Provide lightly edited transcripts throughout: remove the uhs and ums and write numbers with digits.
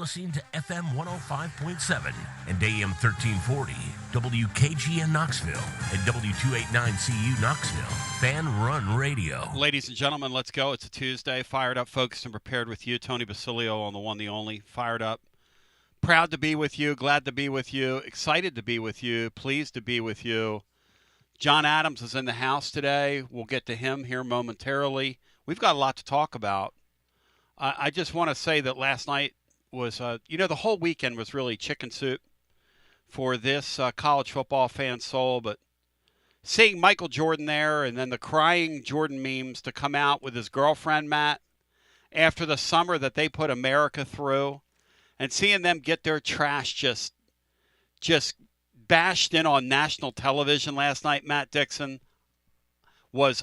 listening to FM 105.7 and AM 1340, WKGN Knoxville, and W289CU Knoxville, Fan Run Radio. Ladies and gentlemen, let's go. It's a Tuesday. Fired up, focused, and prepared with you. Tony Basilio on the one, the only. Fired up. Proud to be with you. Glad to be with you. Excited to be with you. Pleased to be with you. John Adams is in the house today. We'll get to him here momentarily. We've got a lot to talk about. I just want to say that last night was, the whole weekend was really chicken soup for this college football fan soul. But seeing Michael Jordan there and then the crying Jordan memes to come out with his girlfriend, Matt, after the summer that they put America through, and seeing them get their trash just bashed in on national television last night, Matt Dixon, was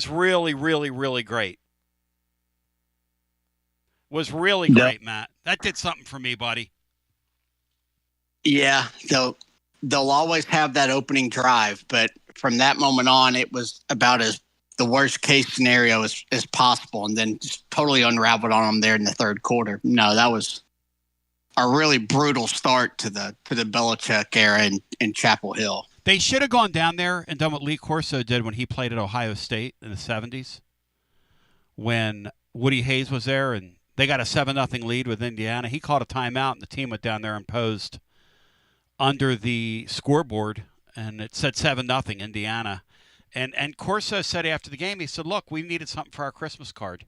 really, really, really great. Was really great, Matt. That did something for me, buddy. Yeah, they'll always have that opening drive, but from that moment on, it was about as the worst case scenario as possible, and then just totally unraveled on them there in the third quarter. No, that was a really brutal start to the Belichick era in Chapel Hill. They should have gone down there and done what Lee Corso did when he played at Ohio State in the 70s, when Woody Hayes was there and they got a 7-0 lead with Indiana. He called a timeout, and the team went down there and posed under the scoreboard, and it said 7-0 Indiana. And Corso said after the game, he said, look, we needed something for our Christmas card.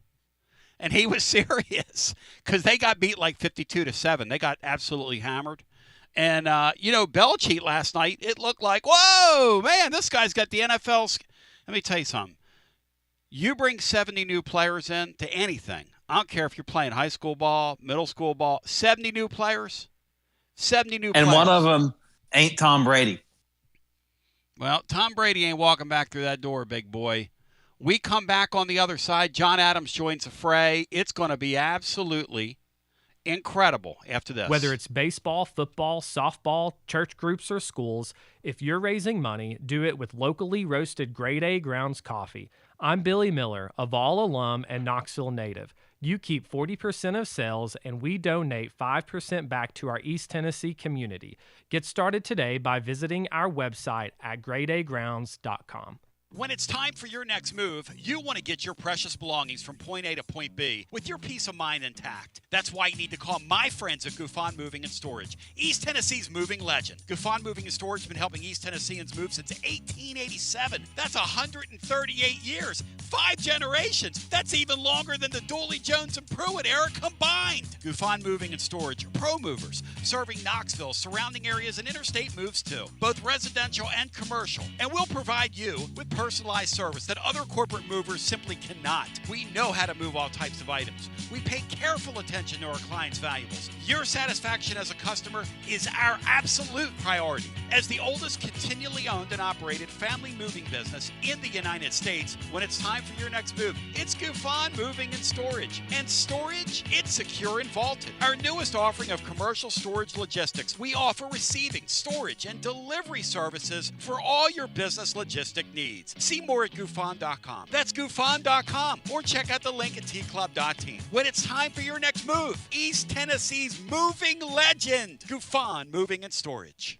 And he was serious because they got beat like 52-7. They got absolutely hammered. And, Belichick last night, it looked like, whoa, man, this guy's got the NFL. Let me tell you something. You bring 70 new players in to anything. I don't care if you're playing high school ball, middle school ball, 70 new players. 70 new players. And one of them ain't Tom Brady. Well, Tom Brady ain't walking back through that door, big boy. We come back on the other side. John Adams joins the fray. It's going to be absolutely incredible after this. Whether it's baseball, football, softball, church groups, or schools, if you're raising money, do it with locally roasted Grade A Grounds coffee. I'm Billy Miller, a Vol alum and Knoxville native. You keep 40% of sales, and we donate 5% back to our East Tennessee community. Get started today by visiting our website at gradeagrounds.com. When it's time for your next move, you want to get your precious belongings from point A to point B with your peace of mind intact. That's why you need to call my friends at Gouffon Moving and Storage, East Tennessee's moving legend. Gouffon Moving and Storage has been helping East Tennesseans move since 1887. That's 138 years, 5 generations. That's even longer than the Dooley, Jones, and Pruitt era combined. Gouffon Moving and Storage are pro movers, serving Knoxville, surrounding areas, and interstate moves too, both residential and commercial. And we'll provide you with personalized service that other corporate movers simply cannot. We know how to move all types of items. We pay careful attention to our clients' valuables. Your satisfaction as a customer is our absolute priority. As the oldest continually owned and operated family moving business in the United States, when it's time for your next move, it's Gouffon Moving and Storage. And storage, it's secure and vaulted. Our newest offering of commercial storage logistics, we offer receiving, storage, and delivery services for all your business logistic needs. See more at Gouffon.com. That's Gouffon.com. Or check out the link at tclub.team. When it's time for your next move, East Tennessee's moving legend, Gouffon Moving and Storage.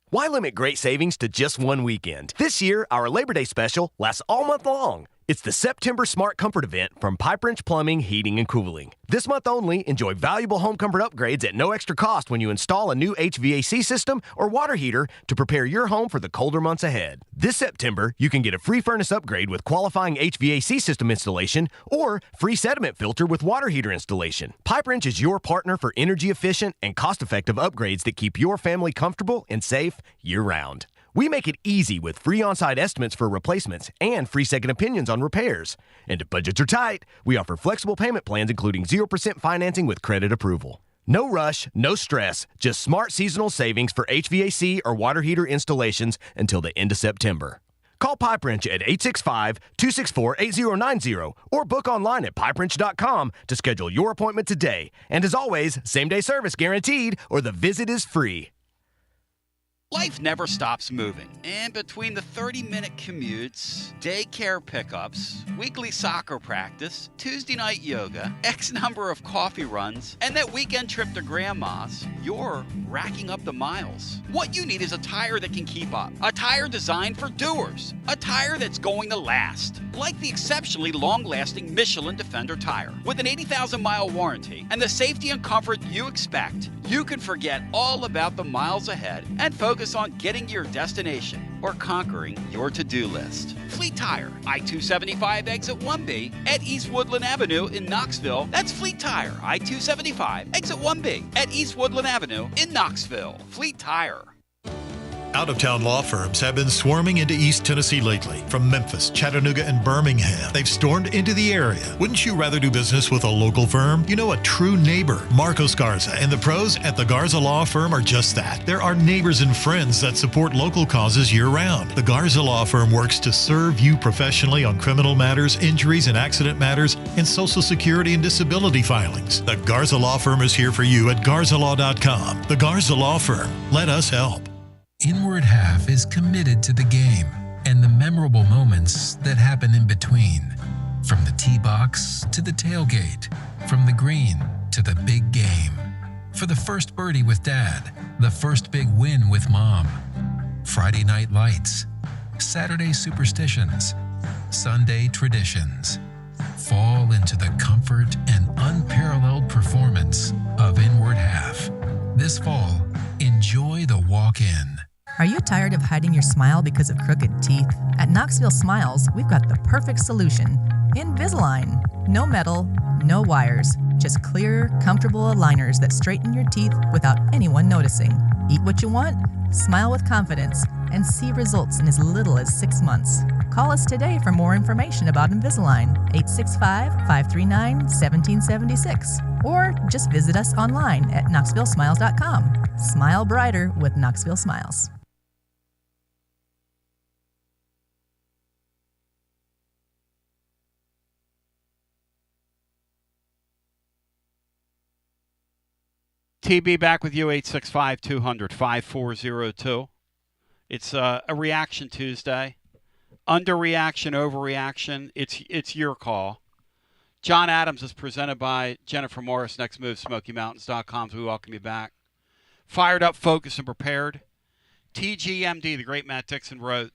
Why limit great savings to just one weekend? This year, our Labor Day special lasts all month long. It's the September Smart Comfort event from Pipe Wrench Plumbing, Heating, and Cooling. This month only, enjoy valuable home comfort upgrades at no extra cost when you install a new HVAC system or water heater to prepare your home for the colder months ahead. This September, you can get a free furnace upgrade with qualifying HVAC system installation or free sediment filter with water heater installation. Pipe Wrench is your partner for energy-efficient and cost-effective upgrades that keep your family comfortable and safe year-round. We make it easy with free on-site estimates for replacements and free second opinions on repairs. And if budgets are tight, we offer flexible payment plans including 0% financing with credit approval. No rush, no stress, just smart seasonal savings for HVAC or water heater installations until the end of September. Call Pipe Wrench at 865-264-8090 or book online at pipewrench.com to schedule your appointment today. And as always, same-day service guaranteed or the visit is free. Life never stops moving, and between the 30-minute commutes, daycare pickups, weekly soccer practice, Tuesday night yoga, X number of coffee runs, and that weekend trip to Grandma's, you're racking up the miles. What you need is a tire that can keep up, a tire designed for doers, a tire that's going to last, like the exceptionally long-lasting Michelin Defender tire. With an 80,000-mile warranty and the safety and comfort you expect, you can forget all about the miles ahead and focus on getting to your destination or conquering your to-do list. Fleet Tire, I-275 exit 1B at East Woodland Avenue in Knoxville. That's Fleet Tire, I-275 exit 1B at East Woodland Avenue in Knoxville. Fleet Tire. Out-of-town law firms have been swarming into East Tennessee lately. From Memphis, Chattanooga, and Birmingham, they've stormed into the area. Wouldn't you rather do business with a local firm? You know, a true neighbor. Marcos Garza and the pros at the Garza Law Firm are just that. There are neighbors and friends that support local causes year-round. The Garza Law Firm works to serve you professionally on criminal matters, injuries and accident matters, and Social Security and disability filings. The Garza Law Firm is here for you at garzalaw.com. The Garza Law Firm. Let us help. Inward Half is committed to the game and the memorable moments that happen in between. From the tee box to the tailgate, from the green to the big game. For the first birdie with Dad, the first big win with Mom. Friday night lights, Saturday superstitions, Sunday traditions. Fall into the comfort and unparalleled performance of Inward Half. This fall, enjoy the walk-in. Are you tired of hiding your smile because of crooked teeth? At Knoxville Smiles, we've got the perfect solution. Invisalign. No metal, no wires, just clear, comfortable aligners that straighten your teeth without anyone noticing. Eat what you want, smile with confidence, and see results in as little as 6 months. Call us today for more information about Invisalign, 865-539-1776, or just visit us online at knoxvillesmiles.com. Smile brighter with Knoxville Smiles. TB back with you, 865-200-5402. It's a reaction Tuesday. Underreaction, overreaction, it's your call. John Adams is presented by Jennifer Morris, Next Move, SmokyMountains.com. We welcome you back. Fired up, focused, and prepared. TGMD, the great Matt Dixon, wrote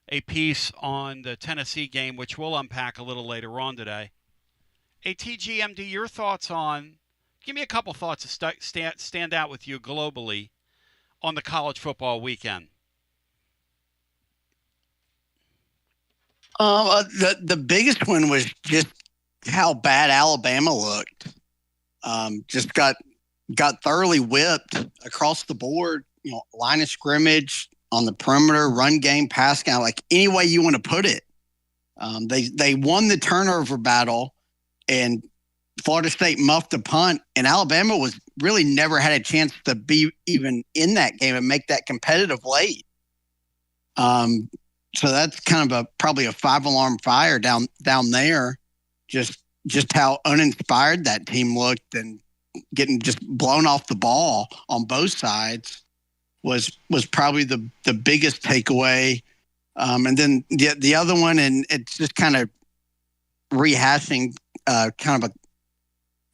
a piece on the Tennessee game, which we'll unpack a little later on today. Hey, TGMD, your thoughts on, give me a couple thoughts that stand out with you globally on the college football weekend. The biggest one was just how bad Alabama looked. Just got thoroughly whipped across the board. You know, line of scrimmage, on the perimeter, run game, pass game, like any way you want to put it. They won the turnover battle, and Florida State muffed a punt, and Alabama was really never had a chance to be even in that game and make that competitive late. So that's kind of probably a 5-alarm fire down there. Just how uninspired that team looked and getting just blown off the ball on both sides was probably the biggest takeaway. And then the other one, and it's just kind of rehashing kind of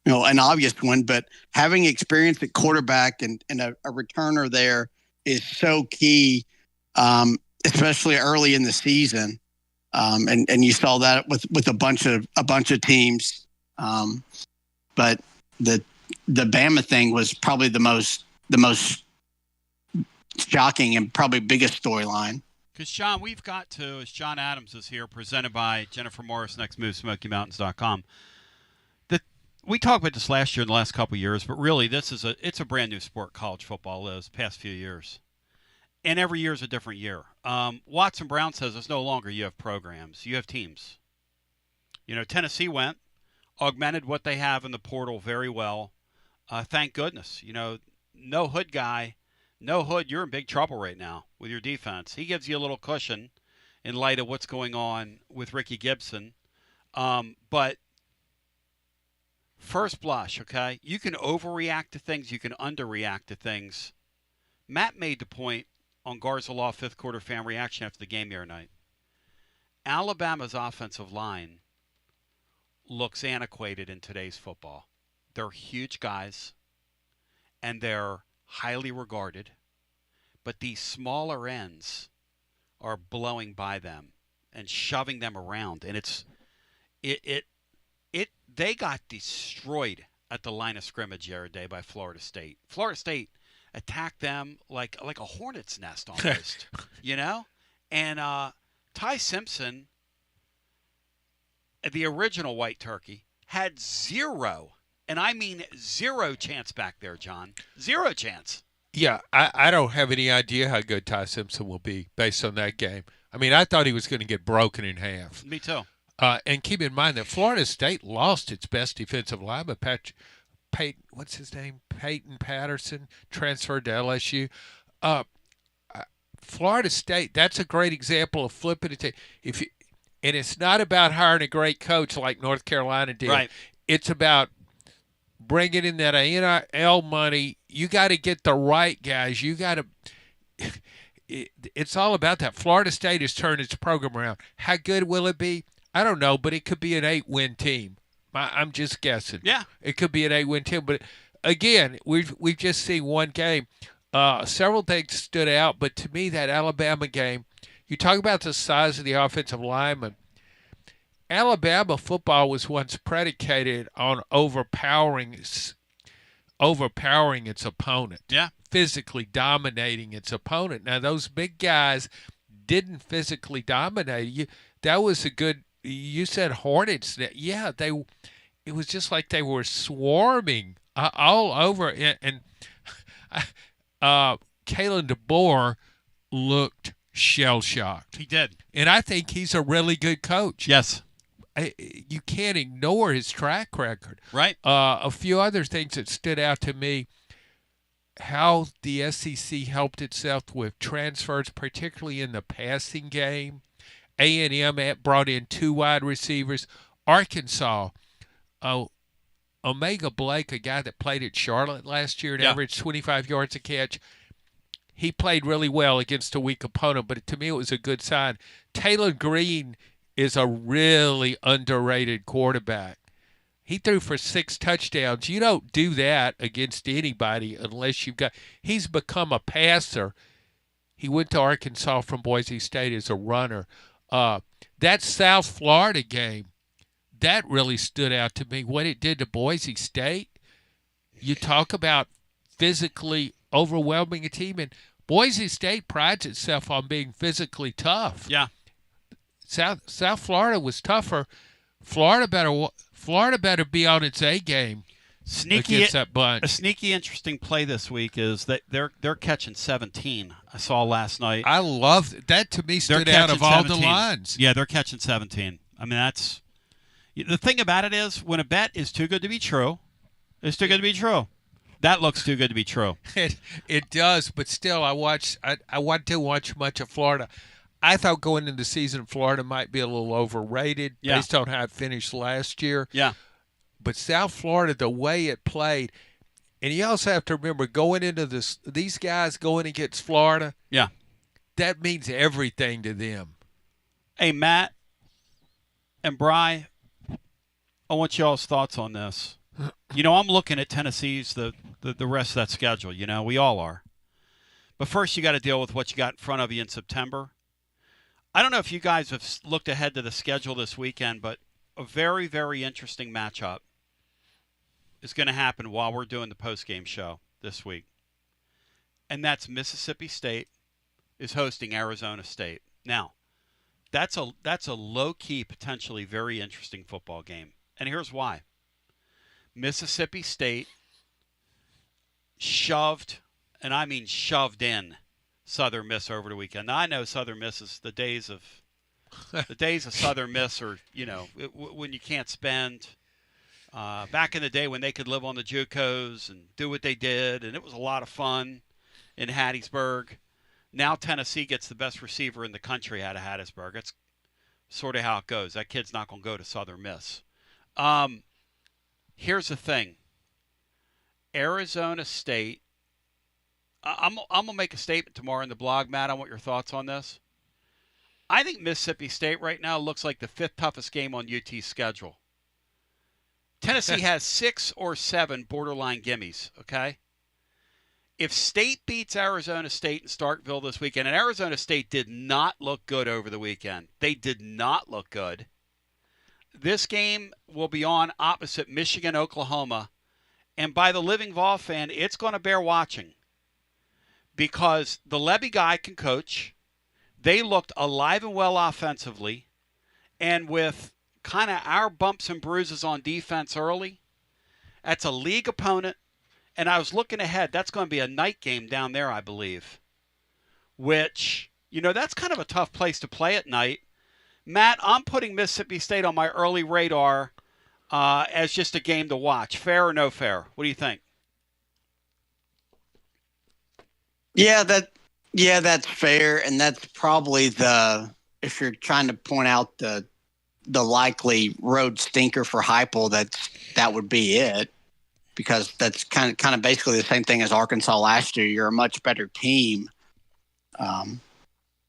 an obvious one, but having experience at quarterback and a returner there is so key. Especially early in the season, and you saw that with a bunch of teams. But the Bama thing was probably the most shocking and probably biggest storyline. Because John, we've got to, as John Adams is here, presented by Jennifer Morris, Next Move, SmokyMountains.com. We talked about this last year and the last couple of years, but really it's a brand new sport. College football is past few years. And every year is a different year. Watson Brown says it's no longer you have programs. You have teams. You know, Tennessee augmented what they have in the portal very well. Thank goodness. You know, no Hood, you're in big trouble right now with your defense. He gives you a little cushion in light of what's going on with Ricky Gibson. But first blush, okay, you can overreact to things. You can underreact to things. Matt made the point on Garza Law fifth quarter fan reaction after the game the other night. Alabama's offensive line looks antiquated in today's football. They're huge guys, and they're highly regarded, but these smaller ends are blowing by them and shoving them around, and they got destroyed at the line of scrimmage the other day by Florida State. Florida State attacked them like a hornet's nest almost, you know? And Ty Simpson, the original White Turkey, had zero, and I mean zero chance back there, John. Zero chance. Yeah, I don't have any idea how good Ty Simpson will be based on that game. I mean, I thought he was going to get broken in half. Me too. And keep in mind that Florida State lost its best defensive lineman, what's his name? Peyton Patterson, transferred to LSU. Florida State, that's a great example of flipping it. And it's not about hiring a great coach like North Carolina did. Right. It's about bringing in that NIL money. You got to get the right guys. You got to. It's all about that. Florida State has turned its program around. How good will it be? I don't know, but it could be an 8-win team. I'm just guessing. Yeah. It could be an 8-win team. But, again, we've just seen one game. Several things stood out, but to me, that Alabama game, you talk about the size of the offensive lineman. Alabama football was once predicated on overpowering its opponent. Yeah. Physically dominating its opponent. Now, those big guys didn't physically dominate you. That was a good. You said Hornets. Yeah, it was just like they were swarming all over. And Kalen DeBoer looked shell-shocked. He did. And I think he's a really good coach. Yes. You can't ignore his track record. Right. A few other things that stood out to me, how the SEC helped itself with transfers, particularly in the passing game. A&M brought in 2 wide receivers. Arkansas, Omega Blake, a guy that played at Charlotte last year and averaged 25 yards a catch, he played really well against a weak opponent, but to me it was a good sign. Taylor Green is a really underrated quarterback. He threw for 6 touchdowns. You don't do that against anybody unless you've got – he's become a passer. He went to Arkansas from Boise State as a runner. That South Florida game, that really stood out to me. What it did to Boise State, you talk about physically overwhelming a team, and Boise State prides itself on being physically tough. Yeah. South Florida was tougher. Florida better be on its A game against that bunch. A sneaky, interesting play this week is that they're catching 17. I saw last night. I love that. To me, stood out of all 17. The lines. Yeah, they're catching 17. I mean, that's the thing about it is when a bet is too good to be true, it's too good to be true. That looks too good to be true. It does, but still, I want to watch much of Florida. I thought going into the season, Florida might be a little overrated based on how it finished last year. Yeah. But South Florida, the way it played, and you also have to remember going into this, these guys going against Florida. Yeah. That means everything to them. Hey, Matt and Bri, I want y'all's thoughts on this. You know, I'm looking at Tennessee's the rest of that schedule. You know, we all are. But first, you got to deal with what you got in front of you in September. I don't know if you guys have looked ahead to the schedule this weekend, but a very, very interesting matchup is going to happen while we're doing the post-game show this week. And that's Mississippi State is hosting Arizona State. Now, that's a low-key, potentially very interesting football game. And here's why. Mississippi State shoved, and I mean shoved in, Southern Miss over the weekend. Now, I know Southern Miss is the days of Southern Miss are, you know, when you can't spend. Back in the day when they could live on the JUCOs and do what they did, and it was a lot of fun in Hattiesburg. Now Tennessee gets the best receiver in the country out of Hattiesburg. That's sort of how it goes. That kid's not going to go to Southern Miss. Here's the thing. Arizona State, I'm going to make a statement tomorrow in the blog, Matt. I want your thoughts on this. I think Mississippi State right now looks like the 5th toughest game on UT's schedule. Tennessee has 6 or 7 borderline gimmies, okay? If State beats Arizona State in Starkville this weekend, and Arizona State did not look good over the weekend. They did not look good. This game will be on opposite Michigan, Oklahoma. And by the living Vol fan, it's going to bear watching. Because the Levy guy can coach. They looked alive and well offensively. And with kind of our bumps and bruises on defense early, that's a league opponent. And I was looking ahead. That's going to be a night game down there, I believe. Which, that's kind of a tough place to play at night. Matt, I'm putting Mississippi State on my early radar as just a game to watch. Fair or no fair? What do you think? Yeah, that's fair, and that's probably if you're trying to point out the likely road stinker for Heupel, that would be it, because that's kind of basically the same thing as Arkansas last year. You're a much better team,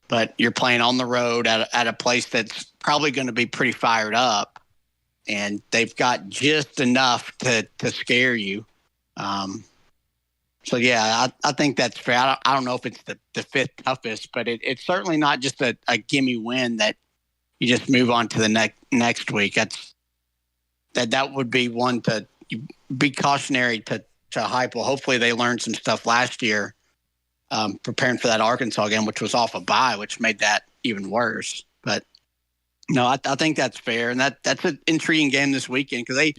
but you're playing on the road at a place that's probably going to be pretty fired up, and they've got just enough to scare you. So, yeah, I think that's fair. I don't know if it's the 5th toughest, but it's certainly not just a gimme win that you just move on to the next week. That would be one to be cautionary to Heupel. Hopefully they learned some stuff last year preparing for that Arkansas game, which was off a bye, which made that even worse. But, no, I think that's fair, and that's an intriguing game this weekend because they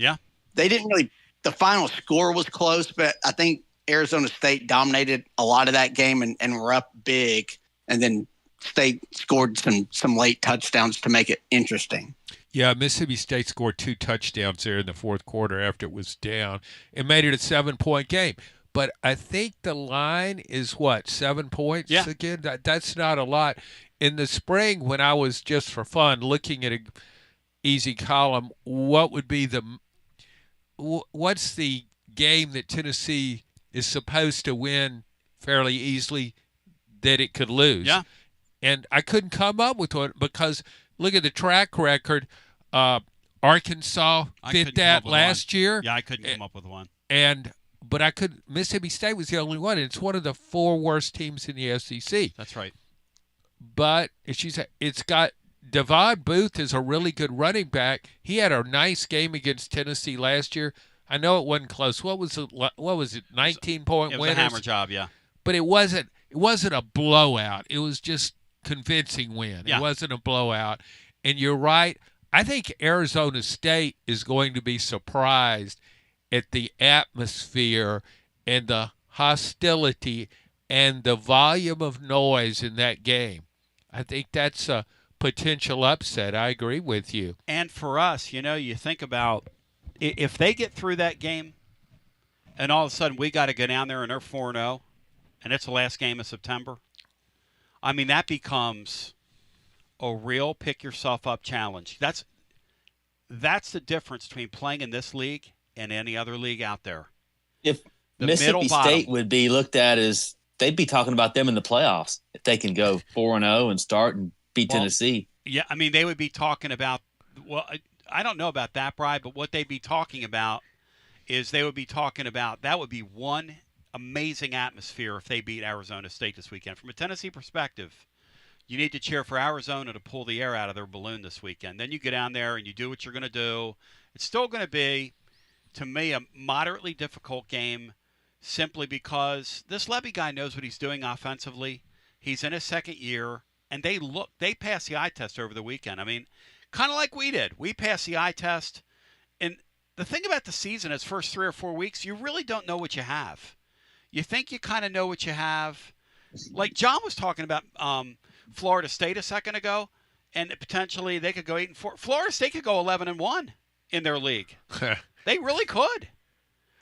didn't really – the final score was close, but I think Arizona State dominated a lot of that game and were up big, and then State scored some late touchdowns to make it interesting. Yeah, Mississippi State scored 2 touchdowns there in the fourth quarter after it was down and made it a 7-point game. But I think the line is, 7 points again? That's not a lot. In the spring, when I was just for fun looking at an easy column, what's the game that Tennessee is supposed to win fairly easily that it could lose? Yeah. And I couldn't come up with one because look at the track record. Arkansas fit that last year. Yeah, I couldn't come up with one. But Mississippi State was the only one. It's one of the 4 worst teams in the SEC. That's right. But it's got Devon Booth is a really good running back. He had a nice game against Tennessee last year. I know it wasn't close. What was it? 19-point winners? It was a hammer job, yeah. But it wasn't a blowout. It was just convincing win. Yeah. It wasn't a blowout. And you're right. I think Arizona State is going to be surprised at the atmosphere and the hostility and the volume of noise in that game. I think that's a potential upset. I agree with you. And for us, you think about if they get through that game and all of a sudden we got to go down there and they're 4-0 and it's the last game of September, I mean, that becomes a real pick-yourself-up challenge. That's the difference between playing in this league and any other league out there. If Mississippi State would be looked at as they'd be talking about them in the playoffs if they can go 4-0 and start and beat Tennessee. Yeah, I mean, they would be talking about I don't know about that, Bri, but what they'd be talking about is that would be one amazing atmosphere if they beat Arizona State this weekend. From a Tennessee perspective, you need to cheer for Arizona to pull the air out of their balloon this weekend. Then you get down there and you do what you're going to do. It's still going to be, to me, a moderately difficult game simply because this Levy guy knows what he's doing offensively. He's in his second year, and they passed the eye test over the weekend. I mean, kind of like we did. We passed the eye test. And the thing about the season is first 3 or 4 weeks, you really don't know what you have. You think you kind of know what you have. Like John was talking about Florida State a second ago, and potentially they could go 8-4. Florida State could go 11-1 in their league. They really could.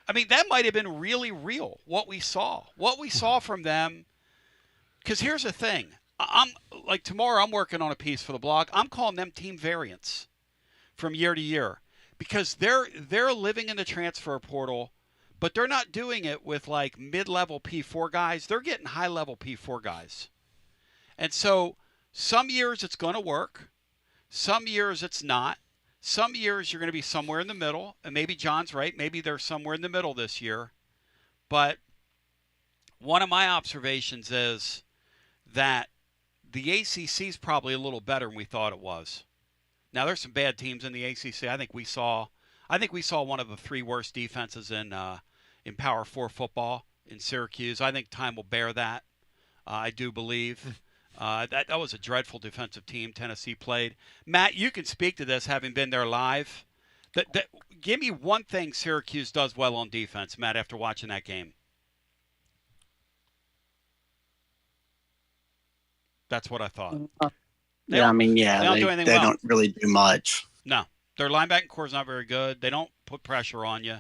I mean, that might have been really real, what we saw from them. Because here's the thing. Tomorrow I'm working on a piece for the blog. I'm calling them team variants from year to year because they're living in the transfer portal, But they're not doing it with like mid-level P4 guys. They're getting high-level P4 guys. And so some years it's going to work. Some years it's not. Some years you're going to be somewhere in the middle. And maybe John's right. Maybe they're somewhere in the middle this year. But one of my observations is that the ACC is probably a little better than we thought it was. Now, there's some bad teams in the ACC. I think we saw one of the three worst defenses in Power 4 football in Syracuse. I think time will bear that. I do believe. That was a dreadful defensive team Tennessee played. Matt, you can speak to this, having been there live. Give me one thing Syracuse does well on defense, Matt, after watching that game. That's what I thought. They don't really do much. No. Their linebacking core is not very good. They don't put pressure on you.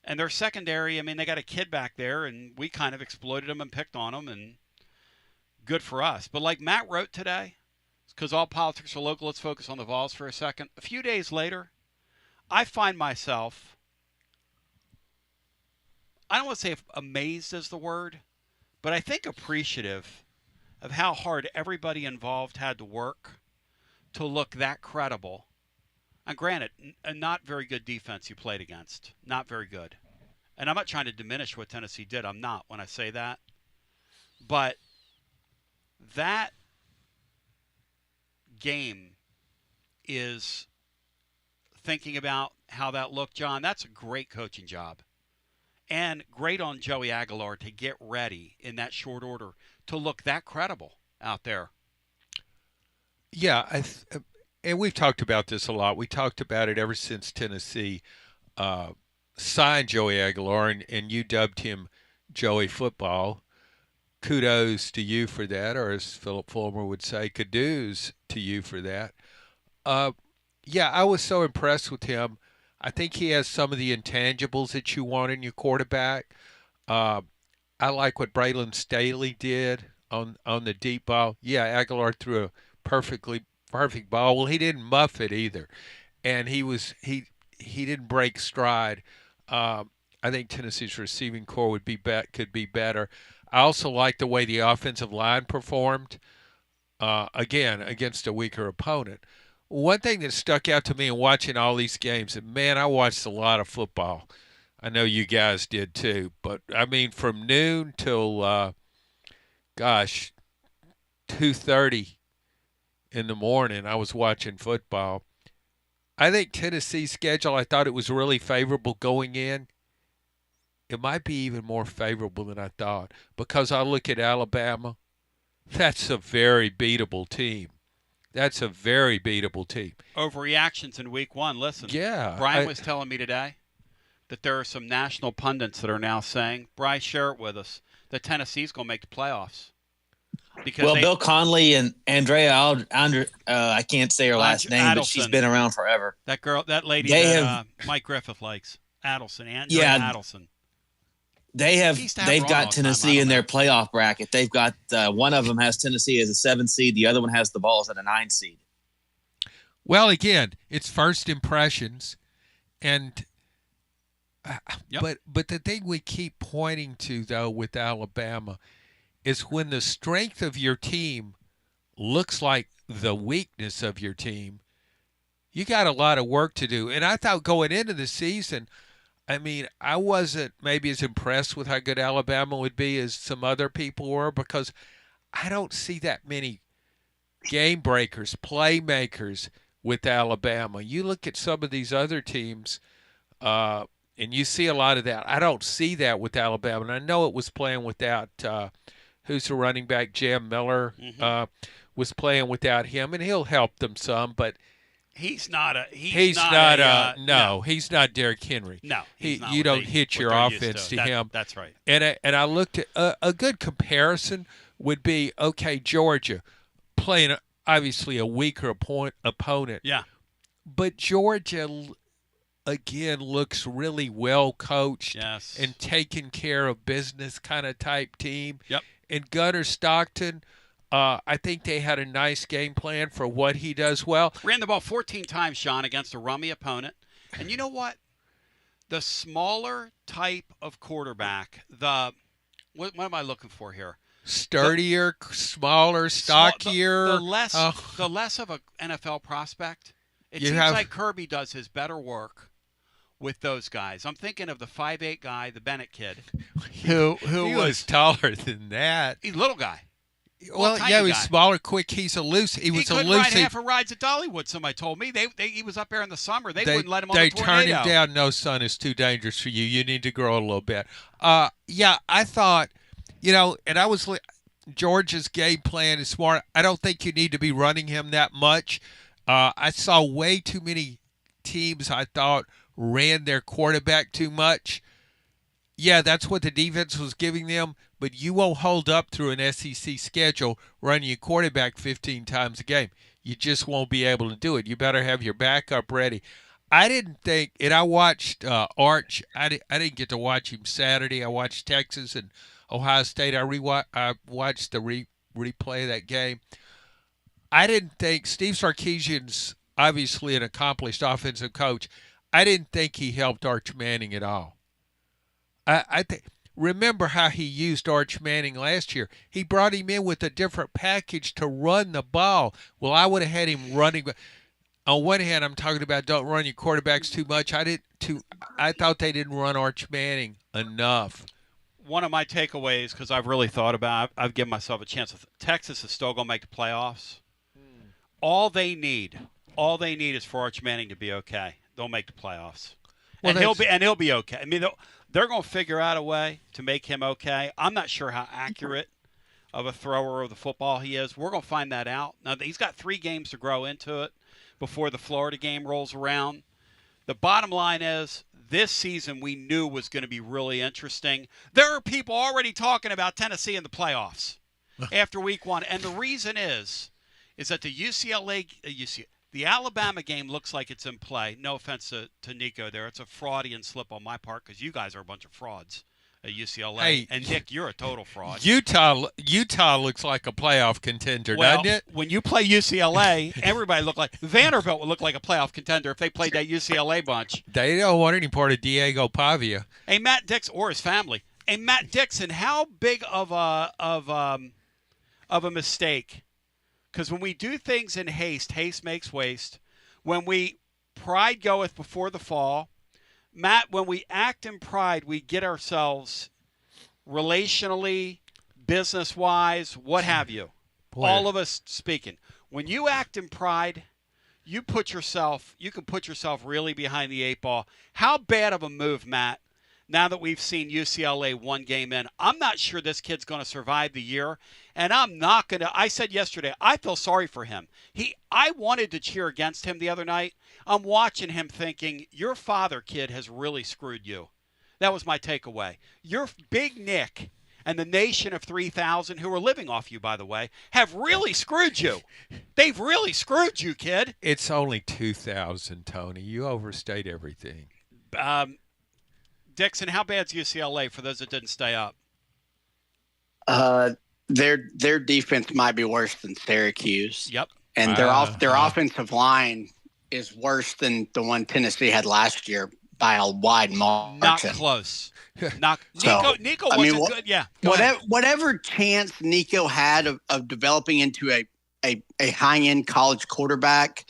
And their secondary, I mean, they got a kid back there, and we kind of exploited them and picked on them, and good for us. But like Matt wrote today, because all politics are local, let's focus on the Vols for a second. A few days later, I find myself, I don't want to say amazed is the word, but I think appreciative of how hard everybody involved had to work to look that credible. And granted, a not very good defense you played against. Not very good. And I'm not trying to diminish what Tennessee did. I'm not when I say that. But that game is thinking about how that looked, John. That's a great coaching job. And great on Joey Aguilar to get ready in that short order to look that credible out there. Yeah, and we've talked about this a lot. We talked about it ever since Tennessee signed Joey Aguilar, and you dubbed him Joey Football. Kudos to you for that, or as Philip Fulmer would say, kudos to you for that. Yeah, I was so impressed with him. I think he has some of the intangibles that you want in your quarterback. I like what Braylon Staley did on the deep ball. Yeah, Aguilar threw a perfect ball. Well, he didn't muff it either, and he didn't break stride. I think Tennessee's receiving core could be better. I also like the way the offensive line performed, again, against a weaker opponent. One thing that stuck out to me in watching all these games, and man, I watched a lot of football. I know you guys did too, but I mean, from noon till 2:30 in the morning, I was watching football. I think Tennessee's schedule, I thought it was really favorable going in. It might be even more favorable than I thought, because I look at Alabama. That's a very beatable team. Overreactions in week one. Listen, yeah, Brian was telling me today that there are some national pundits that are now saying, Bryce, share it with us, that Tennessee's going to make the playoffs. Because Bill Conley and Andrea, I can't say her last name, but she's been around forever. That lady Mike Griffith likes, Adelson. Adelson. They've got Tennessee in their playoff bracket. They've got one of them has Tennessee as a 7 seed. The other one has the Vols at a 9 seed. Well, again, it's first impressions, and but the thing we keep pointing to though with Alabama is when the strength of your team looks like the weakness of your team, you got a lot of work to do. And I thought going into the season, I mean, I wasn't maybe as impressed with how good Alabama would be as some other people were, because I don't see that many game breakers, playmakers with Alabama. You look at some of these other teams, and you see a lot of that. I don't see that with Alabama. And I know it was playing without who's the running back? Jam Miller was playing without him, and he'll help them some, but he's not Derrick Henry. No, you don't hit your offense to him. That's right. And I looked at a good comparison would be, okay, Georgia playing obviously a weaker opponent. Yeah. But Georgia again looks really well coached and taking care of business kind of type team. Yep. And Gunnar Stockton, I think they had a nice game plan for what he does well. Ran the ball 14 times, Sean, against a rummy opponent. And you know what? the smaller type of quarterback, what am I looking for here? Sturdier, smaller, stockier. The less of an NFL prospect. It seems like Kirby does his better work with those guys. I'm thinking of the 5'8" guy, the Bennett kid, who was taller than that. He's a little guy. Well, yeah, he was smaller, quick. He couldn't ride half a rides at Dollywood, somebody told me. He was up there in the summer. They wouldn't let him on the tornado. They turned him down. No, son, it's too dangerous for you. You need to grow a little bit. Yeah, I thought, and Georgia's game plan is smart. I don't think you need to be running him that much. I saw way too many teams, I thought, ran their quarterback too much. Yeah, that's what the defense was giving them, but you won't hold up through an SEC schedule running your quarterback 15 times a game. You just won't be able to do it. You better have your backup ready. I didn't think, and I watched Arch. I didn't get to watch him Saturday. I watched Texas and Ohio State. I watched the replay of that game. I didn't think Steve Sarkisian's obviously an accomplished offensive coach. I didn't think he helped Arch Manning at all. Remember how he used Arch Manning last year. He brought him in with a different package to run the ball. Well, I would have had him running. On one hand, I'm talking about don't run your quarterbacks too much. I thought they didn't run Arch Manning enough. One of my takeaways, because I've really thought about it, I've given myself a chance. Texas is still going to make the playoffs. All they need is for Arch Manning to be okay. They'll make the playoffs. Well, and he'll be okay. I mean, they're going to figure out a way to make him okay. I'm not sure how accurate of a thrower of the football he is. We're going to find that out. Now, he's got 3 games to grow into it before the Florida game rolls around. The bottom line is this season we knew was going to be really interesting. There are people already talking about Tennessee in the playoffs after week 1. And the reason is that the Alabama game looks like it's in play. No offense to Nico there. It's a Freudian slip on my part because you guys are a bunch of frauds at UCLA. Hey, and, Nick, you're a total fraud. Utah looks like a playoff contender, doesn't it? When you play UCLA, everybody look like – Vanderbilt would look like a playoff contender if they played that UCLA bunch. They don't want any part of Diego Pavia. Hey, Matt Dixon – or his family. Hey, Matt Dixon, how big of a mistake – because when we do things in haste makes waste. When pride goeth before the fall. Matt, when we act in pride, we get ourselves relationally, business-wise, what have you. Boy. All of us speaking. When you act in pride, you can put yourself really behind the 8 ball. How bad of a move, Matt, now that we've seen UCLA 1 game in? I'm not sure this kid's going to survive the year. And I'm not going to – I said yesterday, I feel sorry for him. I wanted to cheer against him the other night. I'm watching him thinking, your father, kid, has really screwed you. That was my takeaway. Your Big Nick and the nation of 3,000, who are living off you, by the way, have really screwed you. They've really screwed you, kid. It's only 2,000, Tony. You overstate everything. Dixon, how bad's UCLA for those that didn't stay up? Their defense might be worse than Syracuse. Yep. And their offensive line is worse than the one Tennessee had last year by a wide margin. Not close. Nico wasn't good. Yeah. Whatever chance Nico had of developing into a high-end college quarterback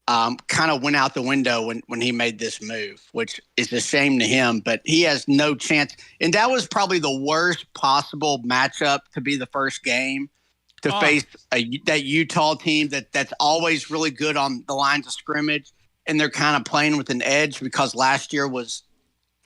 kind of went out the window when he made this move, which is a shame to him, but he has no chance. And that was probably the worst possible matchup to be the first game to face that Utah team that's always really good on the lines of scrimmage. And they're kind of playing with an edge because last year was,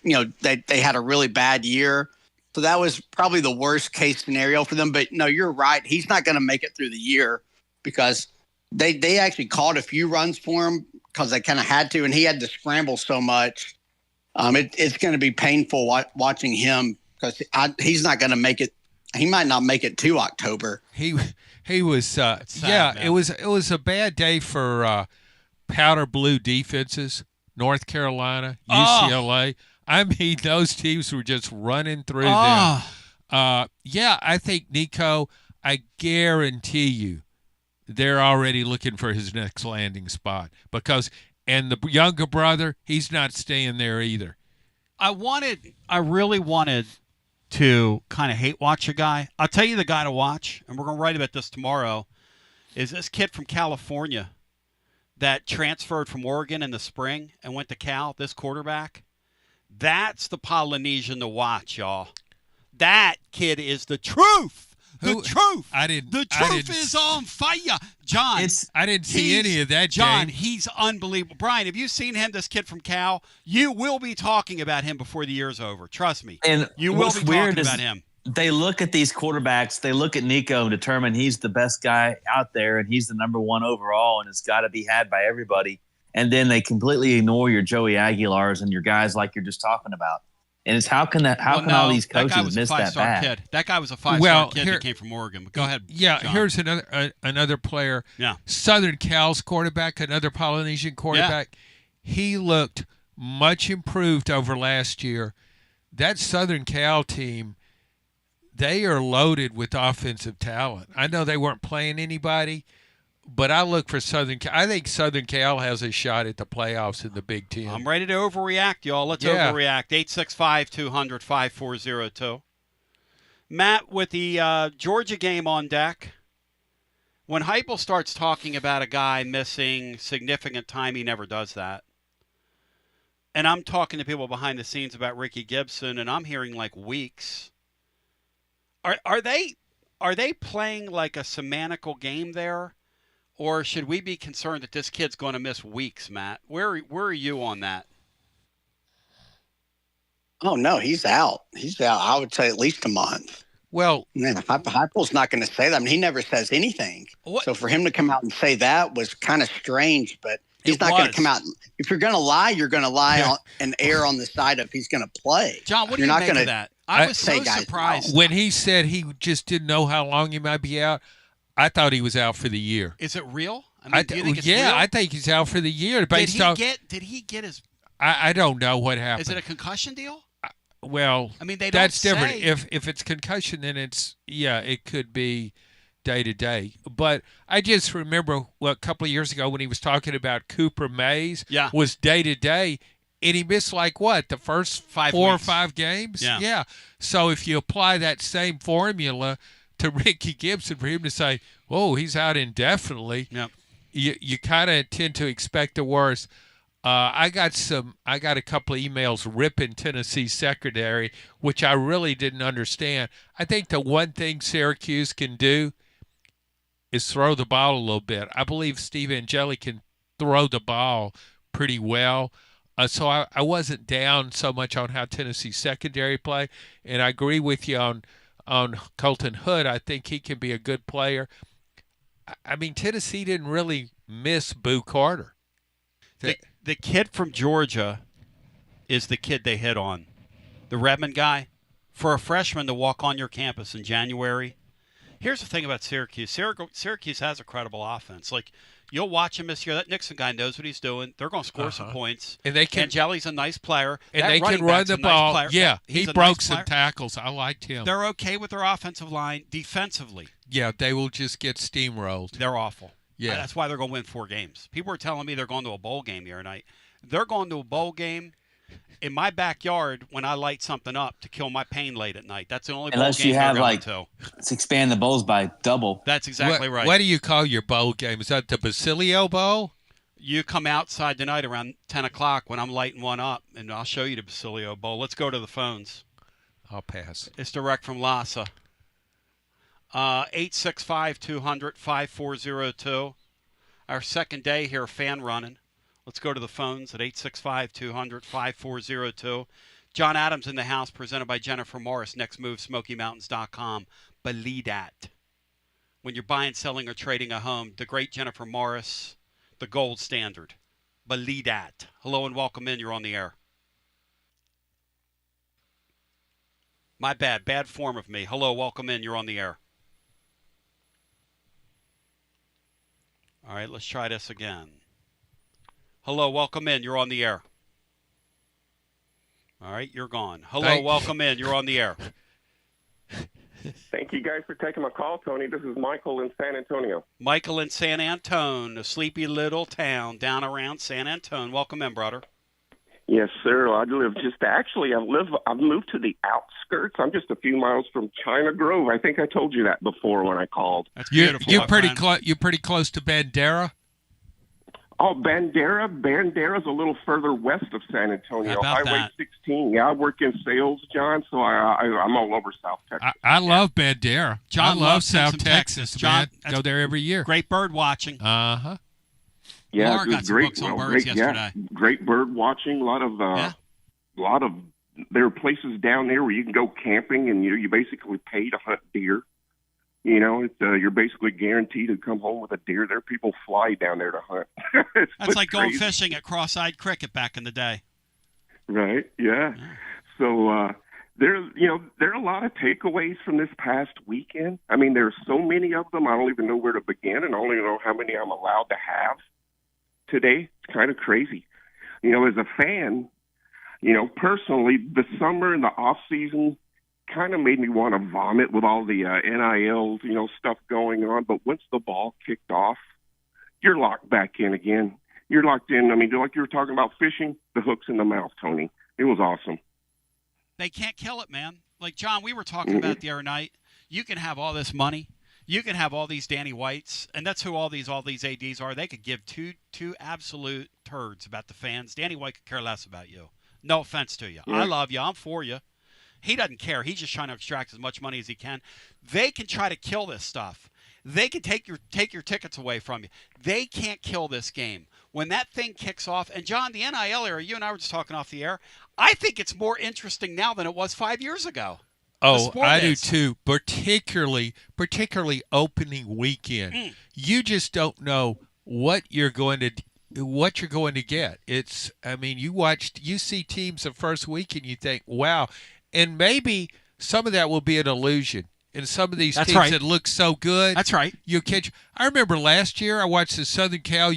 they had a really bad year. So that was probably the worst case scenario for them. But no, you're right. He's not going to make it through the year because they actually called a few runs for him because they kind of had to, and he had to scramble so much. It's going to be painful watching him because he's not going to make it. He might not make it to October. He was sad, man. It was a bad day for powder blue defenses. North Carolina, UCLA. I mean, those teams were just running through them. I think Nico. I guarantee you, they're already looking for his next landing spot and the younger brother, he's not staying there either. I really wanted to kind of hate watch a guy. I'll tell you the guy to watch, and we're going to write about this tomorrow, is this kid from California that transferred from Oregon in the spring and went to Cal, this quarterback. That's the Polynesian to watch, y'all. That kid is the truth. The truth. The truth is on fire. John. I didn't see any of that, John, James. he's unbelievable. Brian, have you seen him, this kid from Cal? You will be talking about him before the year's over. Trust me. And you will be talking about him. They look at these quarterbacks, they look at Nico and determine he's the best guy out there and he's the number one overall and it's got to be had by everybody. And then they completely ignore your Joey Aguilars and your guys like you're just talking about. And it's how can all these coaches miss that bad? Kid. That guy was a five-star kid that came from Oregon. But go ahead. Yeah, John. Here's another player. Yeah. Southern Cal's quarterback, another Polynesian quarterback. Yeah. He looked much improved over last year. That Southern Cal team, they are loaded with offensive talent. I know they weren't playing anybody, but I look for Southern Cal. I think Southern Cal has a shot at the playoffs in the Big Ten. I'm ready to overreact, y'all. Let's overreact. 865-200-5402. Matt, with the Georgia game on deck, when Heupel starts talking about a guy missing significant time, he never does that. And I'm talking to people behind the scenes about Ricky Gibson, and I'm hearing like weeks. Are they playing like a semantical game there? Or should we be concerned that this kid's going to miss weeks, Matt? Where are you on that? Oh, no, he's out. He's out, I would say, at least a month. Well, Heupel's not going to say that. I mean, he never says anything. What? So for him to come out and say that was kind of strange, but he's not going to come out. If you're going to lie, you're going to lie on and err on the side of he's going to play. John, what do you make of that? I was so surprised. When he said he just didn't know how long he might be out, I thought he was out for the year. Is it real? I mean, do you think it's real? I think he's out for the year. Did he get his? I don't know what happened. Is it a concussion deal? Well, I mean, that's different. If it's concussion, then it could be day to day. But I just remember a couple of years ago when he was talking about Cooper Mays was day to day, and he missed the first 4 or 5 games. Yeah. So if you apply that same formula to Ricky Gibson for him to say, "Oh, he's out indefinitely," you kind of tend to expect the worst. I got a couple of emails ripping Tennessee's secondary, which I really didn't understand. I think the one thing Syracuse can do is throw the ball a little bit. I believe Steve Angeli can throw the ball pretty well. So I wasn't down so much on how Tennessee's secondary play, and I agree with you on Colton Hood. I think he can be a good player. I mean, Tennessee didn't really miss Boo Carter. The kid from Georgia is the kid they hit on. The Redmond guy. For a freshman to walk on your campus in January. Here's the thing about Syracuse. Syracuse has a credible offense. Like, you'll watch him this year. That Nixon guy knows what he's doing. They're going to score some points. And Angeli's a nice player. And they can run the ball. Yeah, he broke some tackles. I liked him. They're okay with their offensive line defensively. Yeah, they will just get steamrolled. They're awful. Yeah. That's why they're going to win 4 games. People are telling me they're going to a bowl game the other night. They're going to a bowl game in my backyard when I light something up to kill my pain late at night. That's the only bowl game they're going to. Let's expand the bowls by double. That's exactly right. What do you call your bowl game? Is that the Basilio Bowl? You come outside tonight around 10 o'clock when I'm lighting one up, and I'll show you the Basilio Bowl. Let's go to the phones. I'll pass. It's direct from Lhasa. 865-200-5402. Our second day here, fan running. Let's go to the phones at 865-200-5402. John Adams in the house, presented by Jennifer Morris. Next move, SmokyMountains.com. Believe that. When you're buying, selling, or trading a home, the great Jennifer Morris, the gold standard. Believe that. Hello and welcome in. You're on the air. My bad. Bad form of me. Hello, welcome in. You're on the air. All right, let's try this again. Hello, welcome in. You're on the air. All right, you're gone. Hello, welcome in. You're on the air. Thank you guys for taking my call, Tony. This is Michael in San Antonio. Michael in San Antone, a sleepy little town down around San Antone. Welcome in, brother. Yes, sir. I live I've moved to the outskirts. I'm just a few miles from China Grove. I think I told you that before when I called. That's beautiful. You're pretty close. You're pretty close to Bandera. Oh, Bandera's a little further west of San Antonio. How about Highway that? 16. Yeah, I work in sales, John, so I'm all over South Texas. I love Bandera. John I love loves South Simpson, Texas, John, man. Go there every year. Great bird watching. Uh-huh. Yeah, Laura got some books on birds yesterday. Yeah, great bird watching. A lot of there are places down there where you can go camping, and you basically pay to hunt deer. You know, you're basically guaranteed to come home with a deer. There are people fly down there to hunt. That's like crazy. going fishing at Cross-Eyed Cricket back in the day. Right. Yeah. So there are a lot of takeaways from this past weekend. I mean, there are so many of them. I don't even know where to begin, and I don't even know how many I'm allowed to have today. It's kind of crazy. You know, as a fan, you know, personally, the summer and the off season kind of made me want to vomit with all the NIL, you know, stuff going on. But once the ball kicked off, you're locked back in again. You're locked in. I mean, like you were talking about fishing, the hook's in the mouth, Tony. It was awesome. They can't kill it, man. Like, John, we were talking about it the other night. You can have all this money. You can have all these Danny Whites, and that's who all these ADs are. They could give two absolute turds about the fans. Danny White could care less about you. No offense to you. Yeah. I love you. I'm for you. He doesn't care. He's just trying to extract as much money as he can. They can try to kill this stuff. They can take your tickets away from you. They can't kill this game. When that thing kicks off, and John, the NIL era, you and I were just talking off the air, I think it's more interesting now than it was 5 years ago. Oh, I do too. Particularly opening weekend. You just don't know what you're going to get. It's, I mean, you see teams the first week and you think, wow. And maybe some of that will be an illusion. And some of these teams that look so good. That's right. You catch. I remember last year I watched the Southern Cal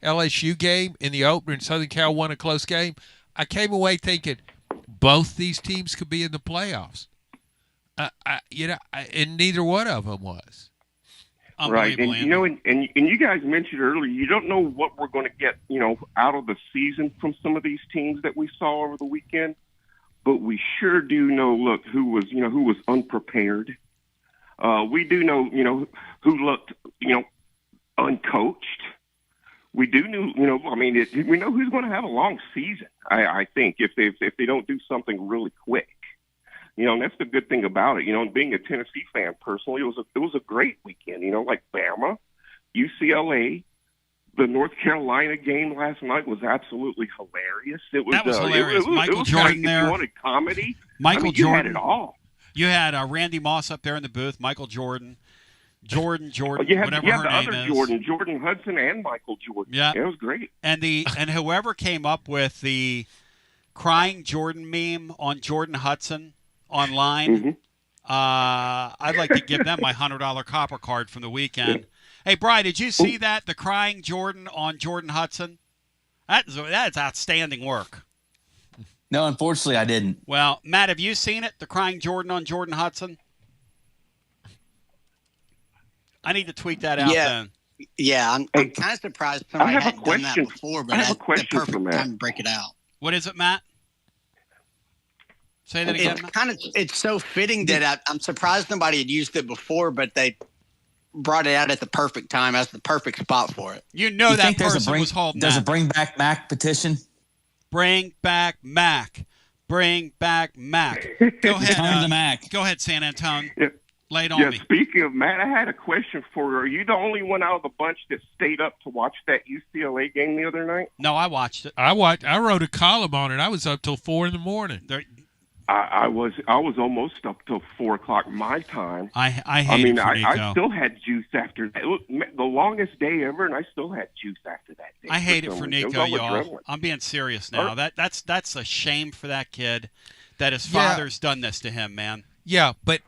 LSU game in the opener, and Southern Cal won a close game. I came away thinking both these teams could be in the playoffs. And neither one of them was. Right, and you know, and you guys mentioned earlier, you don't know what we're going to get, you know, out of the season from some of these teams that we saw over the weekend. But we sure do know, look, who was unprepared. We do know, you know, who looked, you know, uncoached. We do know, you know, I mean, we know who's going to have a long season. I think if they don't do something really quick, you know, and that's the good thing about it. You know, and being a Tennessee fan personally, it was a great weekend. You know, like Bama, UCLA. The North Carolina game last night was absolutely hilarious. That was hilarious. Michael Jordan there. If you wanted comedy, Jordan. You had it all. You had Randy Moss up there in the booth, Michael Jordan, whatever her name is. Jordan Hudson and Michael Jordan. Yeah. It was great. And whoever came up with the crying Jordan meme on Jordan Hudson online, I'd like to give them my $100 copper card from the weekend. Hey, Brian, did you see that? The crying Jordan on Jordan Hudson? That's outstanding work. No, unfortunately, I didn't. Well, Matt, have you seen it? The crying Jordan on Jordan Hudson? I need to tweet that out then. Yeah, I'm kind of surprised somebody hadn't done that before, but that's the perfect time to break it out. What is it, Matt? Say that again. It's so fitting that I'm surprised nobody had used it before, but they brought it out at the perfect time. That's the perfect spot for it. You know, that person was holding There's that. a Bring Back Mac petition. Bring back Mac. Bring back Mac. Go ahead. Turn the Mac. Go ahead, San Antonio. Yeah. Lay it on me. Speaking of Matt, I had a question for you. Are you the only one out of the bunch that stayed up to watch that UCLA game the other night? No, I watched it. I wrote a column on it. I was up till 4 a.m. I was almost up till 4 o'clock my time. I hated it for Nico. I still had juice after that. It was the longest day ever, and I still had juice after that day. I hate it for Nico, y'all. Adrenaline. I'm being serious now. That's a shame for that kid that his father's done this to him, man. Yeah, but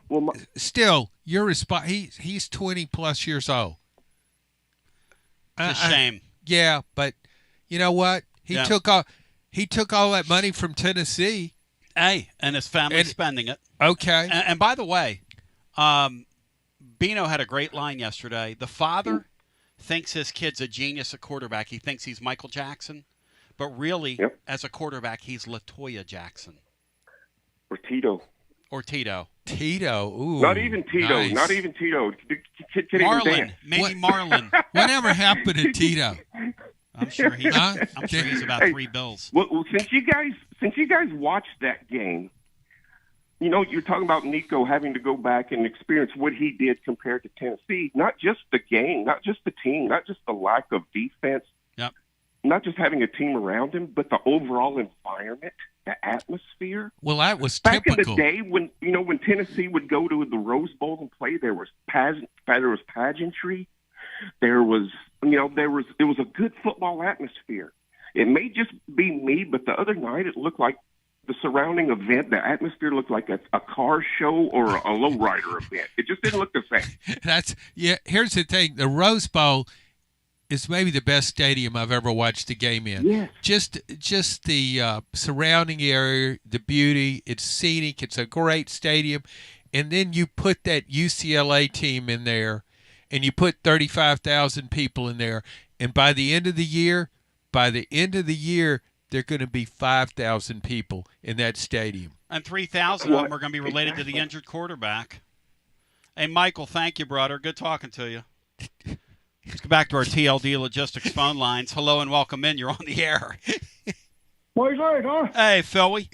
still, your response. He's 20+ years old. It's a shame. Yeah, but you know what? He took all that money from Tennessee. Hey, and his family's spending it. Okay. And by the way, Bino had a great line yesterday. The father thinks his kid's a genius at quarterback. He thinks he's Michael Jackson. But really, as a quarterback, he's LaToya Jackson. Or Tito. Tito. Ooh. Not even Tito. Nice. Not even Tito. Marlon. Maybe Marlon. Whatever happened to Tito? I'm sure he's about $3 bills. Well, since you guys watched that game, you know, you're talking about Nico having to go back and experience what he did compared to Tennessee. Not just the game, not just the team, not just the lack of defense, not just having a team around him, but the overall environment, the atmosphere. Well, that was back typical. in the day when Tennessee would go to the Rose Bowl and play. There was pageantry. It was a good football atmosphere. It may just be me, but the other night it looked like the surrounding event, the atmosphere looked like a car show or a lowrider event. It just didn't look the same. Here's the thing: the Rose Bowl is maybe the best stadium I've ever watched a game in. Yes. Just the surrounding area, the beauty. It's scenic. It's a great stadium, and then you put that UCLA team in there, and you put 35,000 people in there, and by the end of the year, there are going to be 5,000 people in that stadium. And 3,000 of them are going to be related to the injured quarterback. Hey, Michael, thank you, brother. Good talking to you. Let's go back to our TLD Logistics phone lines. Hello and welcome in. You're on the air. What you say, Don? Hey, Philly.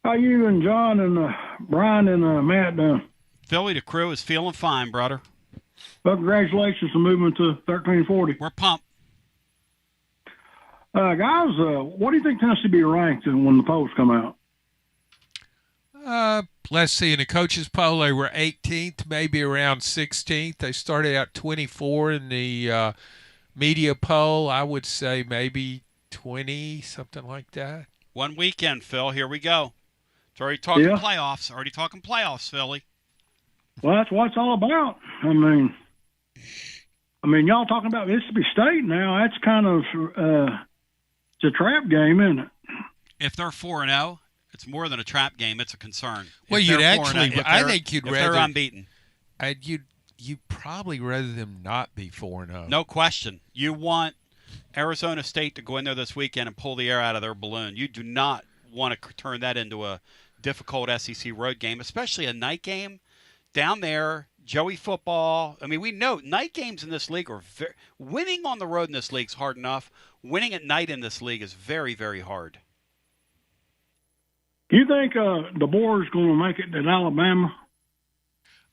How you and John and Brian and Matt doing? Philly, the crew is feeling fine, brother. Well, congratulations on moving to 1340. We're pumped. Guys, what do you think Tennessee be ranked when the polls come out? Let's see. In the coaches poll, they were 18th, maybe around 16th. They started out 24 in the media poll. I would say maybe 20, something like that. One weekend, Phil. Here we go. It's already talking playoffs. Philly. Well, that's what it's all about. I mean, y'all talking about Mississippi State now. That's kind of it's a trap game, isn't it? If they're 4-0, it's more than a trap game. It's a concern. Well, if I think you'd rather. If they're unbeaten. You'd probably rather them not be 4-0. No question. You want Arizona State to go in there this weekend and pull the air out of their balloon. You do not want to turn that into a difficult SEC road game, especially a night game down there. Joey football. I mean, we know night games in this league are winning on the road in this league is hard enough. Winning at night in this league is very, very hard. You think the board's going to make it at Alabama?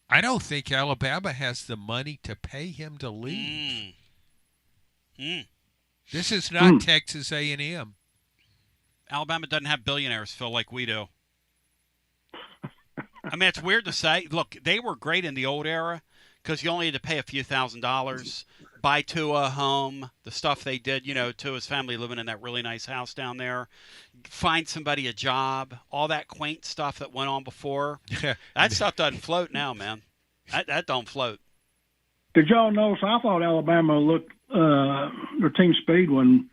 I don't think Alabama has the money to pay him to leave. This is not Texas A&M. Alabama doesn't have billionaires, Phil, like we do. I mean, it's weird to say. Look, they were great in the old era because you only had to pay a few $1,000s, buy Tua a home, the stuff they did, Tua's family living in that really nice house down there, find somebody a job, all that quaint stuff that went on before. That stuff doesn't float now, man. That don't float. Did y'all notice? I thought Alabama looked their team speed when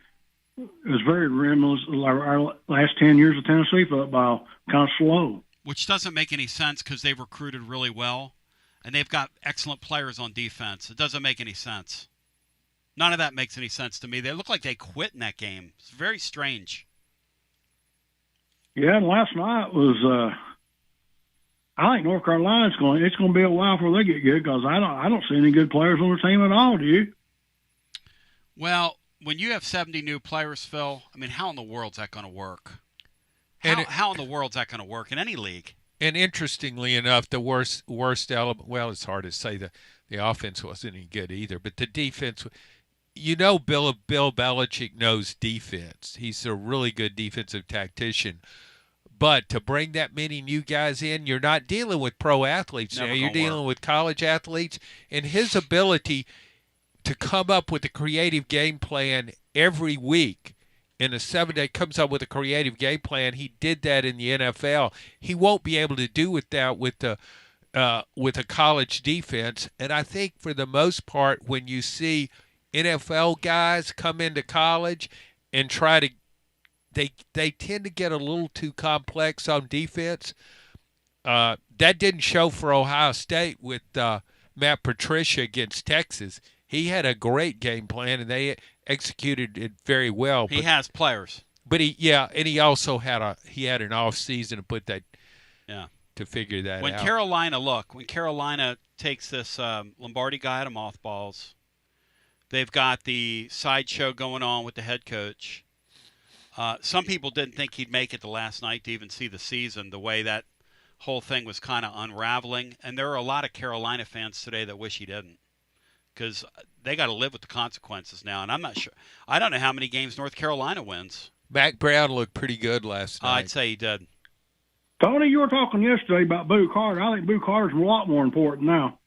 it was very reminiscent our last 10 years of Tennessee football, kind of slow. Which doesn't make any sense because they've recruited really well, and they've got excellent players on defense. It doesn't make any sense. None of that makes any sense to me. They look like they quit in that game. It's very strange. Yeah, and last night was I think North Carolina's it's going to be a while before they get good because I don't see any good players on their team at all, do you? Well, when you have 70 new players, Phil, I mean, how in the world's that going to work? How in the world's that going to work in any league? And interestingly enough, the worst element, well, it's hard to say the offense wasn't any good either, but the defense, Bill Belichick knows defense. He's a really good defensive tactician. But to bring that many new guys in, you're not dealing with pro athletes now. You're dealing with college athletes. And his ability to come up with a creative game plan every week in a 7-day comes up with a creative game plan. He did that in the NFL. He won't be able to do that with a college defense. And I think for the most part, when you see NFL guys come into college and try to, they tend to get a little too complex on defense. That didn't show for Ohio State with Matt Patricia against Texas. he had a great game plan, and they executed it very well. He has players. But he also had an off season to put that to figure that out. When Carolina takes this Lombardi guy out of mothballs, they've got the sideshow going on with the head coach. Some people didn't think he'd make it the last night to even see the season, the way that whole thing was kind of unraveling. And there are a lot of Carolina fans today that wish he didn't, because they got to live with the consequences now. And I'm not sure. I don't know how many games North Carolina wins. Mac Brown looked pretty good last night. I'd say he did. Tony, you were talking yesterday about Boo Carter. I think Boo Carter's a lot more important now.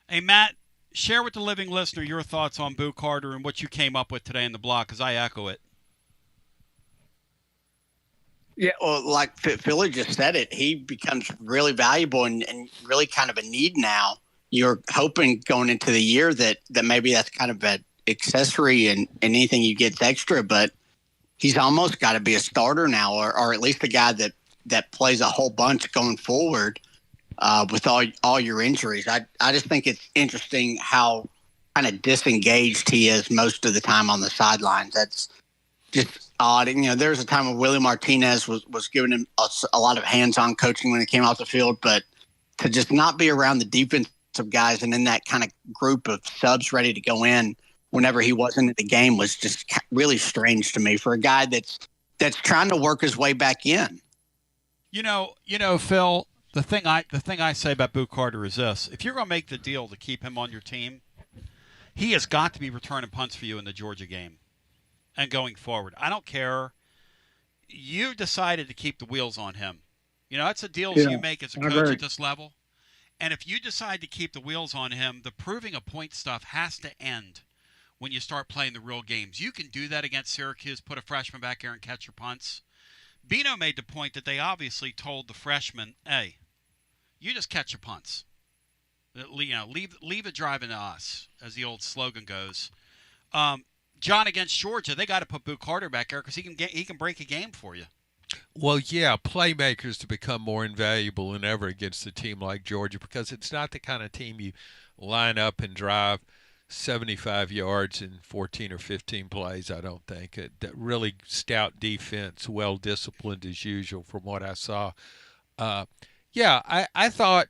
Hey, Matt, share with the living listener your thoughts on Boo Carter and what you came up with today in the blog, because I echo it. Yeah, well, like Philly just said it, he becomes really valuable and really kind of a need now. You're hoping going into the year that maybe that's kind of an accessory and anything you get extra, but he's almost got to be a starter now, or at least a guy that plays a whole bunch going forward with all your injuries. I just think it's interesting how kind of disengaged he is most of the time on the sidelines. That's just odd. And, there's a time when Willie Martinez was giving him a lot of hands-on coaching when he came off the field, but to just not be around the defensive guys and in that kind of group of subs ready to go in whenever he wasn't in the game was just really strange to me for a guy that's trying to work his way back in. Phil, the thing I say about Boo Carter is this: if you're going to make the deal to keep him on your team, he has got to be returning punts for you in the Georgia game and going forward. I don't care. You decided to keep the wheels on him. That's the deals you make as a coach at this level. And if you decide to keep the wheels on him, the proving a point stuff has to end when you start playing the real games. You can do that against Syracuse, put a freshman back there and catch your punts. Bino made the point that they obviously told the freshman, hey, you just catch your punts. Leave it driving to us, as the old slogan goes. John, against Georgia, they got to put Boo Carter back there because he can break a game for you. Well, yeah, playmakers to become more invaluable than ever against a team like Georgia, because it's not the kind of team you line up and drive 75 yards in 14 or 15 plays, I don't think. That really stout defense, well-disciplined as usual from what I saw. I thought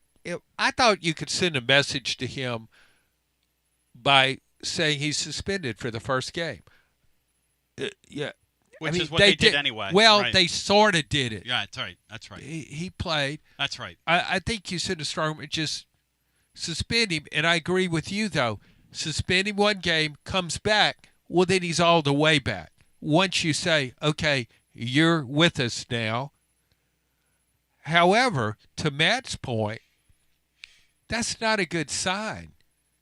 you could send a message to him by saying he's suspended for the first game. Which is what they did anyway. Well, right. They sort of did it. Yeah, that's right. He played. That's right. I think you send a strong just suspend him. And I agree with you, though. Suspend him one game, comes back, well, then he's all the way back. Once you say, okay, you're with us now. However, to Matt's point, that's not a good sign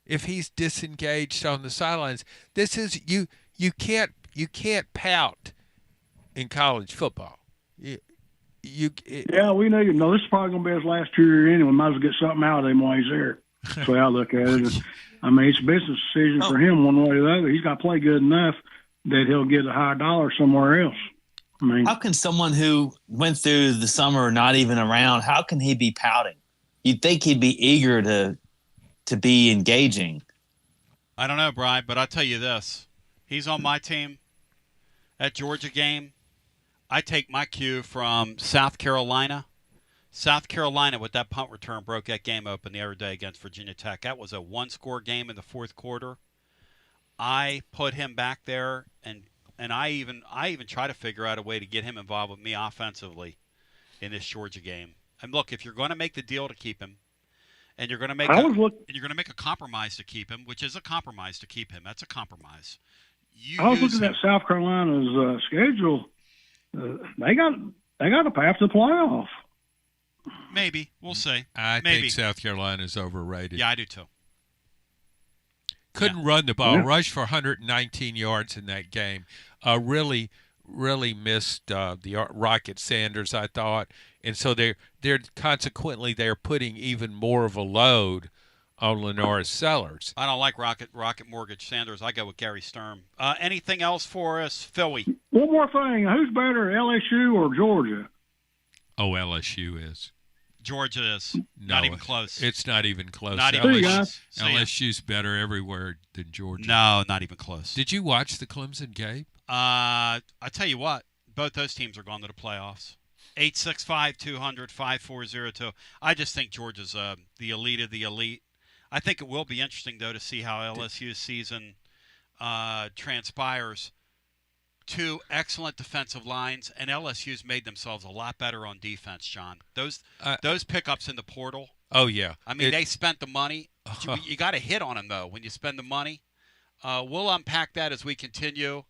if he's disengaged on the sidelines. This is you can't pout in college football. We need him. No, this is probably going to be his last year anyway. Might as well get something out of him while he's there. That's the way I look at it. I mean, it's a business decision for him one way or the other. He's got to play good enough that he'll get a high dollar somewhere else. I mean, how can someone who went through the summer not even around, how can he be pouting? You'd think he'd be eager to be engaging. I don't know, Brian, but I'll tell you this. He's on my team. That Georgia game, I take my cue from South Carolina. South Carolina, with that punt return, broke that game open the other day against Virginia Tech. That was a one-score game in the fourth quarter. I put him back there, and I even try to figure out a way to get him involved with me offensively in this Georgia game. And look, if you're going to make the deal to keep him, and you're going to make a compromise to keep him, which is a compromise to keep him. That's a compromise. I was looking at South Carolina's schedule. They got a path to the playoff. Maybe. We'll see. I think South Carolina's overrated. Yeah, I do too. Couldn't run the ball. Rushed for 119 yards in that game. Really missed the Rocket Sanders, I thought. And so they're consequently putting even more of a load on Lenora Sellers. I don't like Rocket Mortgage Sanders. I go with Gary Sturm. Anything else for us, Philly? One more thing. Who's better, LSU or Georgia? Oh, LSU is. Georgia is. Not even close. It's not even close. Not even close. LSU's better everywhere than Georgia. No, not even close. Did you watch the Clemson game? I tell you what, both those teams are going to the playoffs. 865-200-5402. I just think Georgia's the elite of the elite. I think it will be interesting, though, to see how LSU's season transpires. Two excellent defensive lines, and LSU's made themselves a lot better on defense, John. Those pickups in the portal. Oh, yeah. I mean, they spent the money. You got to hit on them, though, when you spend the money. We'll unpack that as we continue.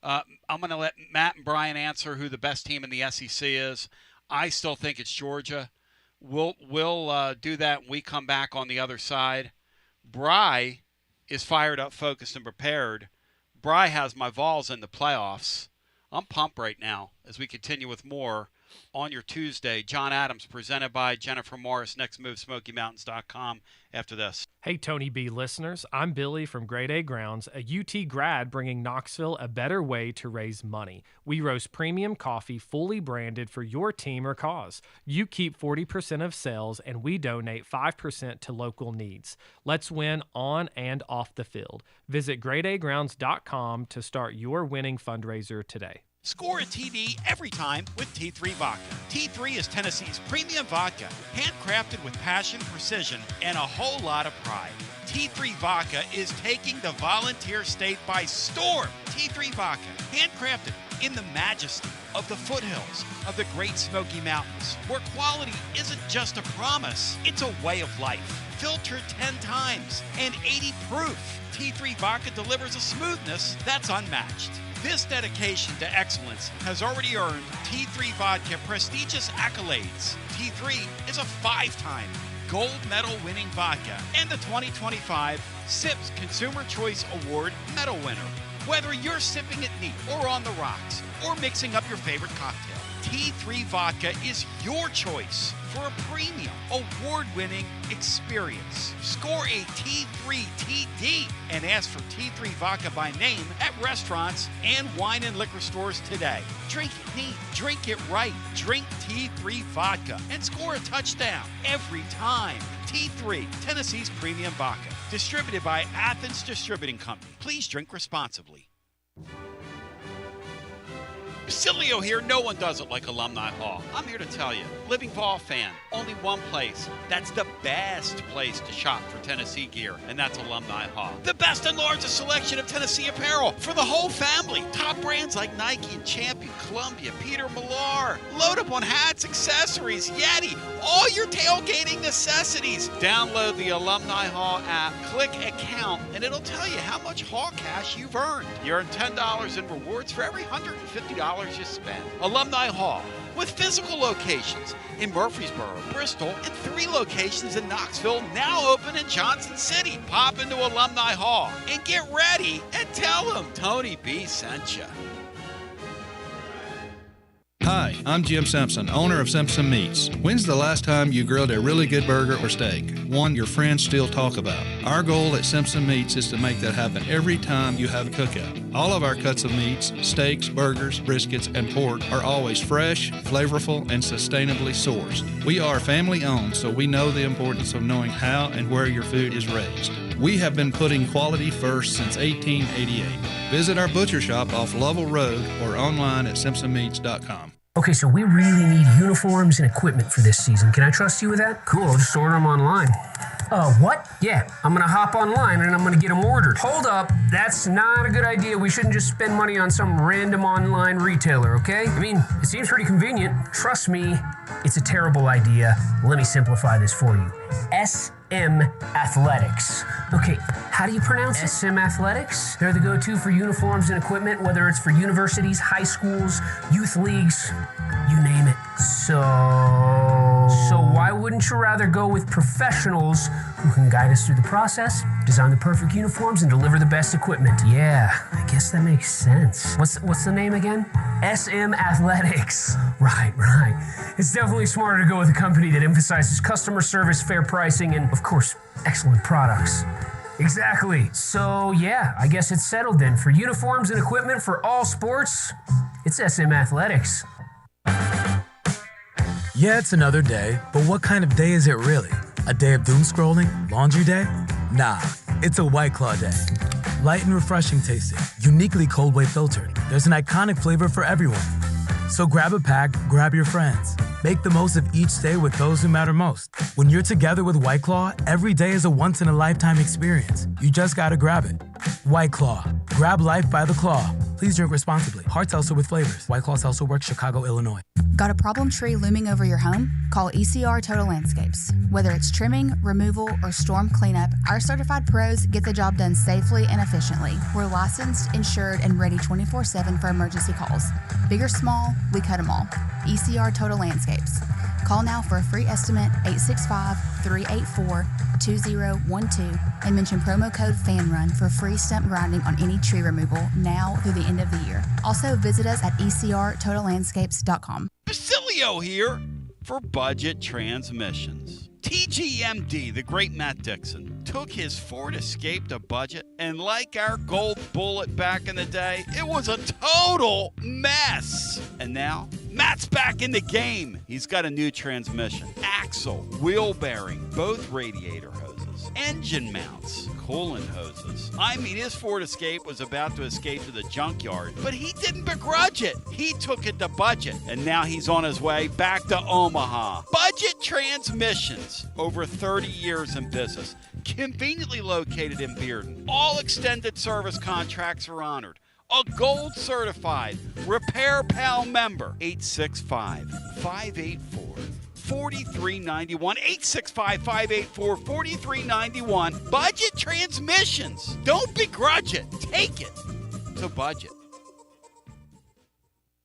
I'm going to let Matt and Brian answer who the best team in the SEC is. I still think it's Georgia. We'll do that when we come back on the other side. Bry is fired up, focused, and prepared. Bry has my Vols in the playoffs. I'm pumped right now as we continue with more on your Tuesday. John Adams, presented by Jennifer Morris. Next move, SmokyMountains.com after this. Hey, Tony B listeners. I'm Billy from Grade A Grounds, a UT grad bringing Knoxville a better way to raise money. We roast premium coffee fully branded for your team or cause. You keep 40% of sales, and we donate 5% to local needs. Let's win on and off the field. Visit gradeagrounds.com to start your winning fundraiser today. Score a TD every time with T3 Vodka. T3 is Tennessee's premium vodka, handcrafted with passion, precision, and a whole lot of pride. T3 Vodka is taking the Volunteer State by storm. T3 Vodka, handcrafted in the majesty of the foothills of the Great Smoky Mountains, where quality isn't just a promise, it's a way of life. Filtered 10 times and 80 proof, T3 Vodka delivers a smoothness that's unmatched. This dedication to excellence has already earned T3 Vodka prestigious accolades. T3 is a 5-time gold medal winning vodka and the 2025 SIPS Consumer Choice Award medal winner. Whether you're sipping it neat or on the rocks or mixing up your favorite cocktail, T3 Vodka is your choice for a premium, award-winning experience. Score a T3 TD and ask for T3 Vodka by name at restaurants and wine and liquor stores today. Drink it neat, drink it right, drink T3 Vodka and score a touchdown every time. T3, Tennessee's premium vodka. Distributed by Athens Distributing Company. Please drink responsibly. Basilio here. No one does it like Alumni Hall. I'm here to tell you, living Vol fan, only one place. That's the best place to shop for Tennessee gear, and that's Alumni Hall. The best and largest selection of Tennessee apparel for the whole family. Top brands like Nike and Champion, Columbia, Peter Millar. Load up on hats, accessories, Yeti, all your tailgating necessities. Download the Alumni Hall app, click account, and it'll tell you how much Hall cash you've earned. You earn $10 in rewards for every $150 you spend. Alumni Hall, with physical locations in Murfreesboro, Bristol, and 3 locations in Knoxville, now open in Johnson City. Pop into Alumni Hall and get ready and tell them Tony B sent you. Hi, I'm Jim Simpson, owner of Simpson Meats. When's the last time you grilled a really good burger or steak? One your friends still talk about. Our goal at Simpson Meats is to make that happen every time you have a cookout. All of our cuts of meats, steaks, burgers, briskets, and pork are always fresh, flavorful, and sustainably sourced. We are family owned, so we know the importance of knowing how and where your food is raised. We have been putting quality first since 1888. Visit our butcher shop off Lovell Road or online at simpsonmeats.com. Okay, so we really need uniforms and equipment for this season. Can I trust you with that? Cool, I'll just order them online. What? Yeah, I'm gonna hop online and I'm gonna get them ordered. Hold up, that's not a good idea. We shouldn't just spend money on some random online retailer, okay? I mean, it seems pretty convenient. Trust me, it's a terrible idea. Let me simplify this for you. SM Athletics. Okay, how do you pronounce it? SM Athletics? They're the go-to for uniforms and equipment, whether it's for universities, high schools, youth leagues, you name it. So why wouldn't you rather go with professionals who can guide us through the process, design the perfect uniforms, and deliver the best equipment? Yeah, I guess that makes sense. What's the name again? SM Athletics. Right. It's definitely smarter to go with a company that emphasizes customer service, fair pricing, and, of course, excellent products. Exactly. So, yeah, I guess it's settled then. For uniforms and equipment for all sports, it's SM Athletics. Yeah, it's another day, but what kind of day is it really? A day of doom scrolling? Laundry day? Nah, it's a White Claw day. Light and refreshing tasting, uniquely cold wave filtered. There's an iconic flavor for everyone. So grab a pack, grab your friends. Make the most of each day with those who matter most. When you're together with White Claw, every day is a once-in-a-lifetime experience. You just gotta grab it. White Claw. Grab life by the claw. Please drink responsibly. Hard seltzer with flavors. White Claw Seltzer Works, Chicago, Illinois. Got a problem tree looming over your home? Call ECR Total Landscapes. Whether it's trimming, removal, or storm cleanup, our certified pros get the job done safely and efficiently. We're licensed, insured, and ready 24/7 for emergency calls. Big or small, we cut them all. ECR Total Landscapes. Call now for a free estimate, 865-384-2012, and mention promo code FANRUN for free stump grinding on any tree removal now through the end of the year. Also, visit us at ecrtotallandscapes.com. Basilio here for Budget Transmissions. TGMD, the great Matt Dixon, took his Ford Escape to budget, and like our gold bullet back in the day, it was a total mess. And now, Matt's back in the game. He's got a new transmission, axle, wheel bearing, both radiator hoses, engine mounts, coolant hoses. I mean, his Ford Escape was about to escape to the junkyard, but he didn't begrudge it. He took it to budget, and now he's on his way back to Omaha. Budget Transmissions, over 30 years in business, conveniently located in Bearden. All extended service contracts are honored. A gold certified Repair Pal member. 865-584-4391. 865-584-4391. Budget Transmissions. Don't begrudge it. Take it to budget.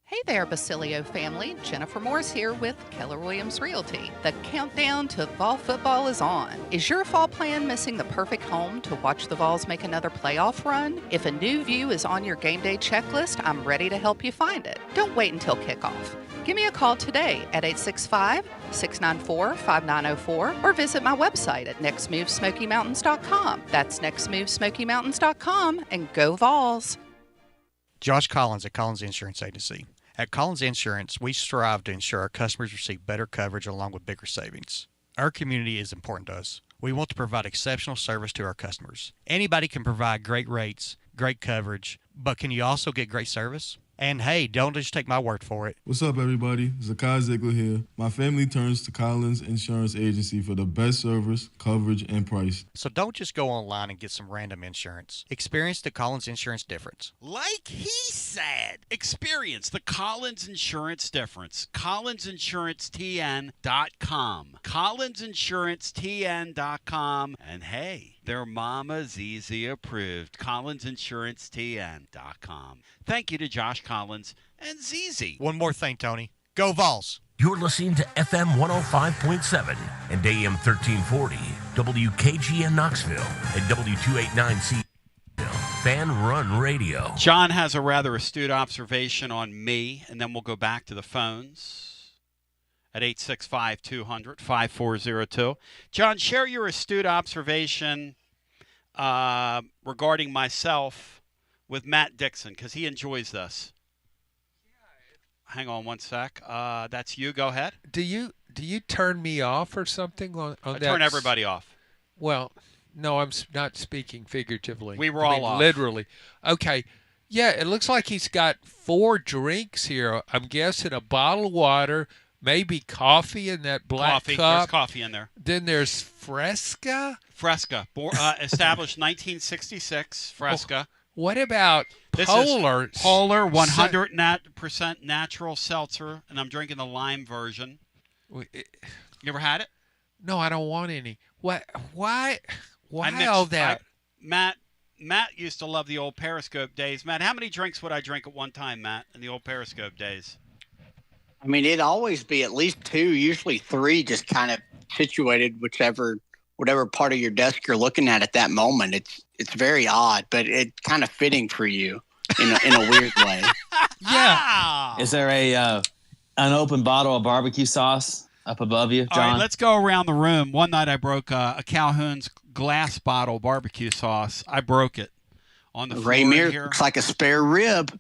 Hey there, Basilio family. Jennifer Morris here with Keller Williams Realty. The countdown to fall football is on. Is your fall plan missing the perfect home to watch the Vols make another playoff run? If a new view is on your game day checklist, I'm ready to help you find it. Don't wait until kickoff. Give me a call today at 865-694-5904 or visit my website at nextmovesmokymountains.com. That's nextmovesmokymountains.com, and go Vols. Josh Collins at Collins Insurance Agency. At Collins Insurance, we strive to ensure our customers receive better coverage along with bigger savings. Our community is important to us. We want to provide exceptional service to our customers. Anybody can provide great rates, great coverage, but can you also get great service? And hey, don't just take my word for it. What's up, everybody? Zakai Ziegler here. My family turns to Collins Insurance Agency for the best service, coverage, and price. So don't just go online and get some random insurance. Experience the Collins Insurance difference. Like he said, experience the Collins Insurance difference. CollinsInsuranceTN.com. CollinsInsuranceTN.com. And hey, their Mama ZZ approved. CollinsInsuranceTN.com. Thank you to Josh Collins and ZZ. One more thing, Tony. Go Vols! You're listening to FM 105.7 and AM 1340, WKGN Knoxville, and W289C Fan Run Radio. John has a rather astute observation on me, and then we'll go back to the phones at 865-200-5402. John, share your astute observation regarding myself with Matt Dixon, because he enjoys this. Hang on one sec. That's you. Go ahead. Do you turn me off or something on I that? turn everybody off. Well, no, I'm not speaking figuratively. We were all off. Literally. Okay. Yeah, it looks like he's got 4 drinks here. I'm guessing a bottle of water, maybe coffee in that black cup. There's coffee in there. Then there's Fresca. Established 1966. Fresca. What about This Polar? Is Polar 100% natural seltzer, and I'm drinking the lime version. You ever had it? No, I don't want any. What? Why? Why all all that? Matt used to love the old Periscope days. Matt, how many drinks would I drink at one time, Matt, in the old Periscope days? I mean, it'd always be at least 2, usually 3, just kind of situated whatever part of your desk you're looking at that moment. It's very odd, but it's kind of fitting for you in a weird way. Yeah. Is there an open bottle of barbecue sauce up above you, John? All right, let's go around the room. One night I broke a Calhoun's glass bottle barbecue sauce. I broke it on the floor Rainier here. looks like a spare rib.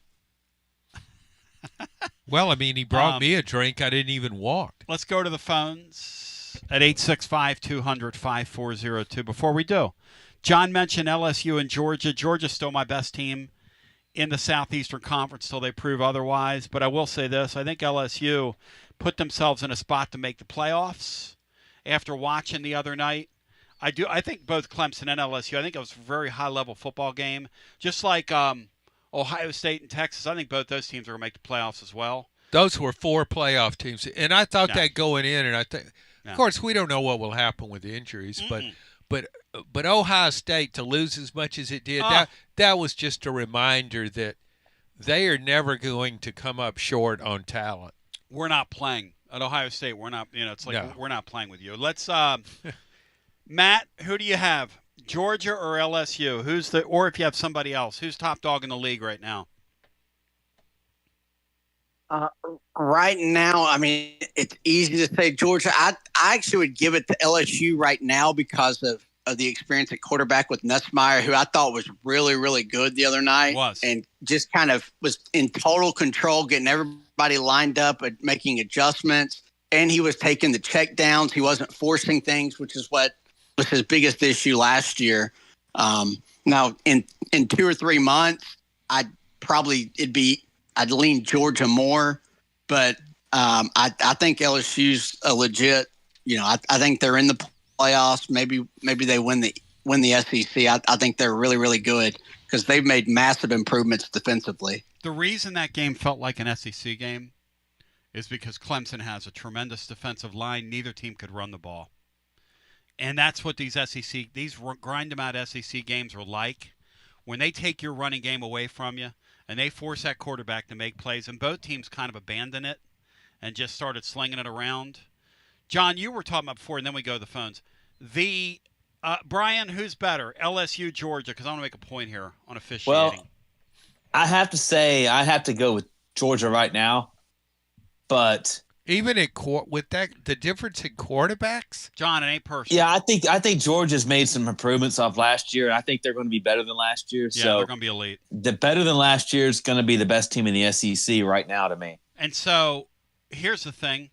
Well, I mean, he brought me a drink. I didn't even want. Let's go to the phones at 865-200-5402. Before we do, John mentioned LSU and Georgia. Georgia's still my best team in the Southeastern Conference till they prove otherwise. But I will say this. I think LSU put themselves in a spot to make the playoffs after watching the other night. I think both Clemson and LSU, I think it was a very high-level football game. Just like Ohio State and Texas, I think both those teams are going to make the playoffs as well. Those were 4 playoff teams. And I thought that going in, and I think, of course, we don't know what will happen with the injuries, but Ohio State to lose as much as it did, that was just a reminder that they are never going to come up short on talent. We're not playing at Ohio State. We're not, it's like we're not playing with you. Let's, Matt, who do you have? Georgia or LSU? Or if you have somebody else, who's top dog in the league right now? Right now, I mean, it's easy to say Georgia. I actually would give it to LSU right now because of the experience at quarterback with Nussmeier, who I thought was really, really good the other night. And just kind of was in total control, getting everybody lined up and making adjustments. And he was taking the check downs. He wasn't forcing things, which is what was his biggest issue last year. Now, in 2 or 3 months, I'd lean Georgia more, but I think LSU's a legit. I think they're in the playoffs. Maybe they win the SEC. I think they're really, really good because they've made massive improvements defensively. The reason that game felt like an SEC game is because Clemson has a tremendous defensive line. Neither team could run the ball. And that's what these grind-them-out SEC games are like. When they take your running game away from you and they force that quarterback to make plays, and both teams kind of abandoned it and just started slinging it around. John, you were talking about before, and then we go to the phones. Brian, who's better, LSU, Georgia? Because I want to make a point here on officiating. Well, I have to say I have to go with Georgia right now, but even with the difference in quarterbacks, John, it ain't personal. Yeah, I think Georgia's made some improvements off last year. I think they're going to be better than last year. Yeah, so they're going to be elite. The better than last year is going to be the best team in the SEC right now to me. And so here's the thing.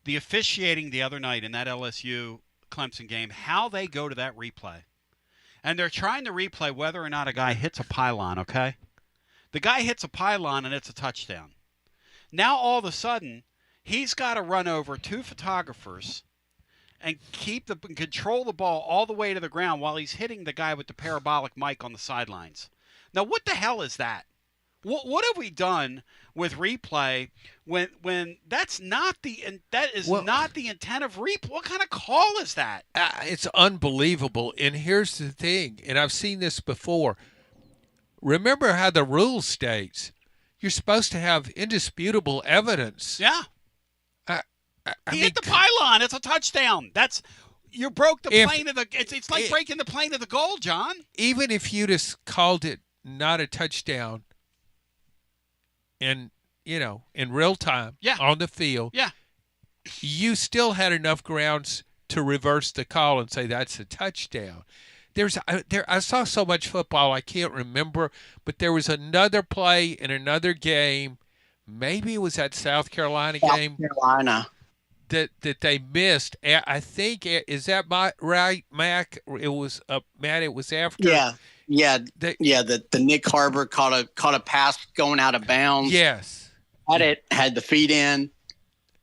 The officiating the other night in that LSU-Clemson game, how they go to that replay. And they're trying to replay whether or not a guy hits a pylon, okay? The guy hits a pylon and it's a touchdown. Now all of a sudden, he's got to run over 2 photographers and control the ball all the way to the ground while he's hitting the guy with the parabolic mic on the sidelines. Now, what the hell is that? What have we done with replay when that's not not the intent of replay? What kind of call is that? It's unbelievable. And here's the thing, and I've seen this before. Remember how the rule states you're supposed to have indisputable evidence. Yeah. He hit the pylon. It's a touchdown. You broke the plane of the. It's like breaking the plane of the goal, John. Even if you just called it not a touchdown, in real time, on the field, you still had enough grounds to reverse the call and say that's a touchdown. I saw so much football I can't remember, but there was another play in another game. Maybe it was that South Carolina game. That they missed. I think, is that right, Mac? It was Matt. It was after. The Nick Harbor caught a pass going out of bounds. Yes, had the feet in,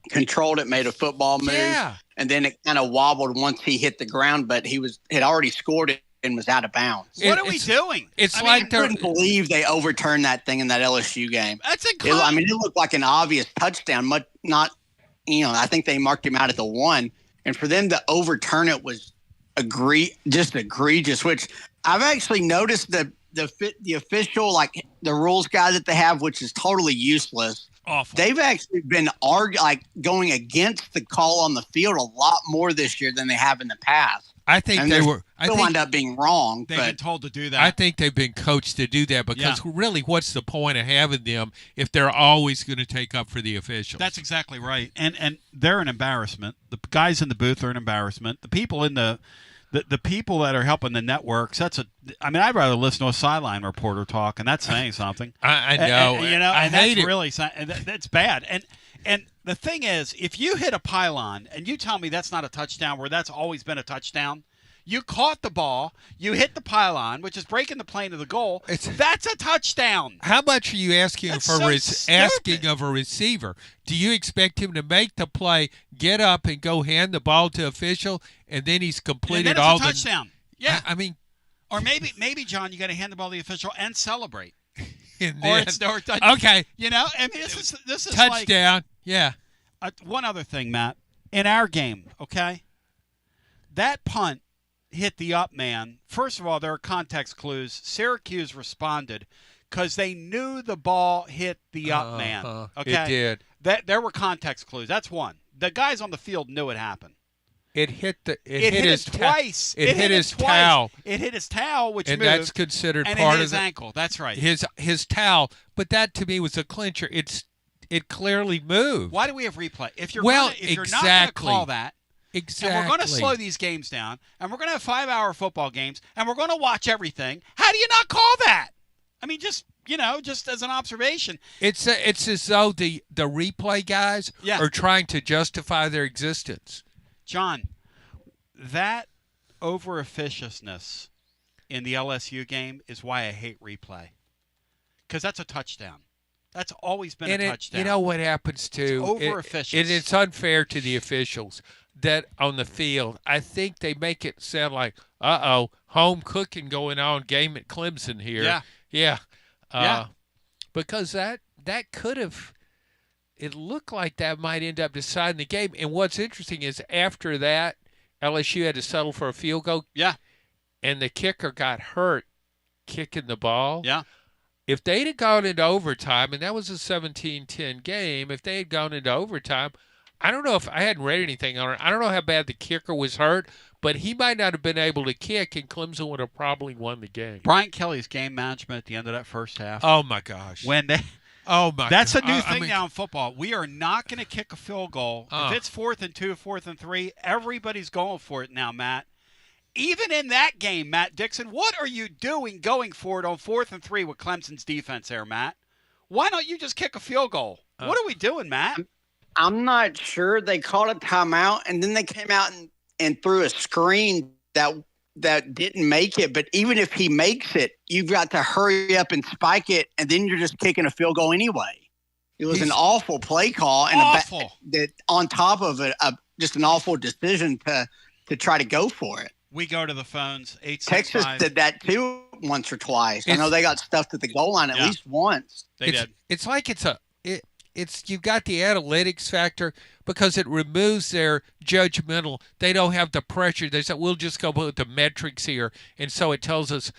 controlled it, made a football move, and then it kind of wobbled once he hit the ground. But had already scored it and was out of bounds. What are we doing? I couldn't believe they overturned that thing in that LSU game. That's it looked like an obvious touchdown, but not. I think they marked him out at the 1, and for them to overturn it was just egregious. Which I've actually noticed the official, like the rules guy that they have, which is totally useless. Awful. They've actually been going against the call on the field a lot more this year than they have in the past. I think They'll wind up being wrong. They've been told to do that. I think they've been coached to do that because really, what's the point of having them if they're always going to take up for the officials? That's exactly right. And they're an embarrassment. The guys in the booth are an embarrassment. The people in the the people that are helping the networks, I mean, I'd rather listen to a sideline reporter talk, and that's saying something. I know. And hate that's it. really that's bad. And the thing is, if you hit a pylon and you tell me that's not a touchdown where that's always been a touchdown, you caught the ball, you hit the pylon, which is breaking the plane of the goal, that's a touchdown. How much are you asking asking of a receiver? Do you expect him to make the play, get up, and go hand the ball to official, and then he's completed and then all it's a touchdown? Yeah. I mean, or maybe John, you got to hand the ball to the official and celebrate. Or okay. You know, I mean, this is touchdown. Like, yeah. One other thing, Matt. In our game, okay, that punt hit the up man. First of all, there are context clues. Syracuse responded because they knew the ball hit the up man. Okay, it did. There were context clues. That's one. The guys on the field knew it happened. It hit his twice. It hit his towel. It hit his towel, which and moved, that's considered and part it hit of his ankle. That's right. His towel, but that to me was a clincher. It clearly moved. Why do we have replay? If you're well, if you're not going to call that, exactly, and we're going to slow these games down, and we're going to have 5-hour football games, and we're going to watch everything. How do you not call that? I mean, just as an observation. It's as though the replay guys are trying to justify their existence. John, that over-officiousness in the LSU game is why I hate replay. Because that's a touchdown. That's always been a touchdown. You know what happens too? It's over-officious. It's unfair to the officials that on the field. I think they make it sound like, home cooking going on, game at Clemson here. Yeah. Because that could have. It looked like that might end up deciding the game. And what's interesting is after that, LSU had to settle for a field goal. Yeah. And the kicker got hurt kicking the ball. Yeah. If they'd have gone into overtime, and that was a 17-10 game, if they had gone into overtime, I don't know if I hadn't read anything on it. I don't know how bad the kicker was hurt, but he might not have been able to kick, and Clemson would have probably won the game. Brian Kelly's game management at the end of that first half. Oh, my gosh. That's a new thing now in football. We are not going to kick a field goal. If it's 4th and 2, 4th and 3, everybody's going for it now, Matt. Even in that game, Matt Dixon, what are you doing going for it on 4th and 3 with Clemson's defense there, Matt? Why don't you just kick a field goal? What are we doing, Matt? I'm not sure. They called a timeout, and then they came out and threw a screen that didn't make it. But even if he makes it, you've got to hurry up and spike it, and then you're just kicking a field goal anyway. It was an awful play call, and that on top of it, just an awful decision to try to go for it. We go to the phones. 865. Texas did that too once or twice. I know they got stuffed at the goal line at least once. They did. It's like you've got the analytics factor because it removes their judgmental. They don't have the pressure. They say we'll just go with the metrics here, and so it tells us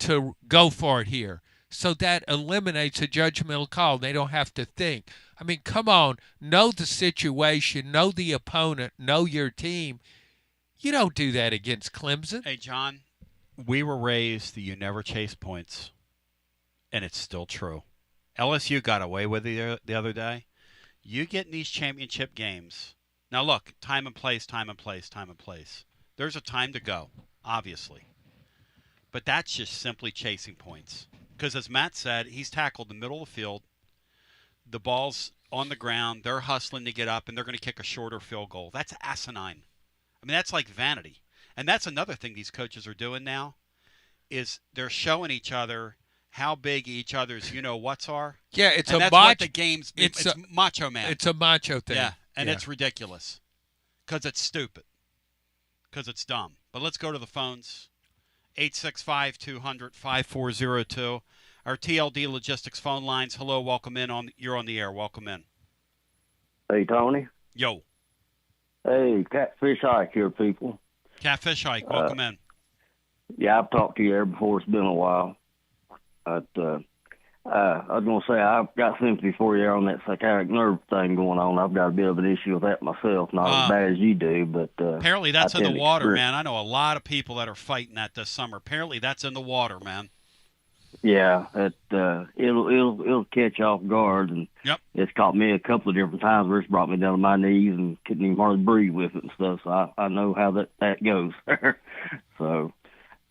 to go for it here. So that eliminates a judgmental call. They don't have to think. I mean, come on, know the situation, know the opponent, know your team. You don't do that against Clemson. Hey, John, we were raised that you never chase points, and it's still true. LSU got away with it the other day. You get in these championship games. Now, look, time and place. There's a time to go, obviously. But that's just simply chasing points. Because as Matt said, he's tackled the middle of the field. The ball's on the ground. They're hustling to get up, and they're going to kick a shorter field goal. That's asinine. I mean, that's like vanity. And that's another thing these coaches are doing now is they're showing each other how big each other's whats are. Yeah, it's and a that's macho. What the game's. It's macho man. It's a macho thing. Yeah, and it's ridiculous because it's stupid, because it's dumb. But let's go to the phones. 865-200-5402. Our TLD Logistics phone lines. Hello, welcome in. You're on the air. Welcome in. Hey, Tony. Yo. Hey, Catfish Hike here, people. Catfish Hike, welcome in. Yeah, I've talked to you there before. It's been a while. But I was going to say, I've got sympathy for you on that psychotic nerve thing going on. I've got a bit of an issue with that myself. Not as bad as you do, but... apparently that's in the water, man. I know a lot of people that are fighting that this summer. Apparently that's in the water, man. Yeah, it'll catch you off guard, and it's caught me a couple of different times where it's brought me down to my knees and couldn't even hardly breathe with it and stuff. So I know how that goes. So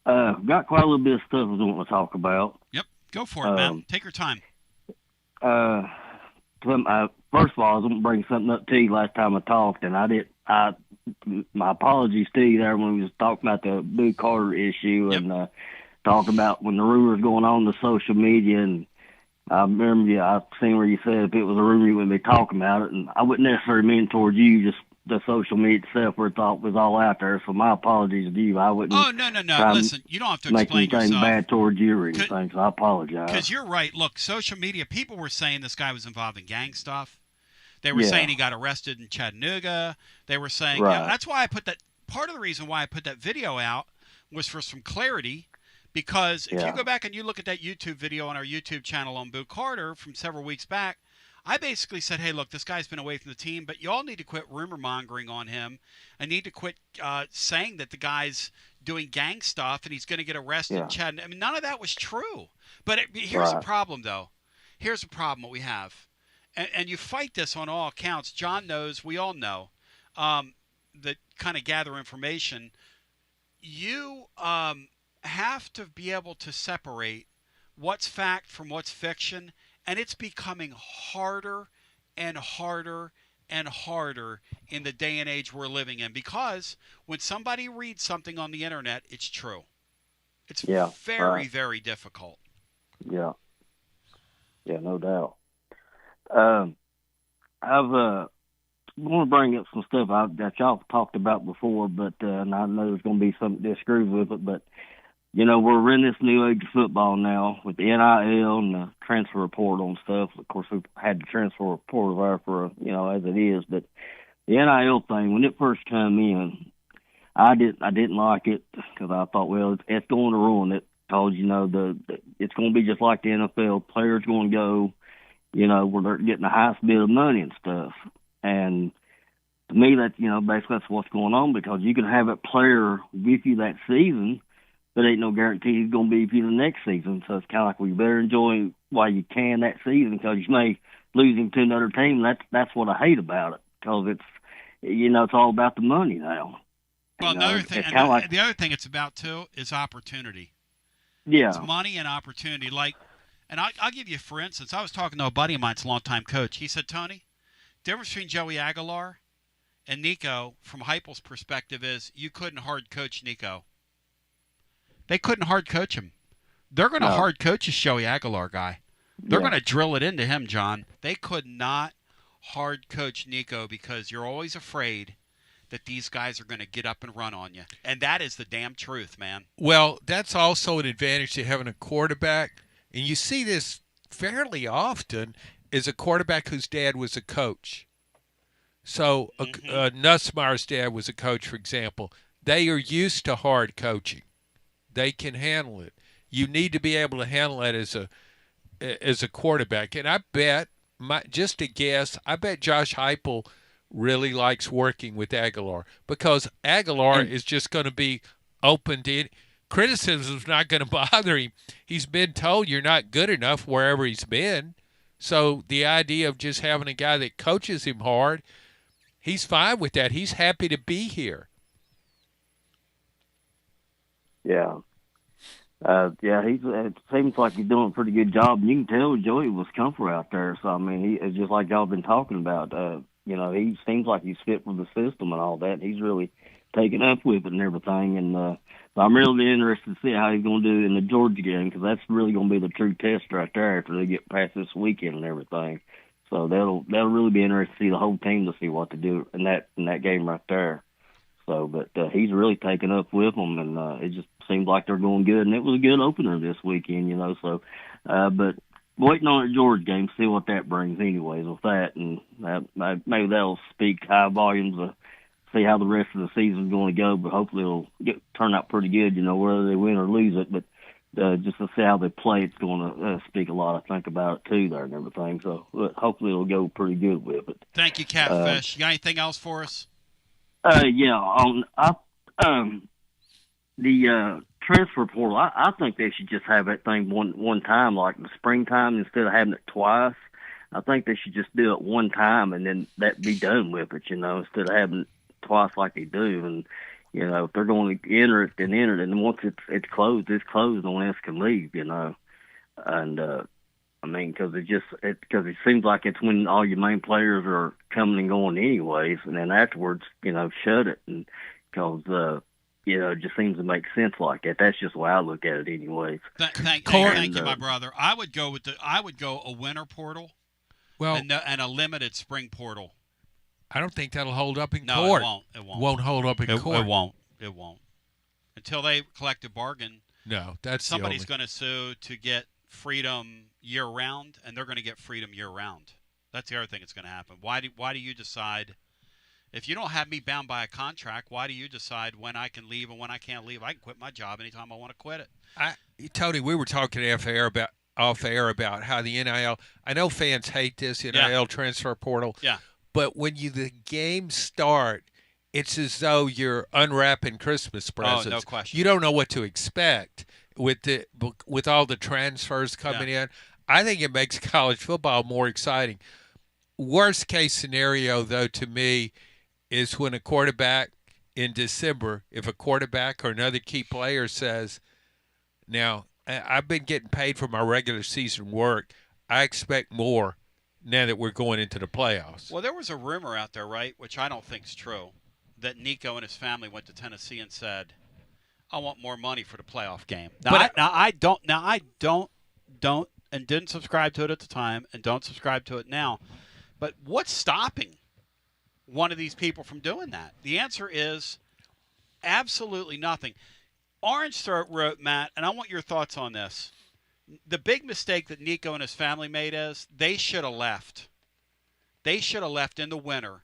got quite a little bit of stuff I was wanting to talk about. Yep, go for it, man. Take your time. First of all, I was going to bring something up to you last time I talked, and my apologies to you there when we was talking about the Boo Carter issue and talking about when the rumors going on the social media. And I remember I seen where you said if it was a rumor you wouldn't be talking about it, and I wouldn't necessarily mean towards you, just the social media itself where it was all out there. So my apologies to you. I wouldn't. Oh, no. Listen, you don't have to explain make anything yourself. bad towards you or anything, so I apologize. Because you're right. Look, social media, people were saying this guy was involved in gang stuff. They were saying he got arrested in Chattanooga. They were saying, that's why I put that, part of the reason why I put that video out was for some clarity, because if you go back and you look at that YouTube video on our YouTube channel on Boo Carter from several weeks back, I basically said, hey, look, this guy's been away from the team, but you all need to quit rumor mongering on him. I need to quit saying that the guy's doing gang stuff and he's going to get arrested in Chattanooga. I mean, none of that was true. But here's the problem, though. Here's the problem that we have. And you fight this on all accounts. John knows, we all know, that kind of gather information. You have to be able to separate what's fact from what's fiction, and it's becoming harder and harder and harder in the day and age we're living in, because when somebody reads something on the internet, it's true. It's very, very difficult. Yeah. Yeah, no doubt. I want to bring up some stuff that y'all talked about before, but and I know there's going to be some disagrees with it, but we're in this new age of football now with the NIL and the transfer portal and stuff. Of course, we've had the transfer portal there for as it is, but the NIL thing, when it first came in, I didn't like it because I thought, well, it's going to ruin it. Because it's going to be just like the NFL. Players going to go, where they're getting the highest bid of money and stuff. And to me, that basically that's what's going on, because you can have a player with you that season, but ain't no guarantee he's going to be with you the next season. So it's kind of like, we better enjoy while you can that season, because you may lose him to another team. That's what I hate about it, because it's it's all about the money now. Well, the other thing it's about too is opportunity. Yeah, it's money and opportunity. And I'll give you, for instance, I was talking to a buddy of mine, it's a longtime coach. He said, Tony, the difference between Joey Aguilar and Nico, from Heupel's perspective, is you couldn't hard coach Nico. They couldn't hard coach him. They're going to hard coach this Joey Aguilar guy. They're going to drill it into him, John. They could not hard coach Nico, because you're always afraid that these guys are going to get up and run on you. And that is the damn truth, man. Well, that's also an advantage to having a quarterback. And you see this fairly often, is a quarterback whose dad was a coach. So Nussmeier's dad was a coach, for example. They are used to hard coaching. They can handle it. You need to be able to handle it as a quarterback. And I bet, just a guess, I bet Josh Heupel really likes working with Aguilar, because Aguilar is just going to be open to it. Criticism's not going to bother him. He's been told you're not good enough wherever he's been. So the idea of just having a guy that coaches him hard, he's fine with that. He's happy to be here. Yeah. It seems like he's doing a pretty good job. You can tell Joey was comfort out there. So, I mean, it's just like y'all been talking about. He seems like he's fit for the system and all that. He's really taken up with it and everything. And so I'm really interested to see how he's going to do in the Georgia game, because that's really going to be the true test right there after they get past this weekend and everything. So that'll really be interesting to see the whole team, to see what to do in that game right there. So, but he's really taken up with them, and it just seems like they're going good. And it was a good opener this weekend, So, but waiting on the Georgia game, see what that brings, anyways, with that, and maybe that'll speak high volumes of see how the rest of the season's going to go. But hopefully it'll turn out pretty good, whether they win or lose it. But just to see how they play, it's going to speak a lot, I think, about it too there and everything. So hopefully it'll go pretty good with it. Thank you, Catfish. You got anything else for us? The transfer portal, I think they should just have that thing one time, like the springtime, instead of having it twice. I think they should just do it one time and then that be done with it, instead of having it twice like they do. And if they're going to enter it, then enter it. And once it's closed, it's closed. No one else can leave, And because it seems like it's when all your main players are coming and going anyways, and then afterwards, shut it, and because it just seems to make sense like that. That's just the way I look at it, anyways. Thank you, my brother. I would go a winter portal, and a limited spring portal. I don't think that'll hold up in no, court. It won't. Won't hold up in court. It won't. Until they collect a bargain. No, that's somebody's going to sue to get freedom year round, and they're going to get freedom year round. That's the other thing that's going to happen. Why do you decide? If you don't have me bound by a contract, why do you decide when I can leave and when I can't leave? I can quit my job anytime I want to quit it. Tony, we were talking off air about how the NIL. I know fans hate this NIL transfer portal. Yeah. But when the games start, it's as though you're unwrapping Christmas presents. Oh, no question. You don't know what to expect with all the transfers coming in. I think it makes college football more exciting. Worst case scenario, though, to me, is when a quarterback in December, if a quarterback or another key player says, now, I've been getting paid for my regular season work. I expect more now that we're going into the playoffs. Well, there was a rumor out there, right, which I don't think is true, that Nico and his family went to Tennessee and said, I want more money for the playoff game. I don't and didn't subscribe to it at the time and don't subscribe to it now. But what's stopping one of these people from doing that? The answer is absolutely nothing. Orange Throat wrote, Matt, and I want your thoughts on this. The big mistake that Nico and his family made is they should have left. They should have left in the winter,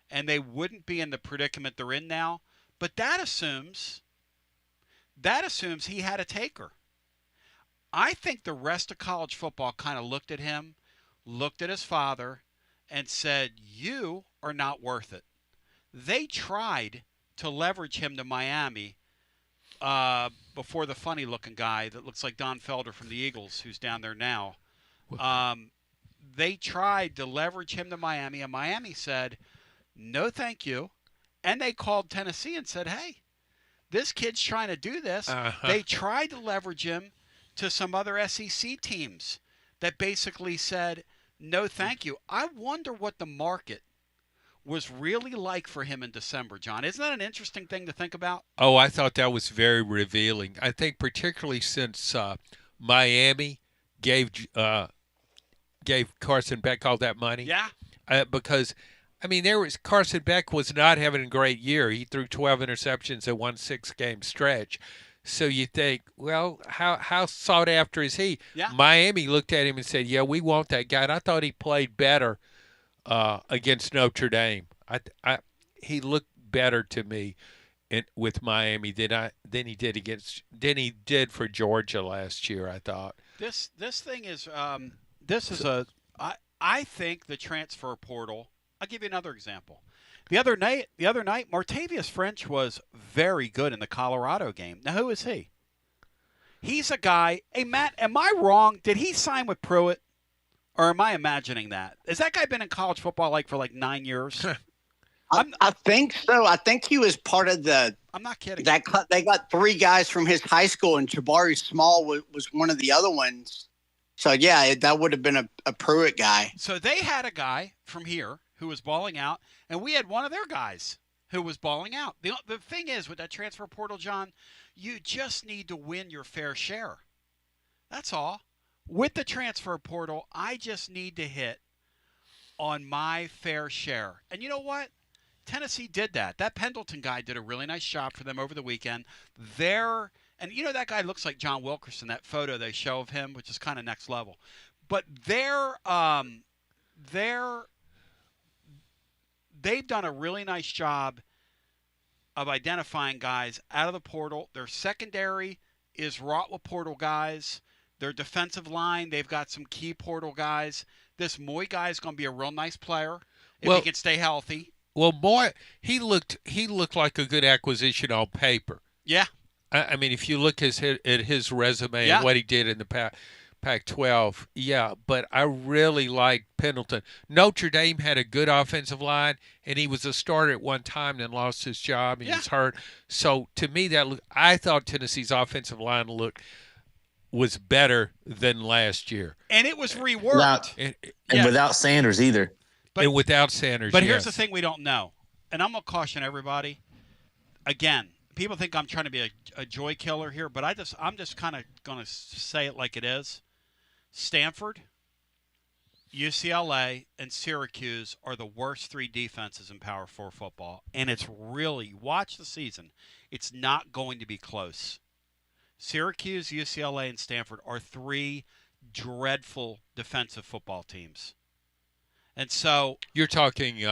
and they wouldn't be in the predicament they're in now. But that assumes he had a taker. I think the rest of college football kind of looked at him, looked at his father, and said, you are not worth it. They tried to leverage him to Miami before the funny-looking guy that looks like Don Felder from the Eagles, who's down there now. They tried to leverage him to Miami, and Miami said, no thank you. And they called Tennessee and said, hey, this kid's trying to do this. They tried to leverage him to some other SEC teams that basically said, no thank you. I wonder what the market was really like for him in December, John. Isn't that an interesting thing to think about? Oh, I thought that was very revealing. I think particularly since Miami gave Carson Beck all that money. Yeah. Because, Carson Beck was not having a great year. He threw 12 interceptions in one 6-game stretch. So you think, well, how sought after is he? Yeah. Miami looked at him and said, yeah, we want that guy. And I thought he played better against Notre Dame. He looked better to me with Miami than he did for Georgia last year, I thought. This thing is I think the transfer portal. I'll give you another example. The other night, Martavius French was very good in the Colorado game. Now, who is he? He's a guy. Hey, Matt, am I wrong? Did he sign with Pruitt, or am I imagining that? Has that guy been in college football for 9 years? I think so. I think he was part of the. I'm not kidding. They got 3 guys from his high school, and Jabari Small was one of the other ones. So yeah, that would have been a Pruitt guy. So they had a guy from here who was balling out, and we had one of their guys who was balling out. The thing is, with that transfer portal, John, you just need to win your fair share. That's all. With the transfer portal, I just need to hit on my fair share. And you know what? Tennessee did that. That Pendleton guy did a really nice job for them over the weekend. And that guy looks like John Wilkerson, that photo they show of him, which is kind of next level. But they've done a really nice job of identifying guys out of the portal. Their secondary is wrought with portal guys. Their defensive line, they've got some key portal guys. This Moy guy is going to be a real nice player if he can stay healthy. Well, Moy, he looked like a good acquisition on paper. Yeah. I mean, if you look at his resume and what he did in the Pac-12, but I really like Pendleton. Notre Dame had a good offensive line, and he was a starter at one time, then lost his job. He was hurt. So to me, I thought Tennessee's offensive line was better than last year, and it was reworked, and without Sanders either. And without Sanders, but here's the thing we don't know, and I'm gonna caution everybody. Again, people think I'm trying to be a joy killer here, but I'm just kind of gonna say it like it is. Stanford, UCLA, and Syracuse are the worst 3 defenses in Power 4 football, and it's really, watch the season. It's not going to be close. Syracuse, UCLA, and Stanford are 3 dreadful defensive football teams. And so you're talking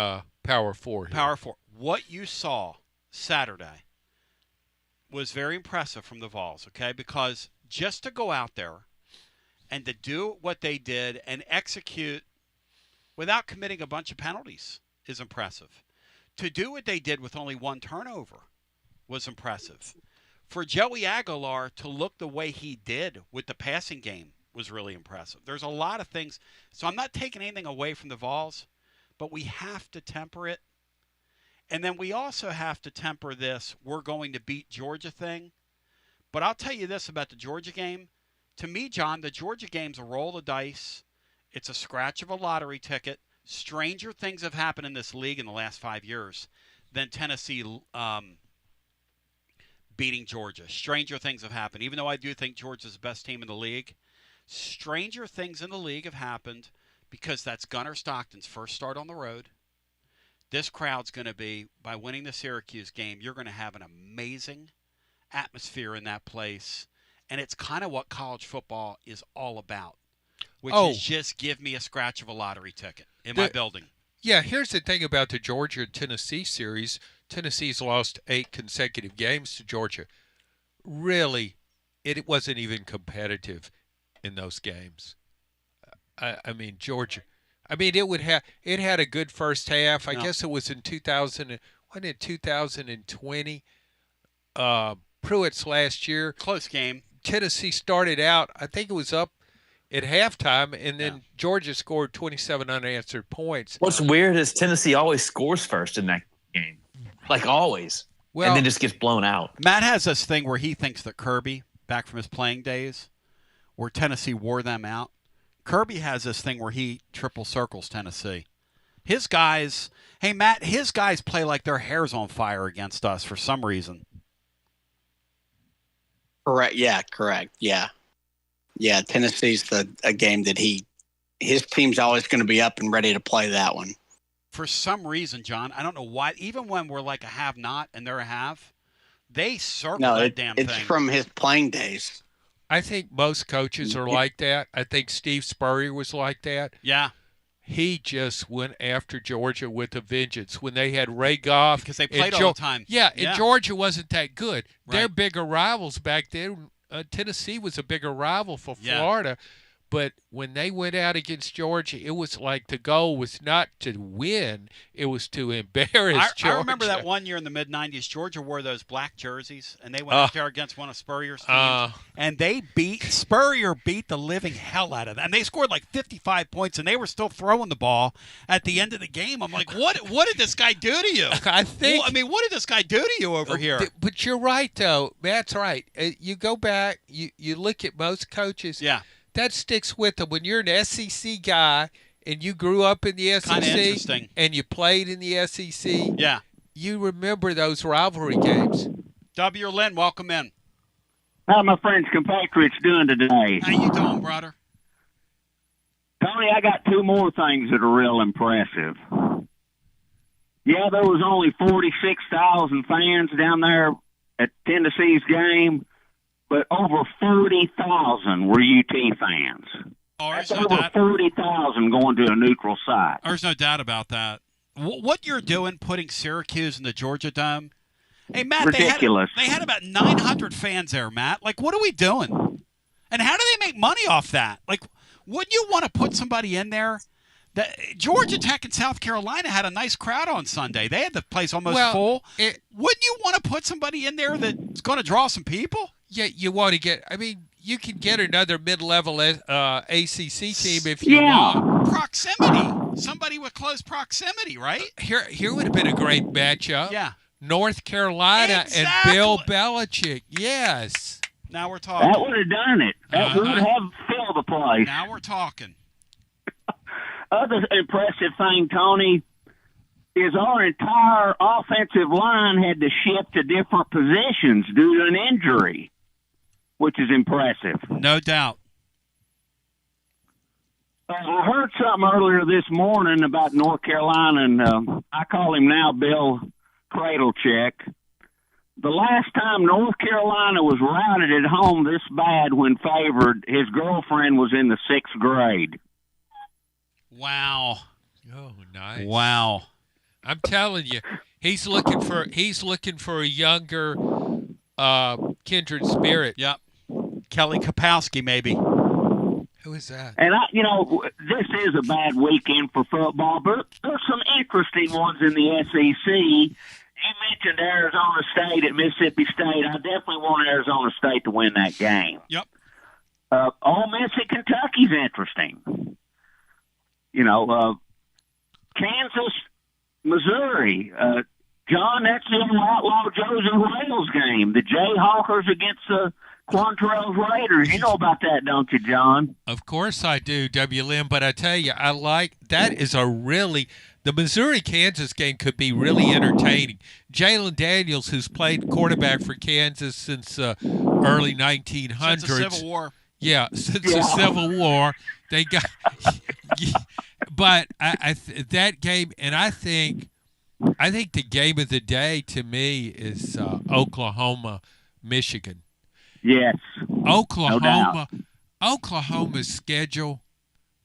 Power 4 here. Power 4. What you saw Saturday was very impressive from the Vols, okay? Because just to go out there and to do what they did and execute without committing a bunch of penalties is impressive. To do what they did with only 1 turnover was impressive. For Joey Aguilar to look the way he did with the passing game was really impressive. There's a lot of things. So I'm not taking anything away from the Vols, but we have to temper it. And then we also have to temper this we're going to beat Georgia thing. But I'll tell you this about the Georgia game. To me, John, the Georgia game's a roll of the dice. It's a scratch of a lottery ticket. Stranger things have happened in this league in the last 5 years than Tennessee beating Georgia. Stranger things have happened. Even though I do think Georgia's the best team in the league, stranger things in the league have happened because that's Gunnar Stockton's first start on the road. This crowd's going to be, by winning the Syracuse game, you're going to have an amazing atmosphere in that place. And it's kind of what college football is all about, which is just give me a scratch of a lottery ticket in my building. Yeah, here's the thing about the Georgia-Tennessee series. Tennessee's lost 8 consecutive games to Georgia. Really, it wasn't even competitive in those games. I mean, Georgia. I mean, it had a good first half. I guess it was in 2020. Pruitt's last year. Close game. Tennessee started out, I think it was up at halftime, and then Georgia scored 27 unanswered points. What's weird is Tennessee always scores first in that game. Like always. Well, and then just gets blown out. Matt has this thing where he thinks that Kirby, back from his playing days, where Tennessee wore them out. Kirby has this thing where he triple circles Tennessee. His guys, hey, Matt, his guys play like their hair's on fire against us for some reason. Correct. Yeah, correct. Yeah. Yeah, Tennessee's a game that his team's always going to be up and ready to play that one. For some reason, John, I don't know why, even when we're like a have-not and they're a have, they circle that damn thing. It's from his playing days. I think most coaches are like that. I think Steve Spurrier was like that. Yeah. He just went after Georgia with a vengeance when they had Ray Goff. Because they played all the time. Yeah, and Georgia wasn't that good. Right. They're bigger rivals back then. Tennessee was a bigger rival for Florida. But when they went out against Georgia, it was like the goal was not to win. It was to embarrass Georgia. I remember that one year in the mid-'90s, Georgia wore those black jerseys, and they went out there against one of Spurrier's teams. And Spurrier beat the living hell out of them. And they scored like 55 points, and they were still throwing the ball at the end of the game. I'm like, what did this guy do to you? What did this guy do to you over here? But you're right, though. Matt's right. You go back, you look at most coaches. Yeah. That sticks with them. When you're an SEC guy and you grew up in the SEC and you played in the SEC, you remember those rivalry games. W. Lynn, welcome in. How my friends compatriots doing today? How you doing, brother? Tony, I got 2 more things that are real impressive. Yeah, there was only 46,000 fans down there at Tennessee's game. But over 40,000 were UT fans. That's over 40,000 going to a neutral site. There's no doubt about that. What you're doing, putting Syracuse in the Georgia Dome, hey, Matt, ridiculous. They had about 900 fans there, Matt. Like, what are we doing? And how do they make money off that? Like, wouldn't you want to put somebody in there Georgia Tech and South Carolina had a nice crowd on Sunday. They had the place almost full. Wouldn't you want to put somebody in there that's going to draw some people? Yeah, you want to get – I mean, you can get another mid-level ACC team if you want. Proximity. Somebody with close proximity, right? Here would have been a great matchup. Yeah. North Carolina and Bill Belichick. Yes. Now we're talking. That would have done it. That would have filled the place. Now we're talking. Other impressive thing, Tony, is our entire offensive line had to shift to different positions due to an injury, which is impressive. No doubt. I heard something earlier this morning about North Carolina, and I call him now Bill Cradlecheck. The last time North Carolina was routed at home this bad when favored, his girlfriend was in the 6th grade. Wow. Oh, nice. Wow. I'm telling you, he's looking for a younger kindred spirit. Yep. Kelly Kapowski, maybe. Who is that? And this is a bad weekend for football, but there's some interesting ones in the SEC. You mentioned Arizona State at Mississippi State. I definitely want Arizona State to win that game. Yep. Ole Miss at Kentucky's interesting. Kansas, Missouri. John, that's the outlaw Joseph Wales game. The Jayhawkers against the Quantrell's Raiders. You know about that, don't you, John? Of course I do, WLM. But I tell you, that is the Missouri-Kansas game could be really entertaining. Jalen Daniels, who's played quarterback for Kansas since early 1900s. Since the Civil War. Yeah, since the Civil War. They got but that game, and I think the game of the day to me is Oklahoma, Michigan. Yes. Oklahoma's schedule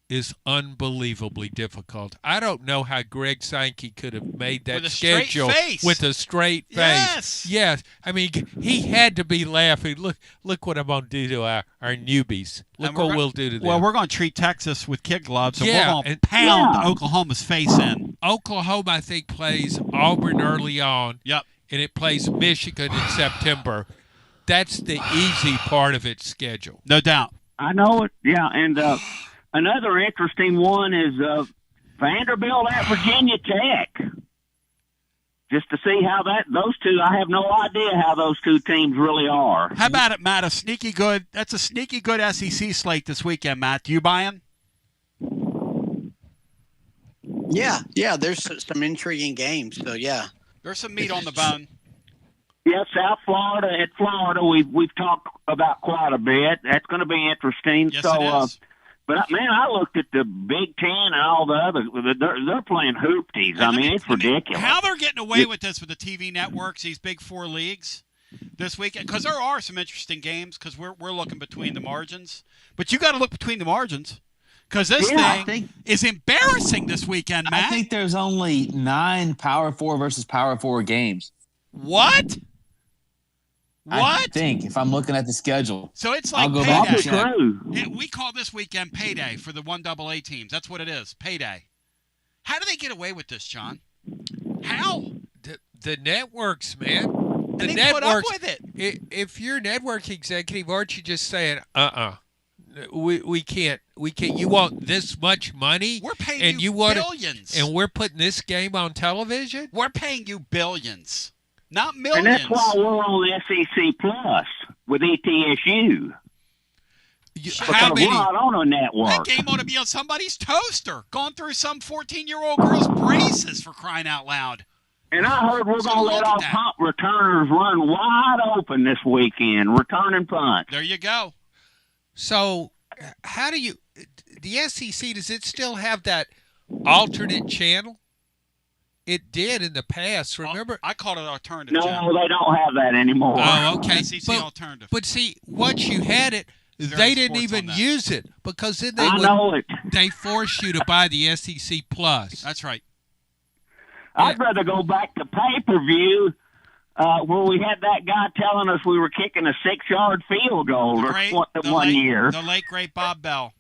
is unbelievably difficult. I don't know how Greg Sankey could have made that schedule with a straight face. Yes. I mean, he had to be laughing. Look what I'm going to do to our newbies. Look what we'll do to them. Well, we're going to treat Texas with kid gloves, and we're going to pound Oklahoma's face in. Oklahoma, I think, plays Auburn early on. Yep. And it plays Michigan in September. That's the easy part of its schedule. No doubt. I know it. Yeah, and another interesting one is Vanderbilt at Virginia Tech. Just to see how those two, I have no idea how those two teams really are. How about it, Matt? That's a sneaky good SEC slate this weekend, Matt. Do you buy in? Yeah. There's some intriguing games. So yeah, there's some meat on the bone. Yeah, South Florida at Florida, we've talked about quite a bit. That's going to be interesting. Yes, so, it is. But man, I looked at the Big Ten and all the others. They're playing hoopties. I mean, it's ridiculous. How they're getting away with this with the TV networks, these big four leagues this weekend? Because there are some interesting games. Because we're looking between the margins, but you got to look between the margins. Because this thing is embarrassing this weekend, Matt. I think there's only 9 Power 4 versus Power 4 games. What? I think, if I'm looking at the schedule. So it's like payday. We call this weekend payday for the 1AA teams. That's what it is, payday. How do they get away with this, John? How? The networks, man. The networks put up with it. If you're a network executive, aren't you just saying, we can't. You want this much money? We're paying you billions. And we're putting this game on television? We're paying you billions. Not millions. And that's why we're on SEC Plus with ETSU. How many? We're not on a network. That game ought to be on somebody's toaster. Gone through some 14-year-old girl's braces, for crying out loud. And I heard we're going to let our punt returners run wide open this weekend, returning punts. There you go. So how do you – the SEC, does it still have that alternate channel? It did in the past, remember? I called it alternative. No, they don't have that anymore. Oh, okay. SEC alternative. But see, once you had it, they didn't even use it because then they force you to buy the SEC Plus. That's right. I'd rather go back to pay-per-view where we had that guy telling us we were kicking a 6-yard field goal one year. The late, great Bob Bell.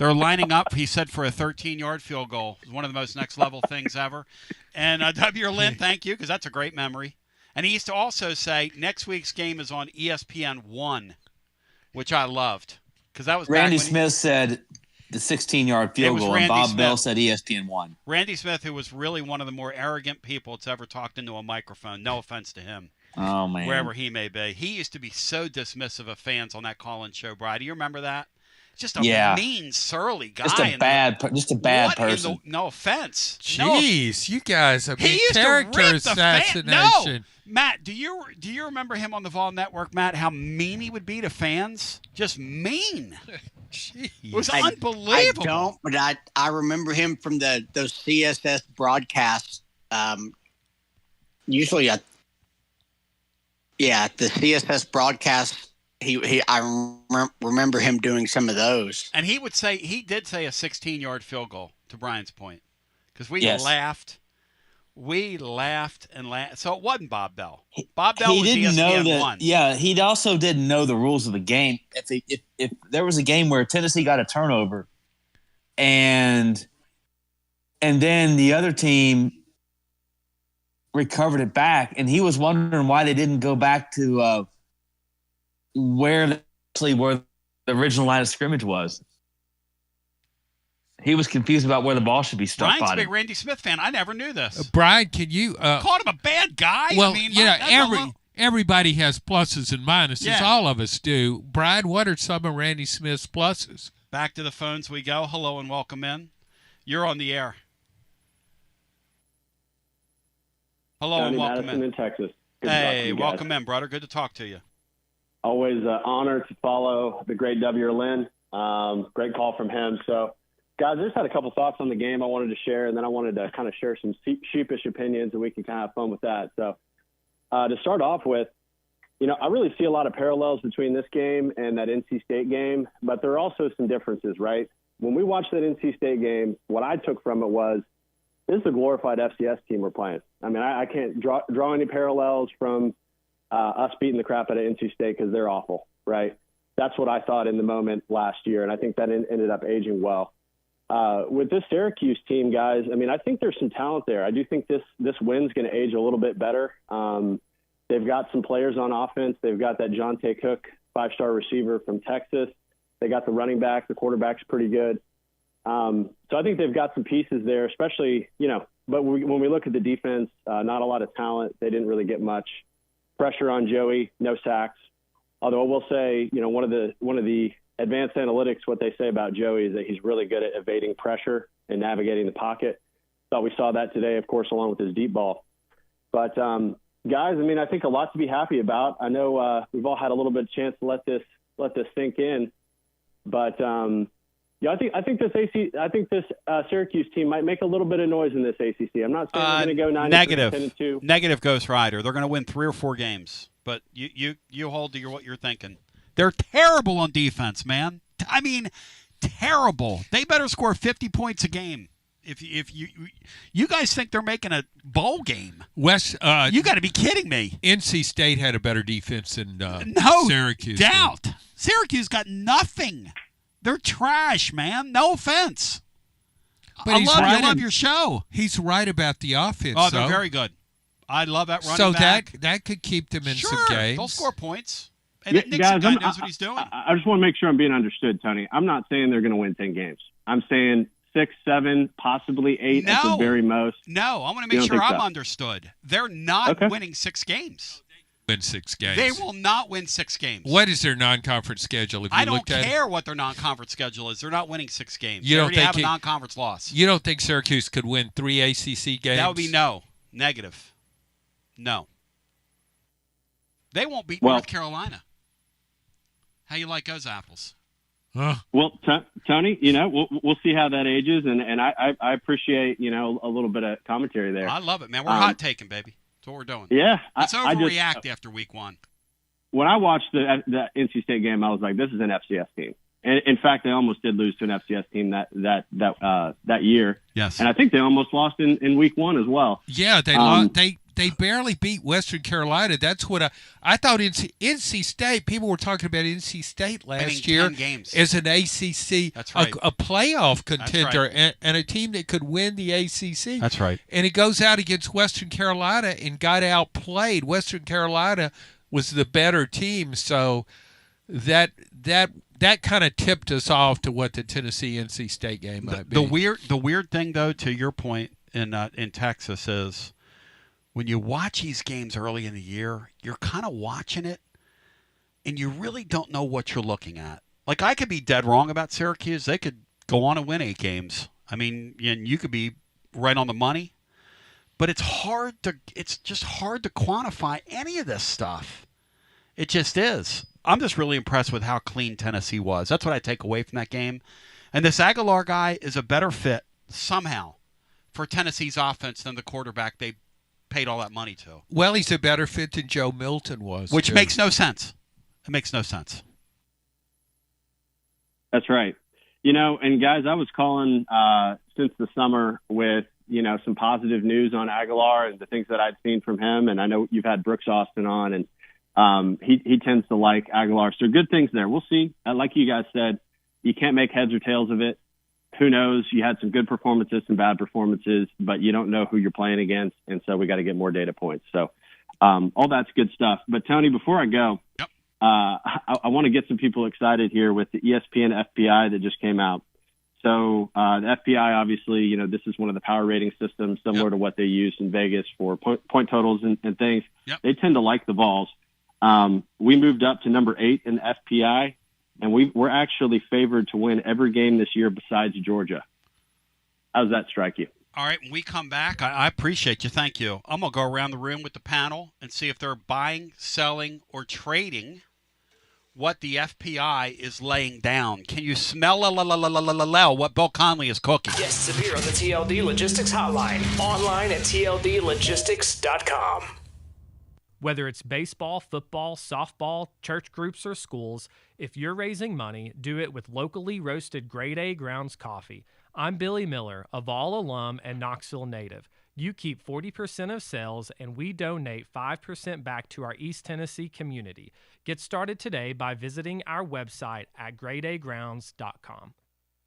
They're lining up, he said, for a 13-yard field goal. It's one of the most next-level things ever. And W. Lynn, thank you, because that's a great memory. And he used to also say, next week's game is on ESPN 1, which I loved. Because that was Randy Smith said the 16-yard field goal, and Bob Bell said ESPN 1. Randy Smith, who was really one of the more arrogant people that's ever talked into a microphone. No offense to him. Oh, man. Wherever he may be. He used to be so dismissive of fans on that call-in show, Brad. Do you remember that? Just a mean, surly guy. Just a bad person. No offense. Jeez, you guys have been character assassination. No. Matt, do you remember him on the Vol Network, Matt, how mean he would be to fans? Just mean. Jeez. It was unbelievable. I don't, but I remember him from those CSS broadcasts. Usually, the CSS broadcasts. I remember him doing some of those. And he did say a 16-yard field goal, to Brian's point, because we laughed. We laughed and laughed. So it wasn't Bob Bell. Bob Bell was ESPN 1. Yeah, he also didn't know the rules of the game. If there was a game where Tennessee got a turnover, and then the other team recovered it back, and he was wondering why they didn't go back to where the original line of scrimmage was. He was confused about where the ball should be stuck. Brian's a big Randy Smith fan. I never knew this. Brian, can you called him a bad guy? Well, I mean, everybody has pluses and minuses. Yeah. All of us do. Brian, what are some of Randy Smith's pluses? Back to the phones we go. Hello and welcome in. You're on the air. Hello and welcome Madison in Texas. Good hey, welcome in, brother. Good to talk to you. Always an honor to follow the great W. Lynn. Great call from him. So, guys, I just had a couple thoughts on the game I wanted to share, and then I wanted to kind of share some sheepish opinions, and we can kind of have fun with that. So, to start off with, I really see a lot of parallels between this game and that NC State game, but there are also some differences, right? When we watched that NC State game, what I took from it was this is a glorified FCS team we're playing. I mean, I can't draw any parallels from us beating the crap out of NC State because they're awful, right? That's what I thought in the moment last year, and I think that ended up aging well. With this Syracuse team, guys, I mean, I think there's some talent there. I do think this win's going to age a little bit better. They've got some players on offense. They've got that Jonte Cook, 5-star receiver from Texas. They got the running back. The quarterback's pretty good. So I think they've got some pieces there, especially, but when we look at the defense, not a lot of talent. They didn't really get much pressure on Joey, no sacks. Although I will say, one of the advanced analytics, what they say about Joey is that he's really good at evading pressure and navigating the pocket. Thought we saw that today, of course, along with his deep ball. But guys, I mean, I think a lot to be happy about. I know we've all had a little bit of chance to let this sink in, but I think this Syracuse team might make a little bit of noise in this ACC. I'm not saying they're going to go 9-10-2. Negative, Ghost Rider. They're going to win 3 or 4 games, but you hold to what you're thinking. They're terrible on defense, man. I mean, terrible. They better score 50 points a game. If you guys think they're making a bowl game, Wes, you got to be kidding me. NC State had a better defense than Syracuse. No doubt. Syracuse got nothing. They're trash, man. No offense. But I love your show. He's right about the offense. Oh, they're very good. I love that running back. So that could keep them in some games. They'll score points. And Yeah, Nixon guys, knows what he's doing. I just want to make sure I'm being understood, Tony. I'm not saying they're going to win 10 games. I'm saying 6, 7, possibly 8 at the very most. No, I want to make sure I'm understood. They're not winning 6 games. Win 6 games. They will not win 6 games. What is their non-conference schedule? I don't care what their non-conference schedule is. They're not winning 6 games. You they don't already think have a non-conference loss. You don't think Syracuse could win 3 ACC games? That would be no. Negative. No. They won't beat North Carolina. How you like those apples? Well, Tony, we'll see how that ages, and I appreciate a little bit of commentary there. I love it, man. We're hot taking, baby. That's what we're doing. Yeah, let's overreact after week 1. When I watched the NC State game, I was like, "This is an FCS team." And in fact, they almost did lose to an FCS team that year. Yes, and I think they almost lost in week 1 as well. Yeah, they barely beat Western Carolina. That's what I thought. NC State. People were talking about NC State last year 10 games. as an ACC, That's right. a playoff contender, That's right. and a team that could win the ACC. That's right. And it goes out against Western Carolina and got outplayed. Western Carolina was the better team, so that kind of tipped us off to what the Tennessee NC State game might be. The weird thing, though, to your point in Texas is when you watch these games early in the year, you're kind of watching it, and you really don't know what you're looking at. Like, I could be dead wrong about Syracuse. They could go on and win 8 games. I mean, and you could be right on the money. But it's just hard to quantify any of this stuff. It just is. I'm just really impressed with how clean Tennessee was. That's what I take away from that game. And this Aguilar guy is a better fit somehow for Tennessee's offense than the quarterback they paid all that money to. Well, he's a better fit than Joe Milton was. Which makes no sense. It makes no sense. That's right. And guys, I was calling since the summer with, some positive news on Aguilar and the things that I'd seen from him. And I know you've had Brooks Austin on, and he tends to like Aguilar. So good things there. We'll see. Like you guys said, you can't make heads or tails of it. Who knows? You had some good performances, some bad performances, but you don't know who you're playing against. And so we got to get more data points. So all that's good stuff. But Tony, before I go, I want to get some people excited here with the ESPN FPI that just came out. So the FPI, obviously, this is one of the power rating systems similar to what they use in Vegas for point totals and things. They tend to like the Vols. We moved up to number 8 in the FPI, and we're actually favored to win every game this year besides Georgia. How does that strike you? All right, when we come back, I appreciate you. Thank you. I'm going to go around the room with the panel and see if they're buying, selling, or trading what the FPI is laying down. Can you smell what Bill Conley is cooking? Guests appear on the TLD Logistics Hotline. Online at tldlogistics.com. Whether it's baseball, football, softball, church groups, or schools, if you're raising money, do it with locally roasted grade A grounds coffee. I'm Billy Miller, a Vol alum and Knoxville native. You keep 40% of sales, and we donate 5% back to our East Tennessee community. Get started today by visiting our website at gradeagrounds.com.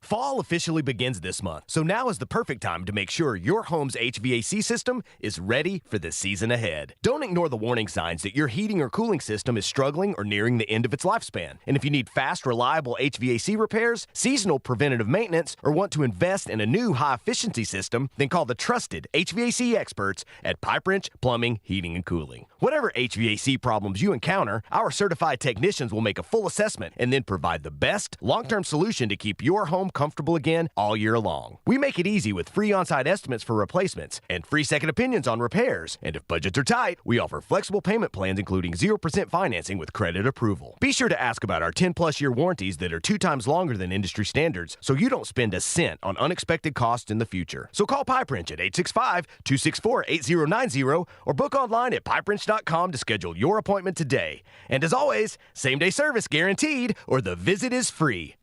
Fall officially begins this month, so now is the perfect time to make sure your home's HVAC system is ready for the season ahead. Don't ignore the warning signs that your heating or cooling system is struggling or nearing the end of its lifespan. And if you need fast, reliable HVAC repairs, seasonal preventative maintenance, or want to invest in a new high-efficiency system, then call the trusted HVAC experts at Pipe Wrench Plumbing, Heating, and Cooling. Whatever HVAC problems you encounter, our certified technicians will make a full assessment and then provide the best long-term solution to keep your home comfortable again all year long. We make it easy with free on-site estimates for replacements and free second opinions on repairs. And if budgets are tight, we offer flexible payment plans including 0% financing with credit approval. Be sure to ask about our 10-plus year warranties that are 2 times longer than industry standards so you don't spend a cent on unexpected costs in the future. So call Pipe Wrench at 865-264-8090 or book online at pipewrench.com to schedule your appointment today. And as always, same-day service guaranteed or the visit is free.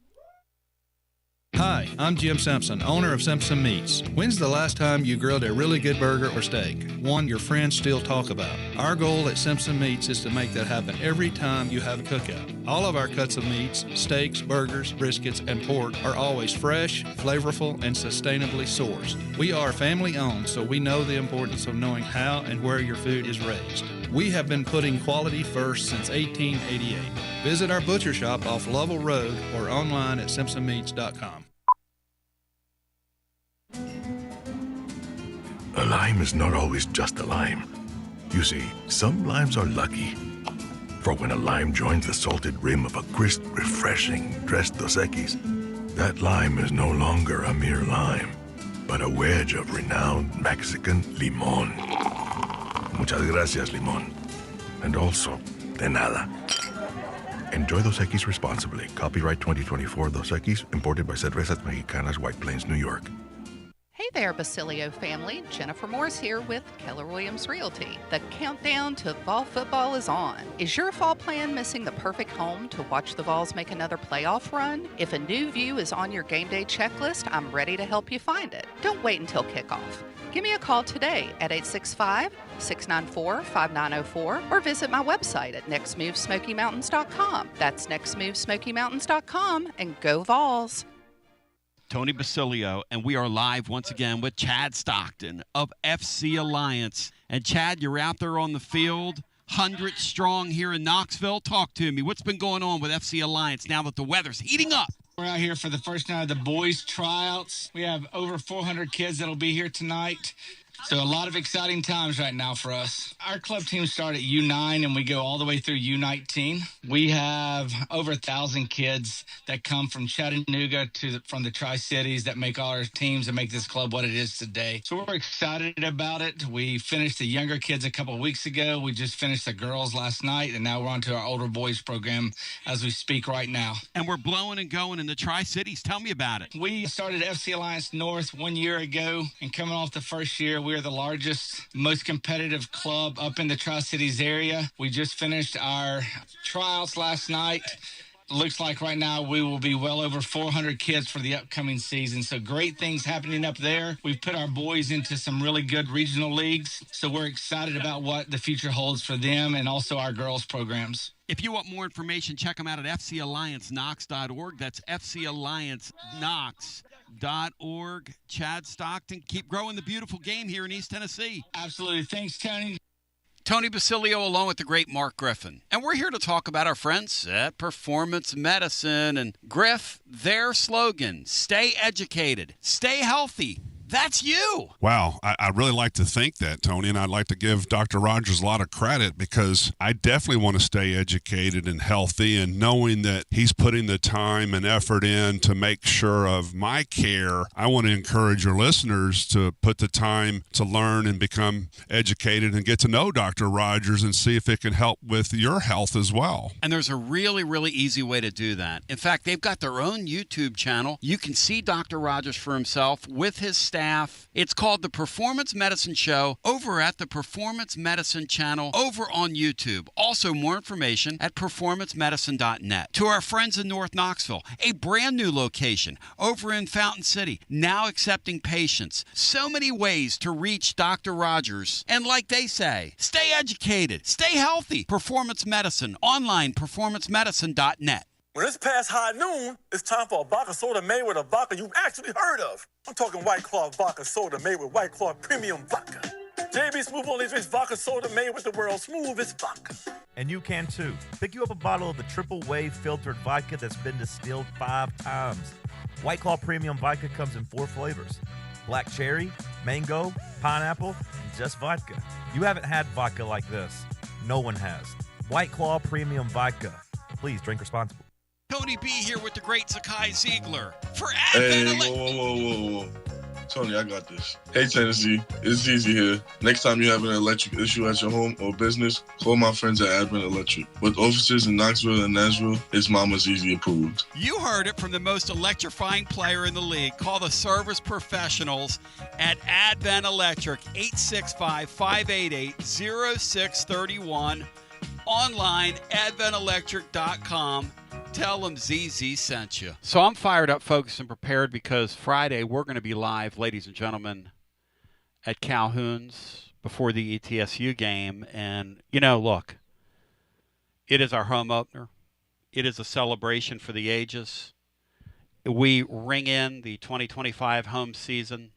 Hi, I'm Jim Simpson, owner of Simpson Meats. When's the last time you grilled a really good burger or steak? One your friends still talk about. Our goal at Simpson Meats is to make that happen every time you have a cookout. All of our cuts of meats, steaks, burgers, briskets, and pork are always fresh, flavorful, and sustainably sourced. We are family owned, so we know the importance of knowing how and where your food is raised. We have been putting quality first since 1888. Visit our butcher shop off Lovell Road or online at simpsonmeats.com. A lime is not always just a lime. You see, some limes are lucky. For when a lime joins the salted rim of a crisp, refreshing Tres Dos Equis, that lime is no longer a mere lime, but a wedge of renowned Mexican limón. Muchas gracias, limón. And also, de nada. Enjoy Dos Equis responsibly. Copyright 2024 Dos Equis, imported by Cervezas Mexicanas, White Plains, New York. Hey there, Basilio family. Jennifer Morse here with Keller Williams Realty. The countdown to fall football is on. Is your fall plan missing the perfect home to watch the Vols make another playoff run? If a new view is on your game day checklist, I'm ready to help you find it. Don't wait until kickoff. Give me a call today at 865-694-5904 or visit my website at nextmovesmokymountains.com. That's nextmovesmokymountains.com, and go Vols. Tony Basilio, and we are live once again with Chad Stockton of FC Alliance. And Chad, you're out there on the field, 100 strong here in Knoxville. Talk to me. What's been going on with FC Alliance now that the weather's heating up? We're out here for the first night of the boys' tryouts. We have over 400 kids that'll be here tonight. So a lot of exciting times right now for us. Our club team start at U9 and we go all the way through U19. We have over 1,000 kids that come from Chattanooga from the Tri-Cities that make all our teams and make this club what it is today. So we're excited about it. We finished the younger kids a couple of weeks ago. We just finished the girls last night, and now we're on to our older boys program as we speak right now. And we're blowing and going in the Tri-Cities. Tell me about it. We started FC Alliance North 1 year ago, and coming off the first year, we are the largest, most competitive club up in the Tri-Cities area. We just finished our tryouts last night. Looks like right now we will be well over 400 kids for the upcoming season. So great things happening up there. We've put our boys into some really good regional leagues. So we're excited about what the future holds for them and also our girls programs. If you want more information, check them out at fcallianceknox.org. That's fcallianceknox.org. Chad Stockton, keep growing the beautiful game here in East Tennessee. Absolutely. Thanks, Tony. Tony Basilio along with the great Mark Griffin. And we're here to talk about our friends at Performance Medicine. And Griff, their slogan, stay educated, stay healthy. That's you. Wow. I really like to think that, Tony, and I'd like to give Dr. Rogers a lot of credit because I definitely want to stay educated and healthy, and knowing that he's putting the time and effort in to make sure of my care. I want to encourage your listeners to put the time to learn and become educated and get to know Dr. Rogers and see if it can help with your health as well. And there's a really, really easy way to do that. In fact, they've got their own YouTube channel. You can see Dr. Rogers for himself with his staff. It's called The Performance Medicine Show over at the Performance Medicine channel over on YouTube. Also, more information at performancemedicine.net. To our friends in North Knoxville, a brand new location over in Fountain City, now accepting patients. So many ways to reach Dr. Rogers. And like they say, stay educated, stay healthy. Performance Medicine, online, performancemedicine.net. When it's past high noon, it's time for a vodka soda made with a vodka you've actually heard of. I'm talking White Claw vodka soda made with White Claw premium vodka. JB Smooth only drinks vodka soda made with the world's smoothest vodka. And you can too. Pick you up a bottle of the triple wave filtered vodka that's been distilled 5 times. White Claw premium vodka comes in 4 flavors: black cherry, mango, pineapple, and just vodka. You haven't had vodka like this. No one has. White Claw premium vodka. Please drink responsibly. Tony B here with the great Zakai Ziegler for Hey, Advent. whoa. Tony, I got this. Hey, Tennessee, it's Easy here. Next time you have an electric issue at your home or business, call my friends at Advent Electric. With offices in Knoxville and Nashville, it's Mama's Easy approved. You heard it from the most electrifying player in the league. Call the service professionals at Advent Electric, 865-588-0631. Online, adventelectric.com. Tell them ZZ sent you. So I'm fired up, focused, and prepared because Friday we're going to be live, ladies and gentlemen, at Calhoun's before the ETSU game. And, look, it is our home opener. It is a celebration for the ages. We ring in the 2025 home season.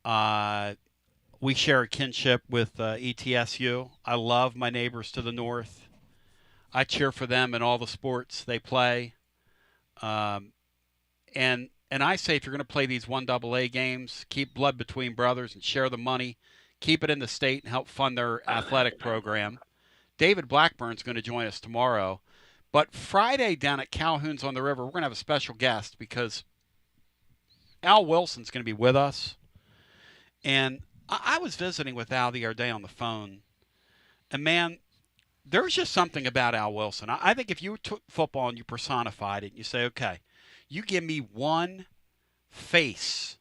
We share a kinship with ETSU. I love my neighbors to the north. I cheer for them in all the sports they play. And I say if you're going to play these 1AA games, keep blood between brothers and share the money. Keep it in the state and help fund their athletic program. David Blackburn's going to join us tomorrow. But Friday down at Calhoun's on the River, we're going to have a special guest because Al Wilson's going to be with us. And I was visiting with Al the other day on the phone. And, man, there's just something about Al Wilson. I think if you took football and you personified it and you say, okay, you give me one face,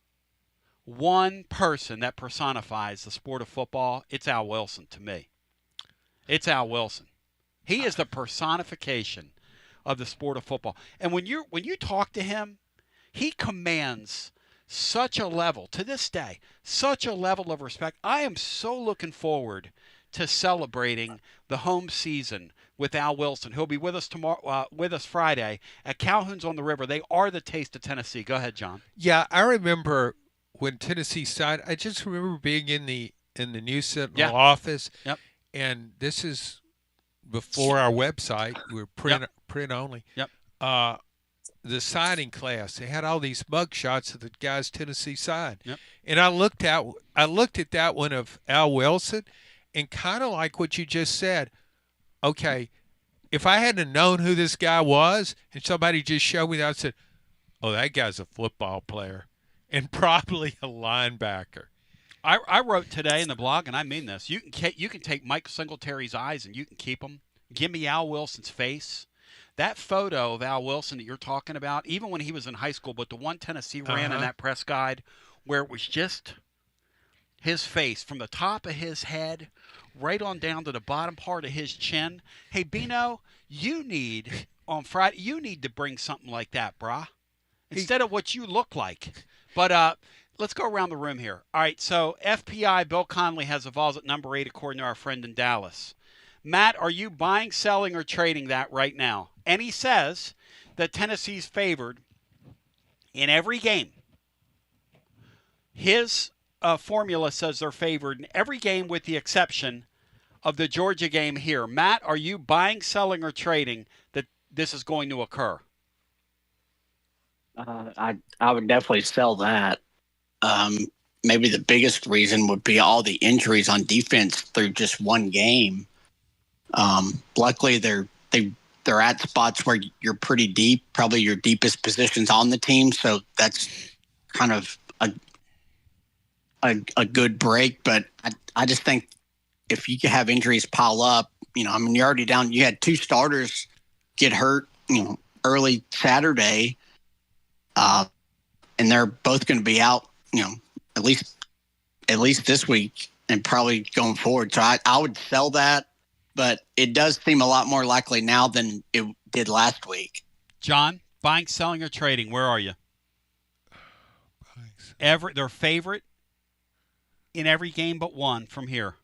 one person that personifies the sport of football, it's Al Wilson to me. It's Al Wilson. He is the personification of the sport of football. And when you talk to him, he commands such a level, to this day, such a level of respect. I am so looking forward to celebrating the home season with Al Wilson. He'll be with us tomorrow, with us Friday at Calhoun's on the River. They are the taste of Tennessee. Go ahead, John. Yeah, I remember when Tennessee signed. I just remember being in the News Sentinel office. Yep. And this is before our website. We were print only. Yep. The signing class. They had all these mug shots of the guys Tennessee signed. Yep. And I looked at that one of Al Wilson, and kind of like what you just said. Okay, if I hadn't known who this guy was, and somebody just showed me that, I said, "Oh, that guy's a football player, and probably a linebacker." I wrote today in the blog, and I mean this. You can take Mike Singletary's eyes and you can keep them. Give me Al Wilson's face. That photo of Al Wilson that you're talking about, even when he was in high school, but the one Tennessee ran in that press guide where it was just his face from the top of his head right on down to the bottom part of his chin. Hey, Bino, you need to bring something like that, brah, instead of what you look like. But let's go around the room here. All right, so FPI, Bill Conley has the Vols at number 8, according to our friend in Dallas. Matt, are you buying, selling, or trading that right now? And he says that Tennessee's favored in every game. His formula says they're favored in every game with the exception of the Georgia game here. Matt, are you buying, selling, or trading that this is going to occur? I would definitely sell that. Maybe the biggest reason would be all the injuries on defense through just one game. Luckily, they're at spots where you're pretty deep, probably your deepest positions on the team. So that's kind of a good break. But I just think if you have injuries pile up, you're already down. You had 2 starters get hurt, early Saturday, and they're both going to be out, at least this week and probably going forward. So I would sell that. But it does seem a lot more likely now than it did last week. John, buying, selling, or trading, where are you? Their favorite in every game but one from here.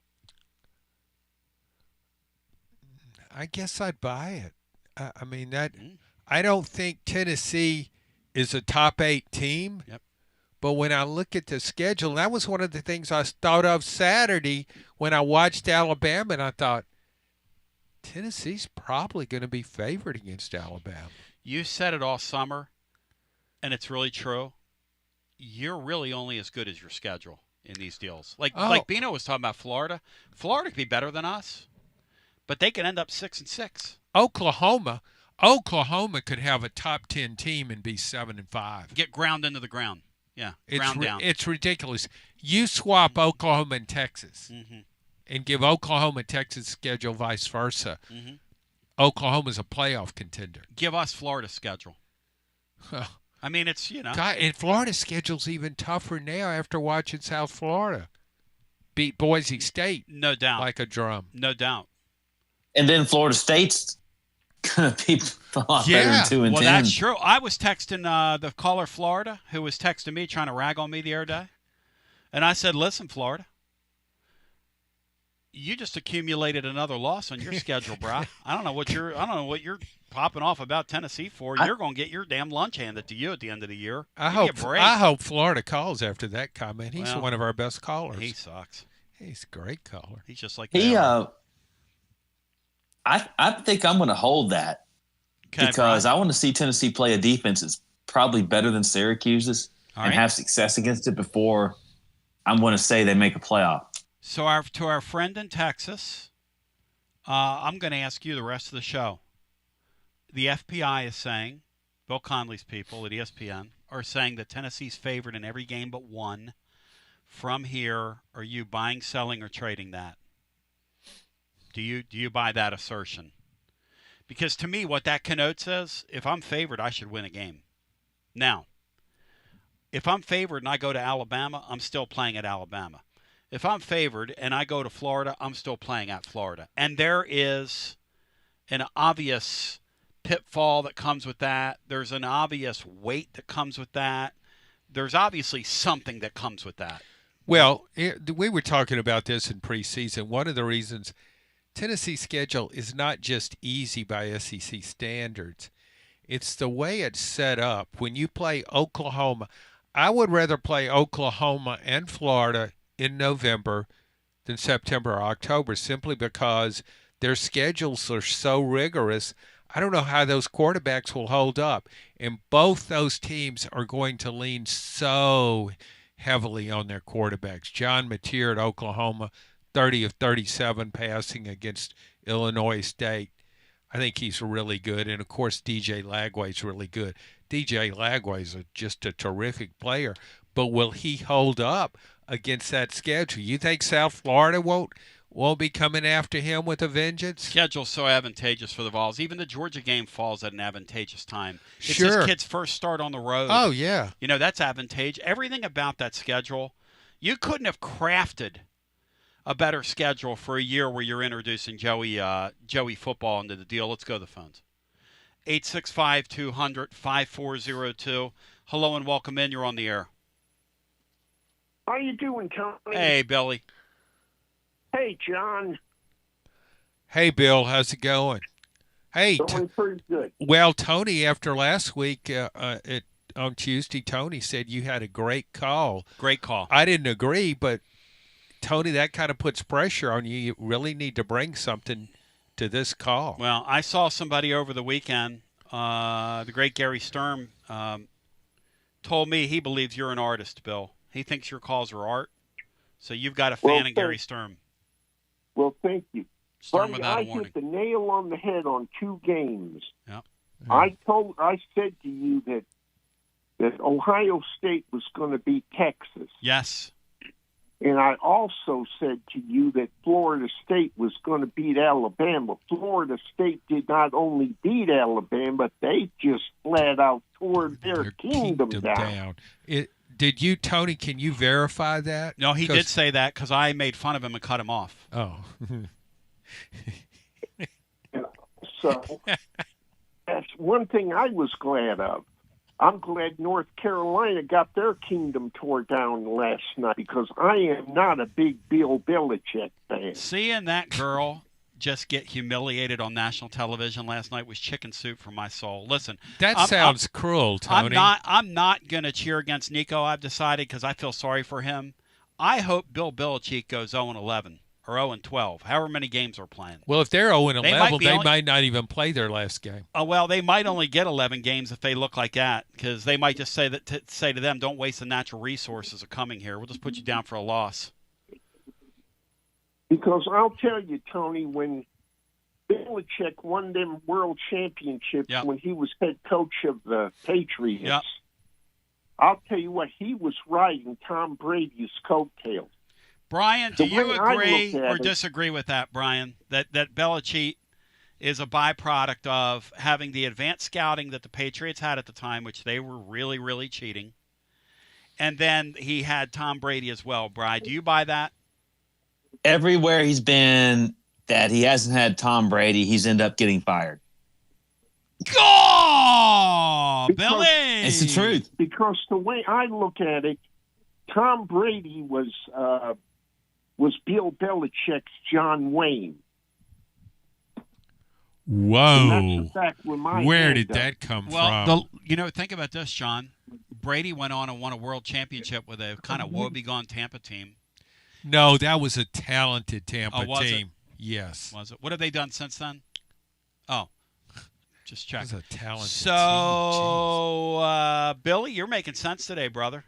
I guess I'd buy it. I don't think Tennessee is a top 8 team. Yep. But when I look at the schedule, that was one of the things I thought of Saturday when I watched Alabama, and I thought, Tennessee's probably going to be favored against Alabama. You said it all summer, and it's really true. You're really only as good as your schedule in these deals. Like Bino was talking about Florida. Florida could be better than us, but they could end up 6-6. Oklahoma could have a top 10 team and be 7-5. Get ground into the ground. Yeah, ground down. It's ridiculous. You swap Oklahoma and Texas. Mm-hmm. And give Oklahoma Texas schedule vice versa. Mm-hmm. Oklahoma's a playoff contender. Give us Florida's schedule. It's, God, and Florida's schedule's even tougher now after watching South Florida beat Boise State. No doubt. Like a drum. No doubt. And then Florida State's going to be a lot better than 2-10. Well, that's true. I was texting the caller Florida who was texting me trying to rag on me the other day. And I said, listen, Florida. You just accumulated another loss on your schedule, bro. I don't know what you're popping off about Tennessee for. You're going to get your damn lunch handed to you at the end of the year. I hope Florida calls after that comment. He's one of our best callers. He sucks. He's a great caller. He's just like I think I'm going to hold that because I want to see Tennessee play a defense that's probably better than Syracuse's and have success against it before I'm going to say they make a playoff. So to our friend in Texas, I'm going to ask you the rest of the show. The FPI is saying, Bill Conley's people at ESPN are saying that Tennessee's favored in every game but one. From here, are you buying, selling, or trading that? Do you buy that assertion? Because to me, what that connotes is, if I'm favored, I should win a game. Now, if I'm favored and I go to Alabama, I'm still playing at Alabama. If I'm favored and I go to Florida, I'm still playing at Florida. And there is an obvious pitfall that comes with that. There's an obvious weight that comes with that. there's obviously something that comes with that. Well, we were talking about this in preseason. One of the reasons Tennessee's schedule is not just easy by SEC standards, it's the way it's set up. When you play Oklahoma, I would rather play Oklahoma and Florida in November than September or October, simply because their schedules are so rigorous. I don't know how those quarterbacks will hold up. And both those teams are going to lean so heavily on their quarterbacks. John Mateer at Oklahoma, 30 of 37 passing against Illinois State. I think he's really good. And, of course, DJ Lagway's really good. DJ Lagway's just a terrific player. But will he hold up against that schedule? You think South Florida won't be coming after him with a vengeance? Schedule's so advantageous for the Vols. Even the Georgia game falls at an advantageous time. It's Sure. his kid's first start on the road. Oh, yeah. You know, that's advantageous. Everything about that schedule, you couldn't have crafted a better schedule for a year where you're introducing Joey football into the deal. Let's go to the phones. 865-200-5402. Hello and welcome in. You're on the air. How you doing, Tony? Hey, Billy. Hey, John. Hey, Bill. How's it going? Hey. Going pretty good. Well, Tony, after last week on Tuesday, Tony said you had a great call. Great call. I didn't agree, but, Tony, that kind of puts pressure on you. You really need to bring something to this call. Well, I saw somebody over the weekend, the great Gary Sturm, told me he believes you're an artist, Bill. He thinks your calls are art. So you've got a fan in Gary Sturm. Well, thank you. Sturm Buddy, without a I warning. hit the nail on the head on 2 games. Yep. I said to you that Ohio State was going to beat Texas. Yes. And I also said to you that Florida State was going to beat Alabama. Florida State did not only beat Alabama, they just flat out tore their kingdom down. Did you, Tony, can you verify that? No, he did say that because I made fun of him and cut him off. Oh. So that's one thing I was glad of. I'm glad North Carolina got their kingdom tore down last night because I am not a big Bill Belichick fan. Seeing that girl just get humiliated on national television last night was chicken soup for my soul. Listen, that sounds cruel, Tony. I'm not going to cheer against Nico. I've decided because I feel sorry for him. I hope Bill Belichick goes 0-11 or 0-12, however many games we're playing. Well, if they're 0-11, they might not even play their last game. Oh, well, they might only get 11 games if they look like that because they might just say to them, don't waste the natural resources of coming here. We'll just put you down for a loss. Because I'll tell you, Tony, when Belichick won them world championships when he was head coach of the Patriots, I'll tell you what, he was riding Tom Brady's coattails. Brian, do you agree or it, disagree with that, Brian, that Belichick is a byproduct of having the advanced scouting that the Patriots had at the time, which they were really, really cheating, and then he had Tom Brady as well, Brian? Do you buy that? Everywhere he's been that he hasn't had Tom Brady, he's ended up getting fired. Go, Billy! It's the truth. Because the way I look at it, Tom Brady was Bill Belichick's John Wayne. Whoa. Where did that that come Well, from? think about this, John. Brady went on and won a world championship with a kind of woebegone Tampa team. No, that was a talented Tampa was team. It? Yes. Was it? What have they done since then? Oh, just check. It was a talented team. Billy, you're making sense today, brother.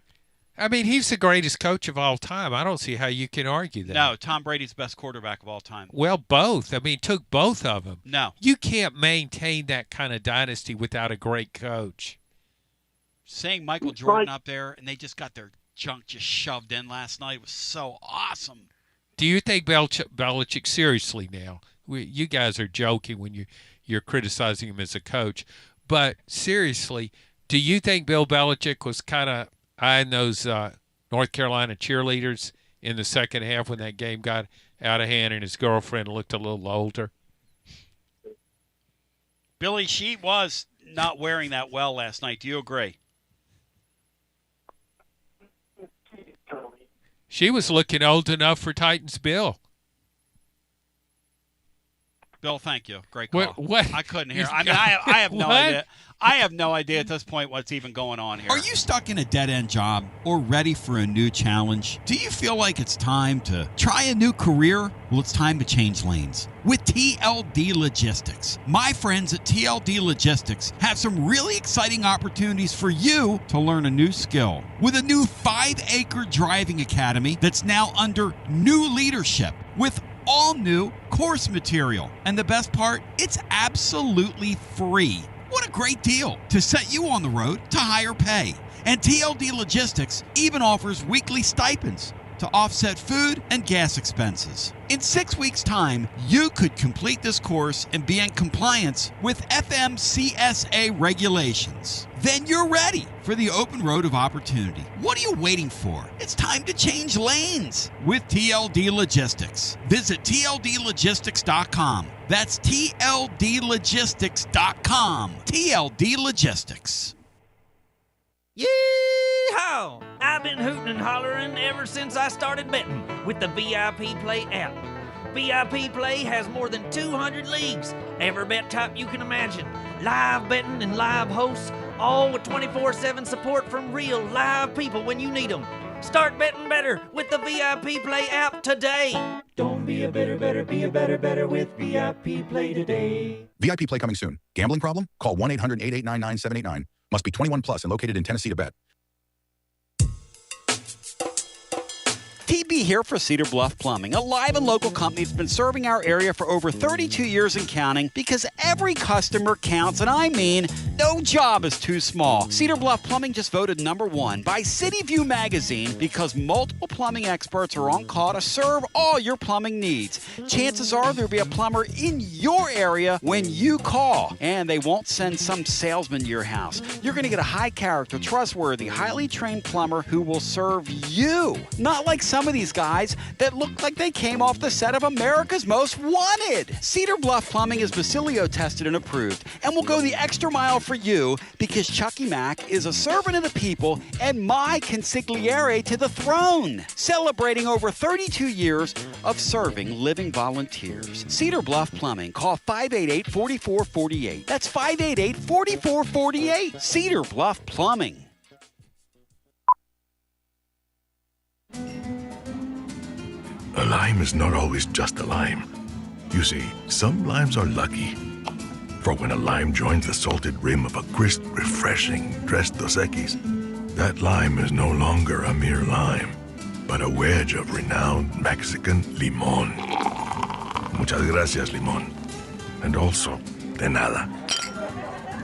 I mean, he's the greatest coach of all time. I don't see how you can argue that. No, Tom Brady's the best quarterback of all time. Well, both. I mean, took both of them. No. You can't maintain that kind of dynasty without a great coach. Seeing Michael Jordan up there, and they just got their junk just shoved in last night was so awesome. Do you think Belichick, seriously now, you guys are joking when you're criticizing him as a coach, but seriously, do you think Bill Belichick was kind of eyeing those North Carolina cheerleaders in the second half when that game got out of hand and his girlfriend looked a little older? Billy, she was not wearing that well last night. Do you agree? She was looking old enough for Titans Bill. Bill, thank you. Great call. What? I couldn't hear. I mean, I have no idea. I have no idea at this point what's even going on here. Are you stuck in a dead-end job or ready for a new challenge? Do you feel like it's time to try a new career? Well, it's time to change lanes with TLD Logistics. My friends at TLD Logistics have some really exciting opportunities for you to learn a new skill. With a new 5-acre driving academy that's now under new leadership with all new course material. And the best part, it's absolutely free. What a great deal to set you on the road to higher pay. And TLD Logistics even offers weekly stipends to offset food and gas expenses. In 6 weeks' time, you could complete this course and be in compliance with FMCSA regulations. Then you're ready for the open road of opportunity. What are you waiting for? It's time to change lanes with TLD Logistics. Visit tldlogistics.com. That's tldlogistics.com. TLD Logistics. Yee-haw! I've been hooting and hollering ever since I started betting with the VIP Play app. VIP Play has more than 200 leagues, every bet type you can imagine, live betting and live hosts, all with 24/7 support from real live people when you need them. Start betting better with the VIP Play app today. Don't be a better, be a better with VIP Play today. VIP Play coming soon. Gambling problem? Call 1-800-889-9789. Must be 21 plus and located in Tennessee to bet. TB here for Cedar Bluff Plumbing, a live and local company that's been serving our area for over 32 years and counting because every customer counts, and I mean no job is too small. Cedar Bluff Plumbing just voted #1 by City View magazine because multiple plumbing experts are on call to serve all your plumbing needs. Chances are there'll be a plumber in your area when you call, and they won't send some salesman to your house. You're going to get a high character, trustworthy, highly trained plumber who will serve you. Not like some of these guys that look like they came off the set of America's Most Wanted. Cedar Bluff Plumbing is Basilio tested and approved and will go the extra mile for you because Chucky Mack is a servant of the people and my consigliere to the throne, celebrating over 32 years of serving living volunteers. Cedar Bluff Plumbing. Call 588-4448. That's 588-4448. Cedar Bluff Plumbing. A lime is not always just a lime. You see, some limes are lucky. For when a lime joins the salted rim of a crisp, refreshing Tres Dos Equis, that lime is no longer a mere lime, but a wedge of renowned Mexican limon. Muchas gracias, limon. And also, de nada.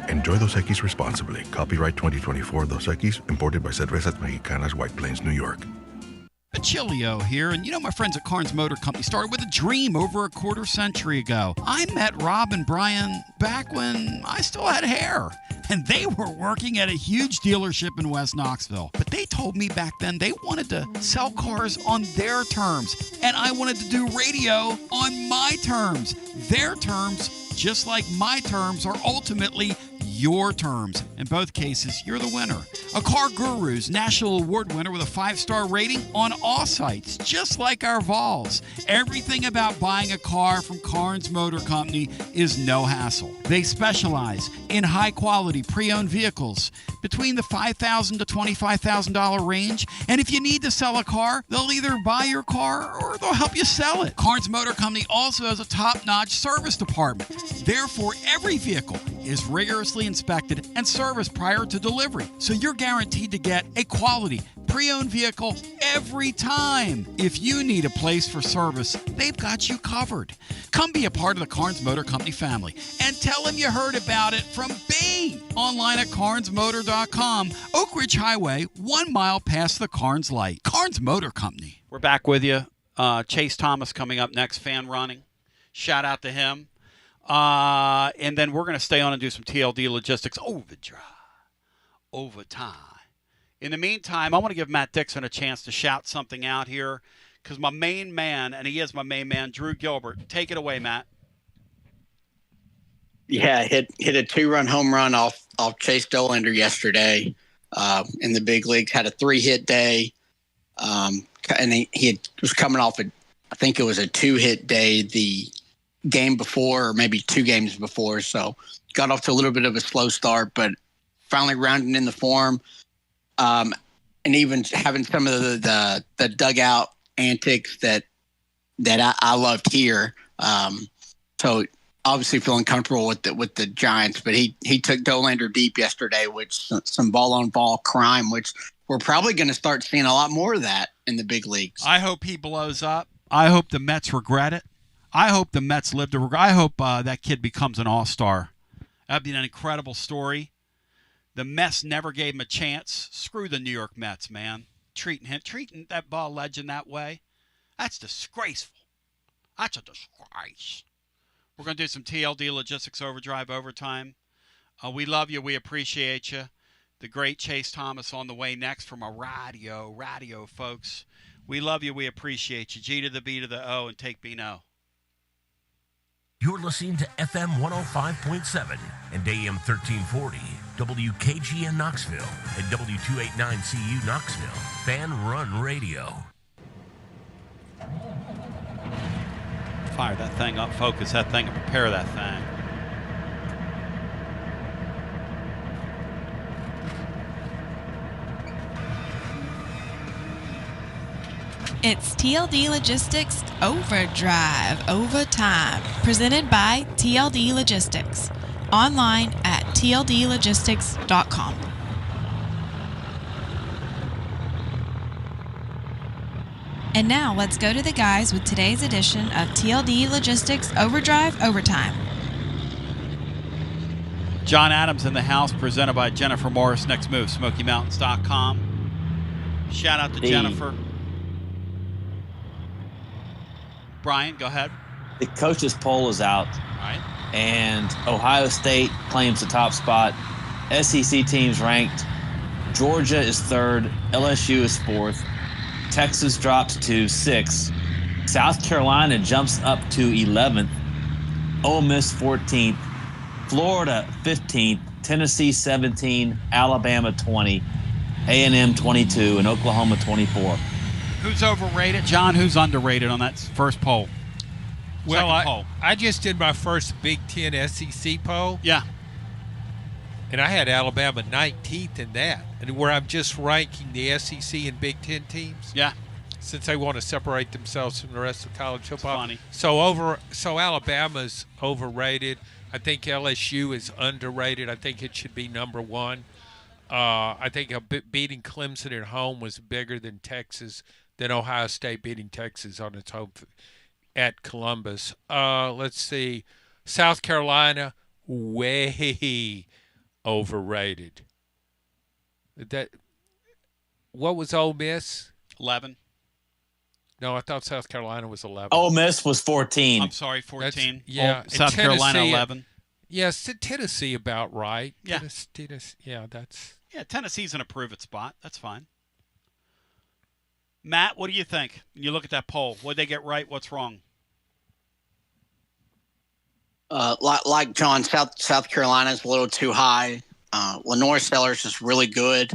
Enjoy Dos Equis responsibly. Copyright 2024 Dos Equis, imported by Cervezas Mexicanas, White Plains, New York. Achillio here, and you know my friends at Carnes Motor Company started with a dream over a quarter century ago. I met Rob and Brian back when I still had hair, and they were working at a huge dealership in West Knoxville. But they told me back then they wanted to sell cars on their terms, and I wanted to do radio on my terms. Their terms, just like my terms, are ultimately your terms. In both cases, you're the winner. A Car Guru's National Award winner with a 5-star rating on all sites, just like our Vols. Everything about buying a car from Carnes Motor Company is no hassle. They specialize in high-quality pre-owned vehicles between the $5,000 to $25,000 range. And if you need to sell a car, they'll either buy your car or they'll help you sell it. Carnes Motor Company also has a top-notch service department. Therefore, every vehicle is rigorously inspected and serviced prior to delivery. So you're guaranteed to get a quality pre-owned vehicle every time. If you need a place for service, they've got you covered. Come be a part of the Carnes Motor Company family and tell them you heard about it from me. Online at carnesmotor.com, Oak Ridge Highway, 1 mile past the Carnes light. Carnes Motor Company. We're back with you. Chase Thomas coming up next, fan running. Shout out to him. And then we're going to stay on and do some TLD logistics overtime. In the meantime, I want to give Matt Dixon a chance to shout something out here because my main man, and he is my main man, Drew Gilbert. Take it away, Matt. Yeah, hit a 2-run home run off Chase Dolander yesterday in the big leagues. Had a 3-hit day. And he was coming off I think it was a 2-hit day the game before, or maybe 2 games before. So got off to a little bit of a slow start, but finally rounding in the form, and even having some of the dugout antics that I loved here. So obviously feeling comfortable with the Giants, but he took Dolander deep yesterday, which some ball on ball crime, which we're probably going to start seeing a lot more of that in the big leagues. I hope he blows up. I hope the Mets regret it. I hope the Mets live to regret. I hope that kid becomes an all-star. That'd be an incredible story. The Mets never gave him a chance. Screw the New York Mets, man. Treating that ball legend that way, that's disgraceful. That's a disgrace. We're going to do some TLD Logistics Overdrive overtime. We love you. We appreciate you. The great Chase Thomas on the way next from a radio, folks. We love you. We appreciate you. G to the B to the O, and take B-No. You're listening to FM 105.7 and AM 1340, WKGN Knoxville and W289CU Knoxville, Fan Run Radio. Fire that thing up, focus that thing, and prepare that thing. It's TLD Logistics Overdrive Overtime, presented by TLD Logistics. Online at tldlogistics.com. And now let's go to the guys with today's edition of TLD Logistics Overdrive Overtime. John Adams in the house, presented by Jennifer Morris. Next move, SmokyMountains.com. Shout out to Jennifer. Brian, go ahead. The coaches poll is out. All right. And Ohio State claims the top spot. SEC teams ranked. Georgia is 3rd. LSU is 4th. Texas drops to 6th. South Carolina jumps up to 11th. Ole Miss 14th. Florida 15th. Tennessee 17. Alabama 20. A&M 22. And Oklahoma 24. Who's overrated? John, who's underrated on that first poll? Well, I just did my first Big Ten SEC poll. Yeah. And I had Alabama 19th in that. And where I'm just ranking the SEC and Big Ten teams. Yeah. Since they want to separate themselves from the rest of college football. It's funny. So Alabama's overrated. I think LSU is underrated. I think it should be number 1. I think beating Clemson at home was bigger than Ohio State beating Texas on its home at Columbus. Let's see. South Carolina, way overrated. What was Ole Miss? 11. No, I thought South Carolina was 11. Ole Miss was 14. I'm sorry, 14. South Carolina 11. Yes, Tennessee about right. Yeah. Tennessee's an approved spot. That's fine. Matt, what do you think? When you look at that poll, what did they get right? What's wrong? Like John, South Carolina is a little too high. Lenore Sellers is really good,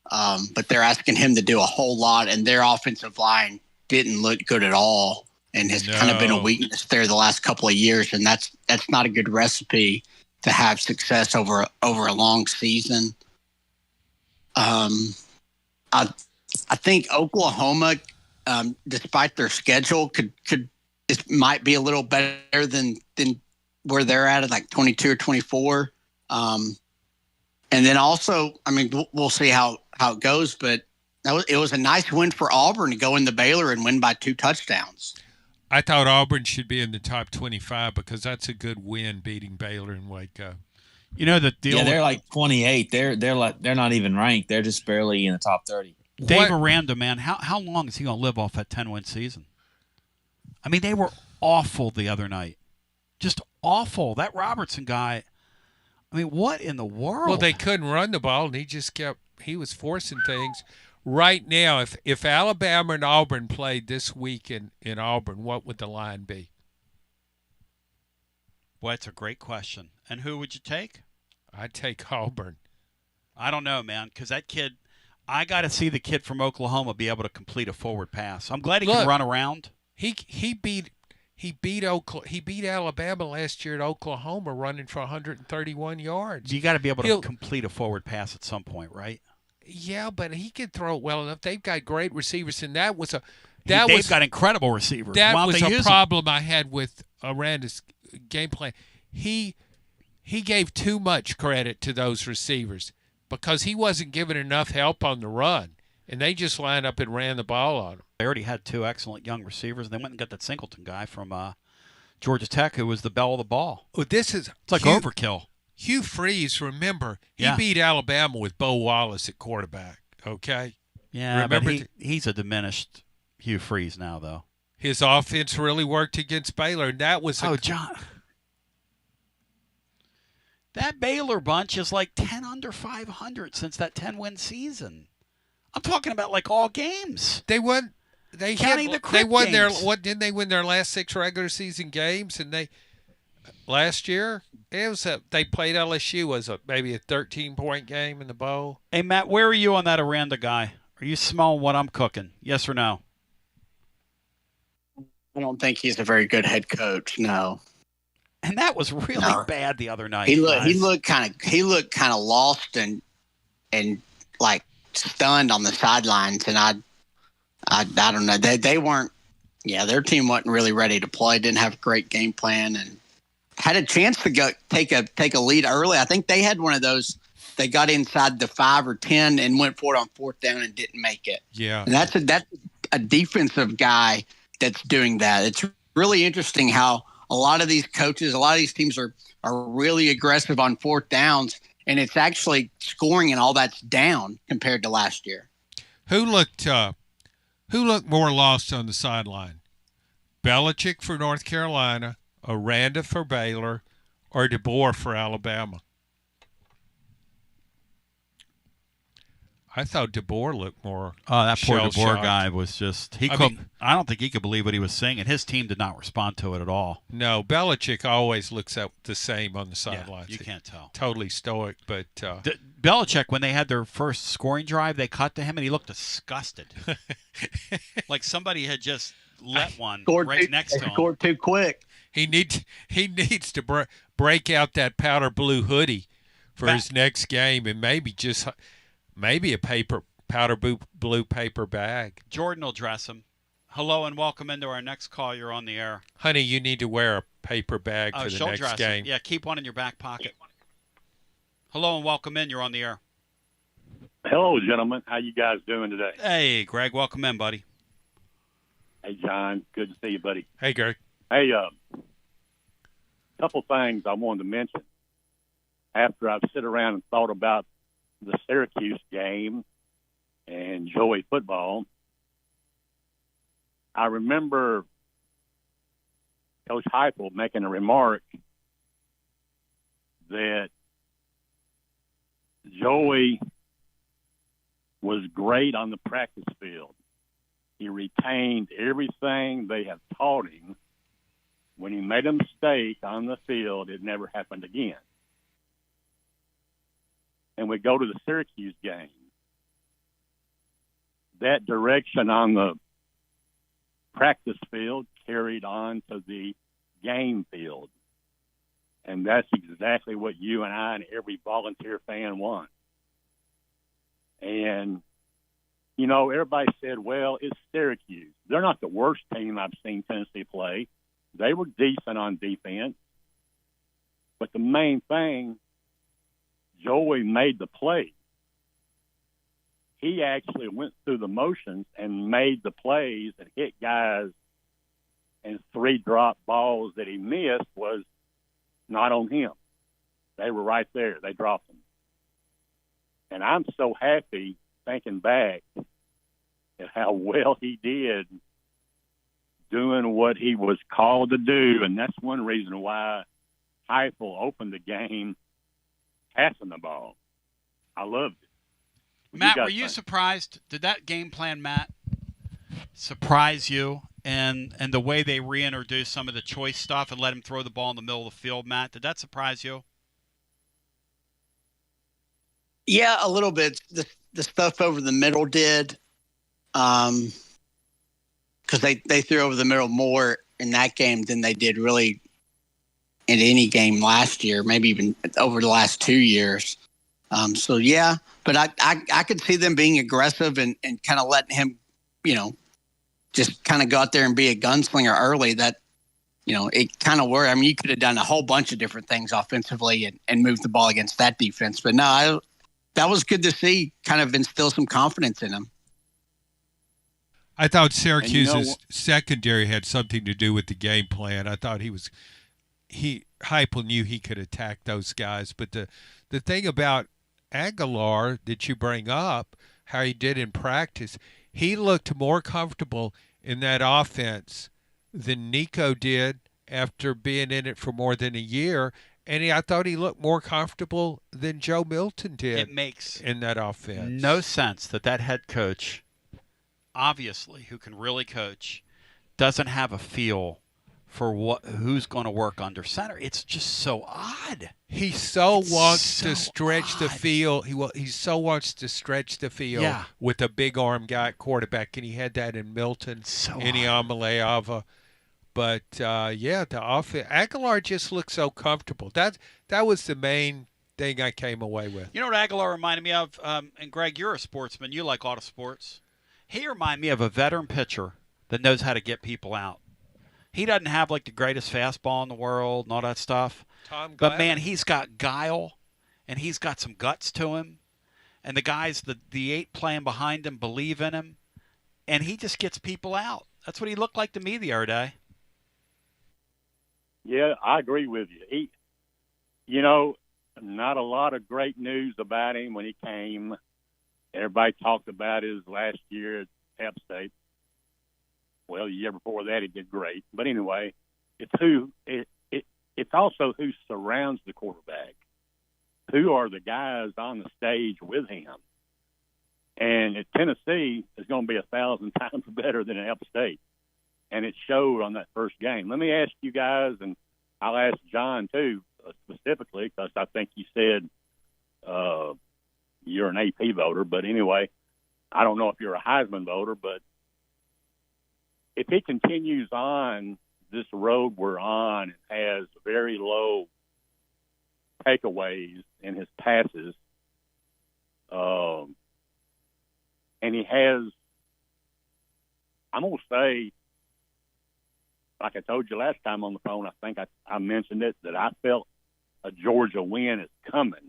but they're asking him to do a whole lot, and their offensive line didn't look good at all, and has kind of been a weakness there the last couple of years, and that's not a good recipe to have success over a long season. I think Oklahoma, despite their schedule, might be a little better than where they're at like 22 or 24. And then also, I mean, we'll see how it goes, but it was a nice win for Auburn to go into Baylor and win by 2 touchdowns. I thought Auburn should be in the top 25 because that's a good win, beating Baylor and Waco. You know the deal. Yeah, they're like 28. They're not even ranked. They're just barely in the top 30. Dave Aranda, man, how long is he going to live off that 10-win season? I mean, they were awful the other night. Just awful. That Robertson guy, I mean, what in the world? Well, they couldn't run the ball, and he was forcing things. Right now, if Alabama and Auburn played this week in Auburn, what would the line be? Well, that's a great question. And who would you take? I'd take Auburn. I don't know, man, because that kid – I got to see the kid from Oklahoma be able to complete a forward pass. I'm glad he can run around. He beat Alabama last year at Oklahoma running for 131 yards. You got to be able to complete a forward pass at some point, right? Yeah, but he can throw it well enough. They've got great receivers, and that was they've got incredible receivers. That was a problem I had with Aranda's game plan. He gave too much credit to those receivers because he wasn't given enough help on the run, and they just lined up and ran the ball on him. They already had two excellent young receivers, and they went and got that Singleton guy from Georgia Tech who was the bell of the ball. Oh, it's like overkill. Hugh Freeze, remember, he beat Alabama with Bo Wallace at quarterback, okay? Yeah, remember he's a diminished Hugh Freeze now, though. His offense really worked against Baylor, and that was John. That Baylor bunch is like 10 under 500 since that 10-win season. I'm talking about like all games. They won. They won games. Didn't they win their last 6 regular season games? And last year they played LSU maybe a 13-point game in the bowl. Hey Matt, where are you on that Aranda guy? Are you smelling what I'm cooking? Yes or no? I don't think he's a very good head coach. No. And that was really bad the other night. He looked kind of lost and like stunned on the sidelines, and I don't know. They weren't. Yeah, their team wasn't really ready to play. Didn't have a great game plan, and had a chance to go take a lead early. I think they had one of those. They got inside the 5 or 10 and went for it on 4th down and didn't make it. Yeah, and that's a defensive guy that's doing that. It's really interesting how a lot of these coaches, a lot of these teams are really aggressive on 4th downs, and it's actually scoring and all that's down compared to last year. Who looked more lost on the sideline? Belichick for North Carolina, Aranda for Baylor, or DeBoer for Alabama? I thought DeBoer looked more. Oh, that poor DeBoer shell-shocked. guy was just. I don't think he could believe what he was saying, and his team did not respond to it at all. No, Belichick always looks out the same on the sidelines. Yeah, you can't tell. Totally stoic, but Belichick, when they had their first scoring drive, they cut to him, and he looked disgusted, like somebody had just let one next to him. Scored too quick. He needs to break out that powder blue hoodie for his next game, and maybe a powder blue paper bag. Jordan will dress him. Hello and welcome into our next call. You're on the air. Honey, you need to wear a paper bag for the next game. Yeah, keep one in your back pocket. Hello and welcome in. You're on the air. Hello, gentlemen. How you guys doing today? Hey, Greg. Welcome in, buddy. Hey, John. Good to see you, buddy. Hey, Greg. Hey, couple things I wanted to mention. After I've sit around and thought about the Syracuse game and Joey football, I remember Coach Heupel making a remark that Joey was great on the practice field. He retained everything they have taught him. When he made a mistake on the field, it never happened again. And we go to the Syracuse game. That direction on the practice field carried on to the game field. And that's exactly what you and I and every volunteer fan want. And, you know, everybody said, well, it's Syracuse. They're not the worst team I've seen Tennessee play. They were decent on defense. But the main thing, Joey made the play. He actually went through the motions and made the plays and hit guys, and 3 drop balls that he missed was not on him. They were right there. They dropped them. And I'm so happy thinking back at how well he did doing what he was called to do, and that's one reason why Heupel opened the game passing the ball. I loved it. Matt, were you surprised? Did that game plan, Matt, surprise you? And the way they reintroduced some of the choice stuff and let him throw the ball in the middle of the field, Matt, did that surprise you? Yeah, a little bit. the stuff over the middle did, because they threw over the middle more in that game than they did really in any game last year, maybe even over the last 2 years. So yeah, but I could see them being aggressive and kind of letting him, just kind of go out there and be a gunslinger early. That, it kind of worked. I mean, you could have done a whole bunch of different things offensively and moved the ball against that defense. But no, that was good to see, kind of instill some confidence in him. I thought Syracuse's secondary had something to do with the game plan. I thought Heupel knew he could attack those guys. But the thing about Aguilar that you bring up, how he did in practice, he looked more comfortable in that offense than Nico did after being in it for more than a year. And I thought he looked more comfortable than Joe Milton did. It makes in that offense no sense that head coach, obviously, who can really coach, doesn't have a feel for who's going to work under center. It's just so odd. He so wants to stretch the field. He so wants to stretch the field with a big arm guy at quarterback, and he had that in Milton, Iniamaleava. But the offense, Aguilar just looked so comfortable. That was the main thing I came away with. You know what Aguilar reminded me of? And Greg, you're a sportsman. You like auto sports. He reminded me of a veteran pitcher that knows how to get people out. He doesn't have like the greatest fastball in the world and all that stuff. But man, he's got guile and he's got some guts to him. And the guys, the 8 playing behind him, believe in him. And he just gets people out. That's what he looked like to me the other day. Yeah, I agree with you. Not a lot of great news about him when he came. Everybody talked about his last year at App State. Well, the year before that, he did great. But anyway, it's also who surrounds the quarterback. Who are the guys on the stage with him? And at Tennessee, it's going to be 1,000 times better than at App State. And it showed on that first game. Let me ask you guys, and I'll ask John too, specifically, because I think you said you're an AP voter. But anyway, I don't know if you're a Heisman voter, but if he continues on this road we're on and has very low takeaways in his passes, and he has, I'm going to say, like I told you last time on the phone, I think I mentioned it, that I felt a Georgia win is coming.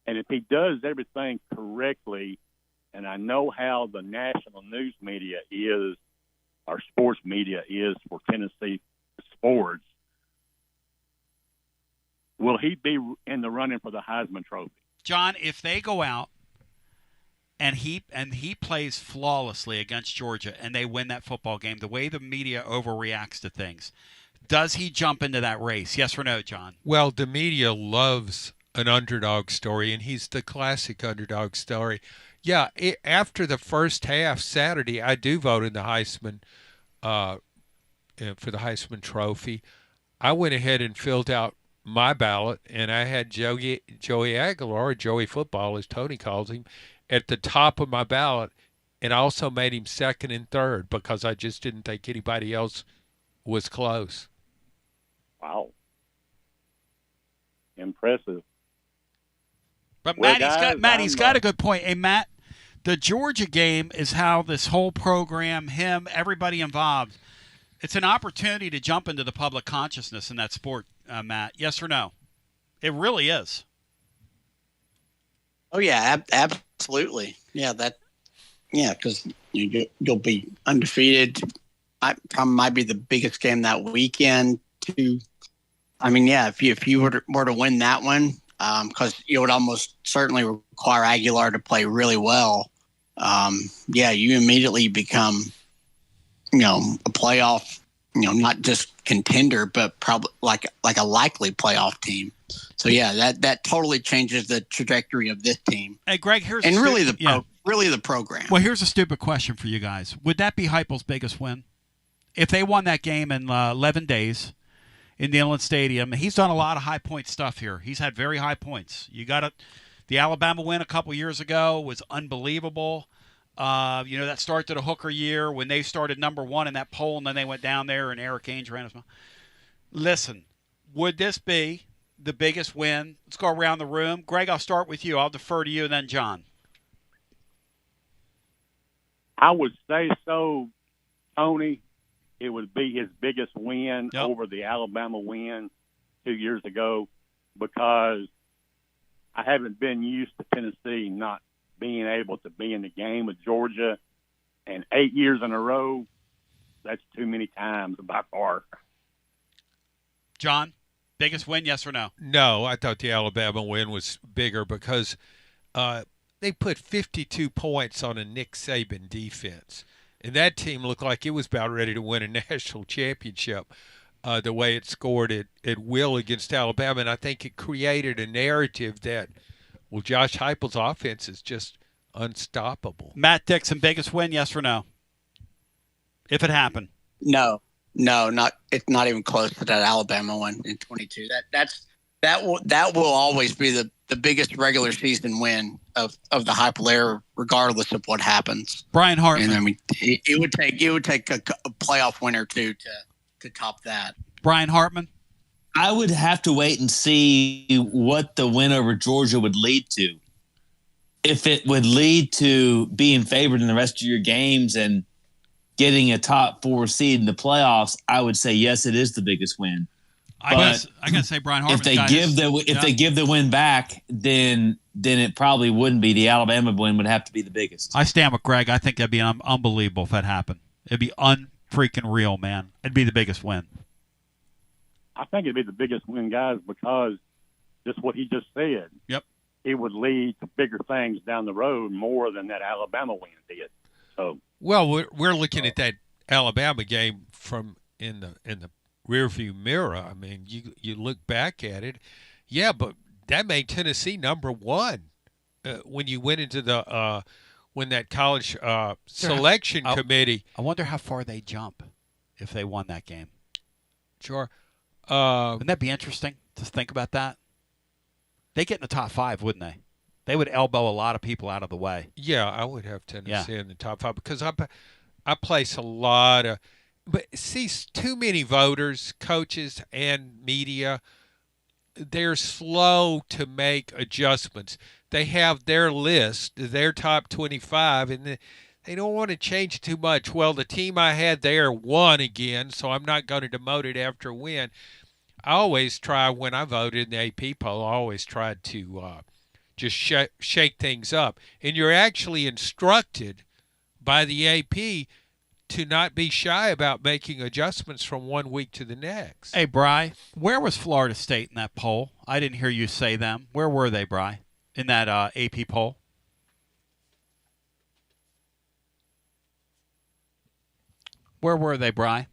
And if he does everything correctly, and I know how the national news media is, or sports media is for Tennessee sports, will he be in the running for the Heisman Trophy? John, if they go out and he plays flawlessly against Georgia and they win that football game, the way the media overreacts to things, does he jump into that race? Yes or no, John? Well, the media loves an underdog story, and he's the classic underdog story. Yeah, after the first half Saturday, I do vote in the Heisman for the Heisman Trophy. I went ahead and filled out my ballot, and I had Joey Aguilar, or Joey Football, as Tony calls him, at the top of my ballot, and I also made him second and third because I just didn't think anybody else was close. Wow. Impressive. But Matt, he's got a good point. Hey, Matt, the Georgia game is how this whole program, him, everybody involved, it's an opportunity to jump into the public consciousness in that sport, Matt. Yes or no? It really is. Oh, yeah, absolutely. Yeah, because you'll be undefeated. Probably might be the biggest game that weekend, too. I mean, yeah, if you were to win that one, because it would almost certainly require Aguilar to play really well. You immediately become, a playoff, not just contender, but probably like a likely playoff team. So yeah, that totally changes the trajectory of this team. Hey, Greg, here's really the program. Well, here's a stupid question for you guys: would that be Heupel's biggest win if they won that game in 11 days? In the Inland Stadium, he's done a lot of high point stuff here. He's had very high points. You got to The Alabama win a couple years ago was unbelievable. That start to the Hooker year when they started number 1 in that poll, and then they went down there and Eric Ainge ran his mouth. Listen, would this be the biggest win? Let's go around the room. Greg, I'll start with you. I'll defer to you, and then John. I would say so, Tony. It would be his biggest win over the Alabama win 2 years ago, because I haven't been used to Tennessee not being able to be in the game with Georgia, and 8 years in a row, that's too many times by far. John, biggest win, yes or no? No, I thought the Alabama win was bigger because they put 52 points on a Nick Saban defense. And that team looked like it was about ready to win a national championship the way it scored at will against Alabama. And I think it created a narrative that, well, Josh Heupel's offense is just unstoppable. Matt Dixon, biggest win, yes or no? If it happened. No, it's not even close to that Alabama one in 22. That will always be the biggest regular season win of the Heupel era, regardless of what happens. Brian Hartman. And I mean, it would take a playoff win or two to top that. Brian Hartman. I would have to wait and see what the win over Georgia would lead to. If it would lead to being favored in the rest of your games and getting a top 4 seed in the playoffs, I would say yes, it is the biggest win. I gotta say, Brian Hartman. If they give the win back, then it probably wouldn't be. The Alabama win would have to be the biggest. I stand with Greg. I think that'd be unbelievable if that happened. It'd be unfreaking real, man. It'd be the biggest win. I think it'd be the biggest win, guys, because just what he just said. Yep. It would lead to bigger things down the road more than that Alabama win did. So. Well, we're looking at that Alabama game from in the rearview mirror. I mean, you look back at it, yeah, but that made Tennessee number 1 when you went into the when that college selection committee. I wonder how far they jump if they won that game. Sure. Wouldn't that be interesting to think about that? They get in the top 5, wouldn't they? They would elbow a lot of people out of the way. Yeah, I would have Tennessee in the top 5 because I place a lot of. But see, too many voters, coaches, and media, they're slow to make adjustments. They have their list, their top 25, and they don't want to change too much. Well, the team I had there won again, so I'm not going to demote it after a win. I always try, when I voted in the AP poll, I always tried to just shake things up. And you're actually instructed by the AP to not be shy about making adjustments from one week to the next. Hey, Bri, where was Florida State in that poll? I didn't hear you say them. Where were they, Bri, in that AP poll? Where were they, Bri?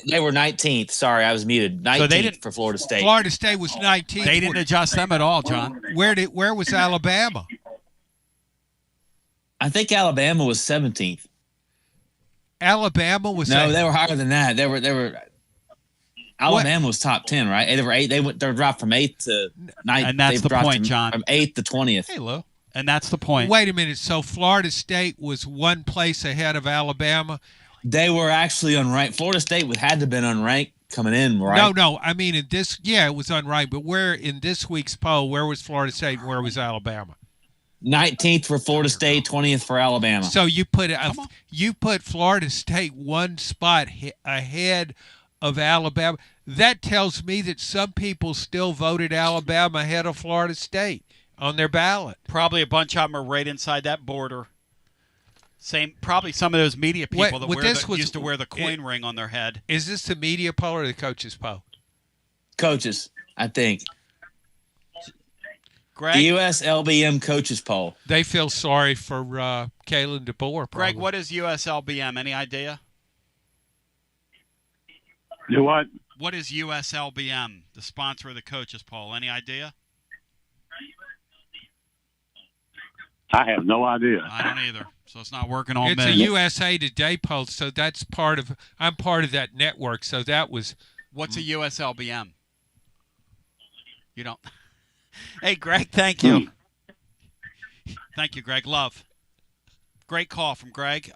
They were 19th. Sorry, I was muted. 19th so they didn't, for Florida State. Florida State was 19th. They didn't adjust them at all, John. Where was Alabama? I think Alabama was 17th. Alabama was they were higher than that. They were Alabama was top 10, right? They were 8. They dropped from 8th to 9th. And that's the point, John. From 8th to 20th. Hey, Lou. And that's the point. Wait a minute. So Florida State was one place ahead of Alabama. They were actually unranked. Florida State had to have been unranked coming in, right? No. I mean, it was unranked. But where in this week's poll, where was Florida State and where was Alabama? 19th for Florida State, 20th for Alabama. So you put Florida State one spot ahead of Alabama. That tells me that some people still voted Alabama ahead of Florida State on their ballot. Probably a bunch of them are right inside that border. Probably some of those media people used to wear the coin ring on their head. Is this the media poll or the coaches poll? Coaches, I think. Greg? The USLBM coaches poll. They feel sorry for Kalen DeBoer. Greg, what is USLBM? Any idea? Do what? What is USLBM, the sponsor of the coaches poll? Any idea? I have no idea. I don't either. So it's not working on me. It's a USA Today poll, so that's I'm part of that network, so that was. What's a USLBM? You don't. Hey, Greg, thank you. Thank you, Greg. Love. Great call from Greg.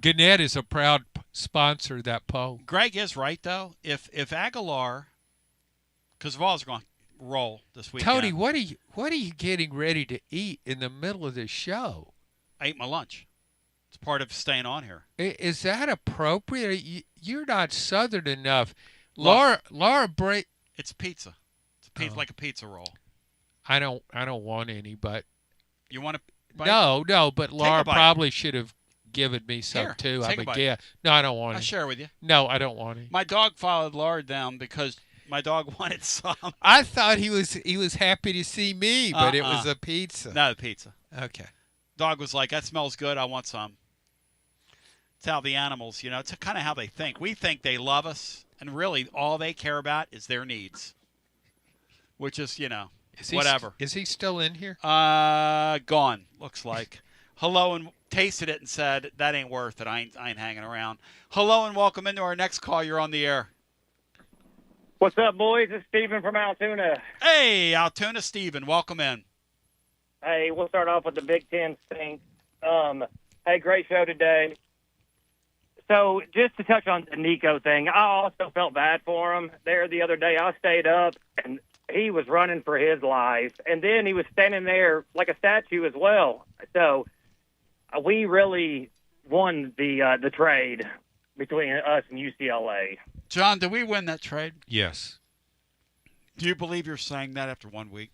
Gannett is a proud sponsor of that poll. Greg is right, though. If Aguilar, because Vols are going to roll this weekend. Tony, what are you getting ready to eat in the middle of the show? I ate my lunch. It's part of staying on here. Is that appropriate? You're not Southern enough. Look, Laura Bray. It's pizza. It's pizza, like a pizza roll. I don't want any, but you want to? No, but Laura probably should have given me some Here, too. take I a bite. Yeah. No, I don't want I'll any. share with you. No, I don't want any. My dog followed Laura down because my dog wanted some. I thought he was happy to see me, but it was a pizza. No, pizza. Okay. Dog was like, that smells good. I want some. It's how the animals, it's kind of how they think. We think they love us, and really all they care about is their needs, which is, whatever. Is he still in here? Gone, looks like. Hello, and tasted it and said, that ain't worth it. I ain't hanging around. Hello, and welcome into our next call. You're on the air. What's up, boys? It's Steven from Altoona. Hey, Altoona Steven. Welcome in. Hey, we'll start off with the Big Ten stink. Hey, great show today. So just to touch on the Nico thing, I also felt bad for him there the other day. I stayed up, and he was running for his life. And then he was standing there like a statue as well. So we really won the trade between us and UCLA. John, did we win that trade? Yes. Do you believe you're saying that after 1 week?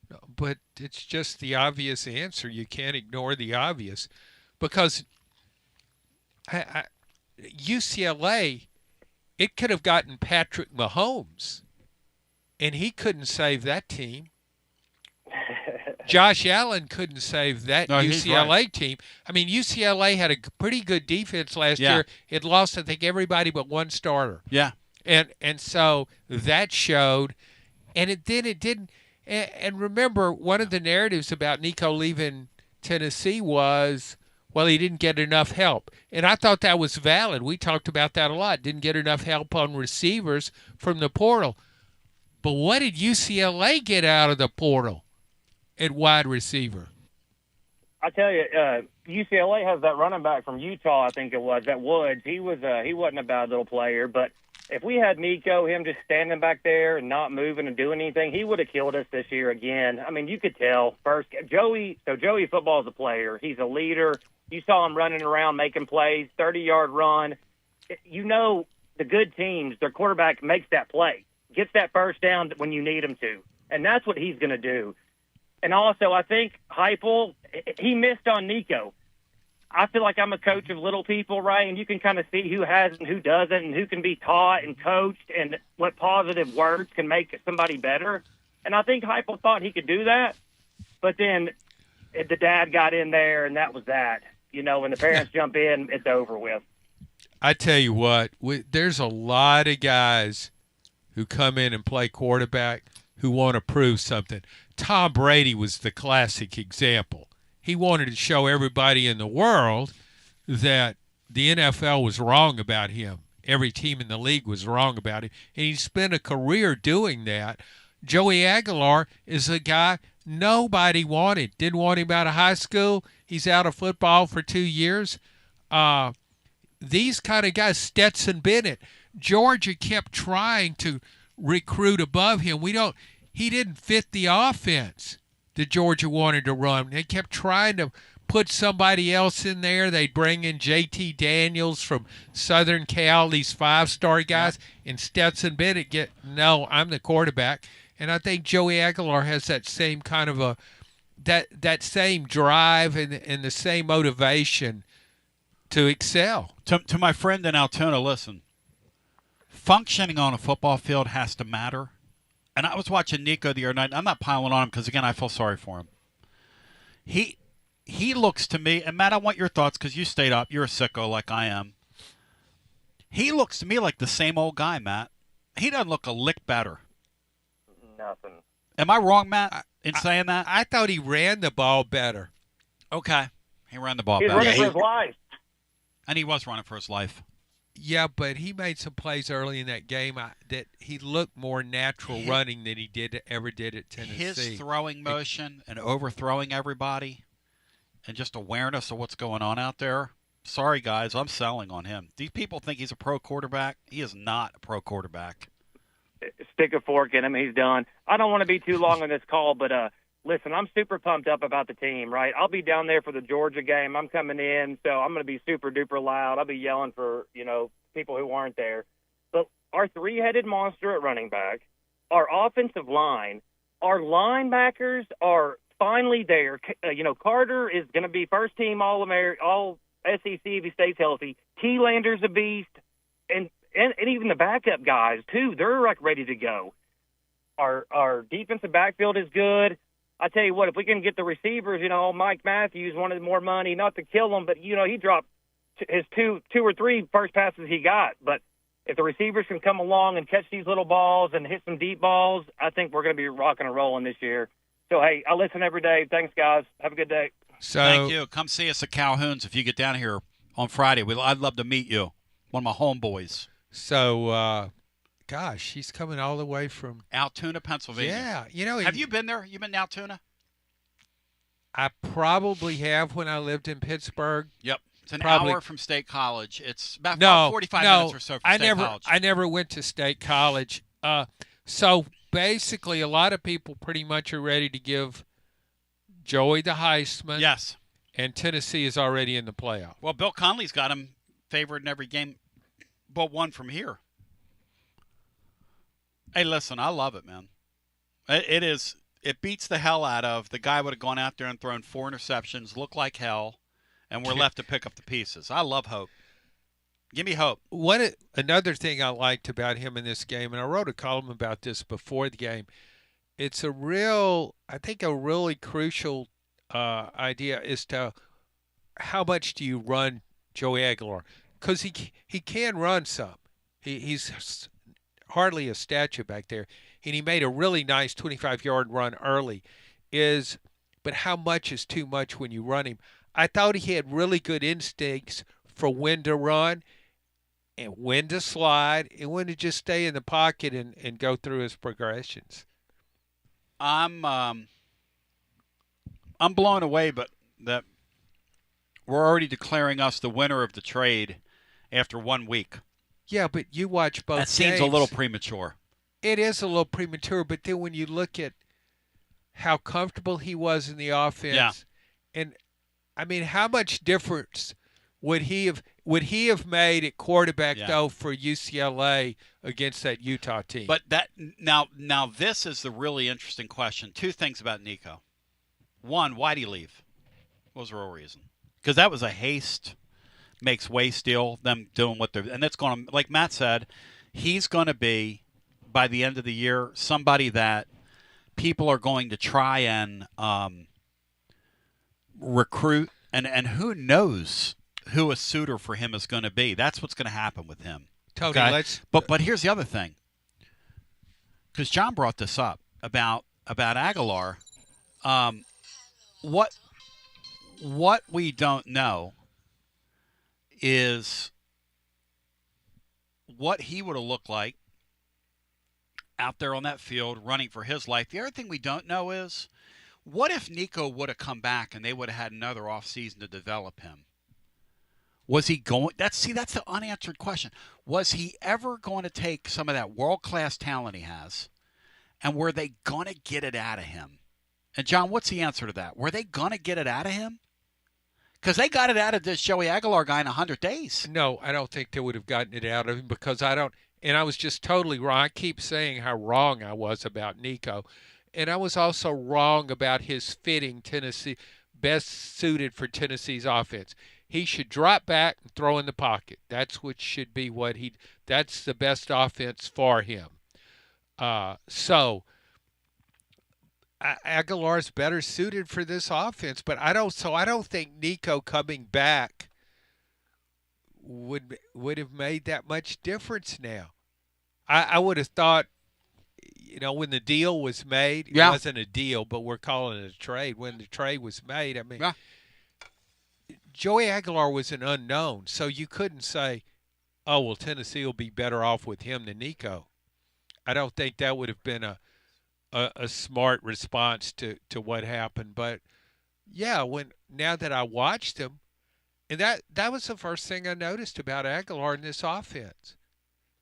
No, but it's just the obvious answer. You can't ignore the obvious because UCLA, it could have gotten Patrick Mahomes, and he couldn't save that team. Josh Allen couldn't save that UCLA team. I mean, UCLA had a pretty good defense last year. It lost, I think, everybody but one starter. Yeah. And so that showed, and it didn't. And remember, one of the narratives about Nico leaving Tennessee was, well, he didn't get enough help. And I thought that was valid. We talked about that a lot. Didn't get enough help on receivers from the portal. But what did UCLA get out of the portal at wide receiver? I tell you, UCLA has that running back from Utah, I think it was, that Woods. He wasn't a bad little player, but if we had Nico, him just standing back there and not moving and doing anything, he would have killed us this year again. I mean, you could tell. Joey Football is a player. He's a leader. You saw him running around making plays, 30-yard run. You know the good teams, their quarterback makes that play, gets that first down when you need him to, and that's what he's going to do. And also, I think Heupel, he missed on Nico. I feel like I'm a coach of little people, right? And you can kind of see who has and who doesn't and who can be taught and coached and what positive words can make somebody better. And I think Heupel thought he could do that. But then the dad got in there, and that was that. When the parents jump in, it's over with. I tell you what, there's a lot of guys who come in and play quarterback who want to prove something. Tom Brady was the classic example. He wanted to show everybody in the world that the NFL was wrong about him. Every team in the league was wrong about him. And he spent a career doing that. Joey Aguilar is a guy nobody wanted. Didn't want him out of high school. He's out of football for 2 years. These kind of guys, Stetson Bennett, Georgia kept trying to recruit above him. He didn't fit the offense that Georgia wanted to run. They kept trying to put somebody else in there. They'd bring in J.T. Daniels from Southern Cal, these five-star guys, and Stetson Bennett no, I'm the quarterback. And I think Joey Aguilar has that same kind of that same drive and the same motivation to excel. To my friend in Altoona, listen, functioning on a football field has to matter. And I was watching Nico the other night. I'm not piling on him because, again, I feel sorry for him. He looks to me, and Matt, I want your thoughts because you stayed up. You're a sicko like I am. He looks to me like the same old guy, Matt. He doesn't look a lick better. Nothing. Am I wrong, Matt, in saying that? I thought he ran the ball better. Okay. He ran the ball better. He's running for his life. And he was running for his life. Yeah, but he made some plays early in that game that he looked more natural running than he ever did at Tennessee. His throwing motion and overthrowing everybody and just awareness of what's going on out there. Sorry, guys, I'm selling on him. These people think he's a pro quarterback. He is not a pro quarterback. Stick a fork in him. He's done. I don't want to be too long on this call, but listen, I'm super pumped up about the team, right? I'll be down there for the Georgia game. I'm coming in, so I'm going to be super duper loud. I'll be yelling for, people who aren't there. But our three-headed monster at running back, our offensive line, our linebackers are finally there. Carter is going to be first team all SEC if he stays healthy. T-Lander's a beast, and even the backup guys too. They're like ready to go. Our defensive backfield is good. I tell you what, if we can get the receivers, Mike Matthews wanted more money, not to kill him, but he dropped his two or three first passes he got. But if the receivers can come along and catch these little balls and hit some deep balls, I think we're going to be rocking and rolling this year. So hey, I listen every day. Thanks, guys. Have a good day. Thank you. Come see us at Calhoun's if you get down here on Friday. I'd love to meet you. One of my homeboys. So, gosh, she's coming all the way from Altoona, Pennsylvania. Yeah, have you been there? You been to Altoona? I probably have when I lived in Pittsburgh. Yep, it's an hour from State College. It's about 45 minutes or so from State College. I never went to State College. So basically, a lot of people pretty much are ready to give Joey the Heisman. Yes, and Tennessee is already in the playoff. Well, Bill Conley's got him favored in every game but one from here. Hey, listen, I love it, man. It beats the hell out of the guy would have gone out there and thrown 4 interceptions, looked like hell, and we're left to pick up the pieces. I love hope. Give me hope. Another thing I liked about him in this game, and I wrote a column about this before the game, it's a really crucial idea as to how much do you run Joey Aguilar, because he can run some. He's hardly a statue back there, and he made a really nice 25-yard run early. But how much is too much when you run him? I thought he had really good instincts for when to run and when to slide and when to just stay in the pocket and go through his progressions. I'm blown away, but that we're already declaring us the winner of the trade after 1 week. Yeah, but you watch both games. That seems a little premature. It is a little premature, but then when you look at how comfortable he was in the offense, and I mean, how much difference would he have made at quarterback though for UCLA against that Utah team? But that now this is the really interesting question. 2 things about Nico. 1, why'd he leave? What was the real reason? Because that was a haste makes waste deal, them doing what they're – and that's going to – like Matt said, he's going to be, by the end of the year, somebody that people are going to try and recruit. And who knows who a suitor for him is going to be. That's what's going to happen with him. Tony, okay? let's – But here's the other thing, because John brought this up about Aguilar. What we don't know is what he would have looked like out there on that field running for his life. The other thing we don't know is what if Nico would have come back and they would have had another offseason to develop him? Was he going – that's the unanswered question. Was he ever going to take some of that world-class talent he has, and were they going to get it out of him? And, John, what's the answer to that? Were they going to get it out of him? Because they got it out of this Joey Aguilar guy in 100 days. No, I don't think they would have gotten it out of him because I don't – and I was just totally wrong. I keep saying how wrong I was about Nico. And I was also wrong about his fitting Tennessee, best suited for Tennessee's offense. He should drop back and throw in the pocket. That's what should be that's the best offense for him. So Aguilar's better suited for this offense, but I don't think Nico coming back would have made that much difference now. I would have thought, when the deal was made, it wasn't a deal, but we're calling it a trade. When the trade was made, I mean, Joey Aguilar was an unknown, so you couldn't say, oh, well, Tennessee will be better off with him than Nico. I don't think that would have been a smart response to what happened. But, yeah, now that I watched him, and that was the first thing I noticed about Aguilar in this offense.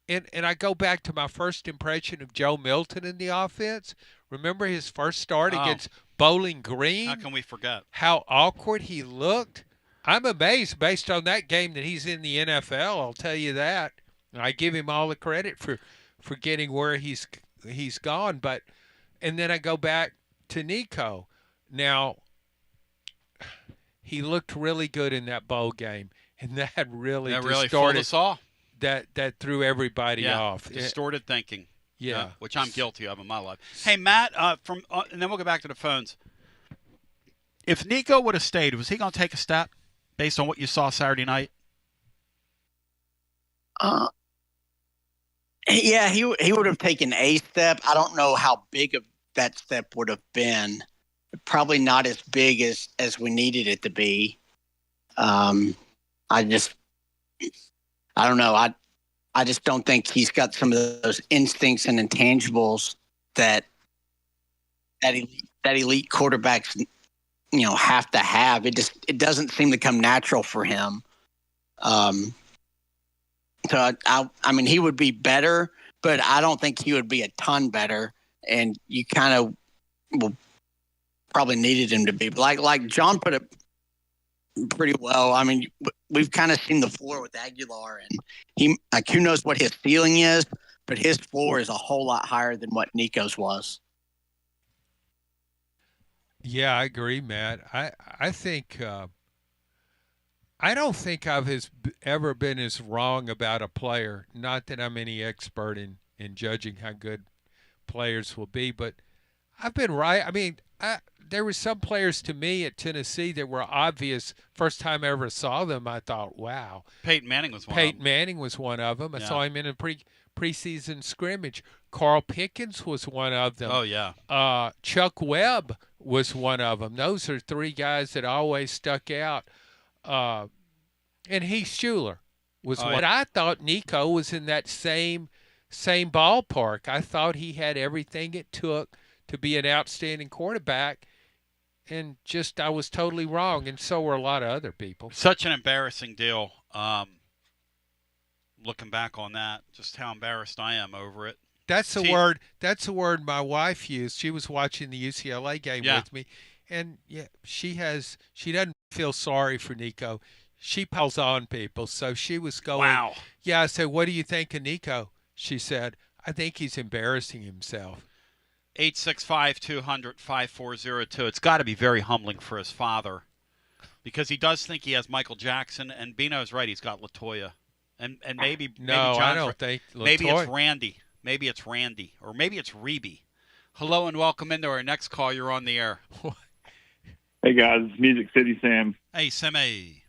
And I go back to my first impression of Joe Milton in the offense. Remember his first start against Bowling Green? How can we forget? How awkward he looked. I'm amazed based on that game that he's in the NFL, I'll tell you that. And I give him all the credit for getting where he's gone. And then I go back to Nico. Now, he looked really good in that bowl game, and that really fooled us all. That threw everybody off. Distorted thinking. Yeah. Which I'm guilty of in my life. Hey, Matt, and then we'll go back to the phones. If Nico would have stayed, was he going to take a step based on what you saw Saturday night? Yeah, he would have taken a step. I don't know how big of that step would have been. Probably not as big as we needed it to be. I don't know. I just don't think he's got some of those instincts and intangibles that elite quarterbacks, have to have. It doesn't seem to come natural for him. So I mean, he would be better, but I don't think he would be a ton better. And you kind of will probably needed him to be. But like John put it pretty well. I mean, we've kind of seen the floor with Aguilar, and who knows what his ceiling is, but his floor is a whole lot higher than what Nico's was. Yeah, I agree, Matt. I think I don't think I've ever been as wrong about a player. Not that I'm any expert in judging how good players will be, but I've been right. I mean, there were some players to me at Tennessee that were obvious. First time I ever saw them, I thought, wow. Peyton Manning was one of them. I saw him in a preseason scrimmage. Carl Pickens was one of them. Oh, yeah. Chuck Webb was one of them. Those are three guys that always stuck out. And Heath Schuler was one. I thought Nico was in that same ballpark. I thought he had everything it took to be an outstanding quarterback, and I was totally wrong, and so were a lot of other people. Such an embarrassing deal. Looking back on that, just how embarrassed I am over it. That's the word. That's the word my wife used. She was watching the UCLA game with me, and she doesn't feel sorry for Nico. She piles on people, so she was going. Wow. Yeah, I said, "What do you think of Nico?" She said, "I think he's embarrassing himself." 865-200-5402. It's got to be very humbling for his father, because he does think he has Michael Jackson, and Bino's right. He's got LaToya, and maybe John's I don't think LaToya. Maybe it's Randy. Maybe it's Randy, or maybe it's Reeby. Hello and welcome into our next call. You're on the air. Hey guys, Music City Sam. Hey Sammy.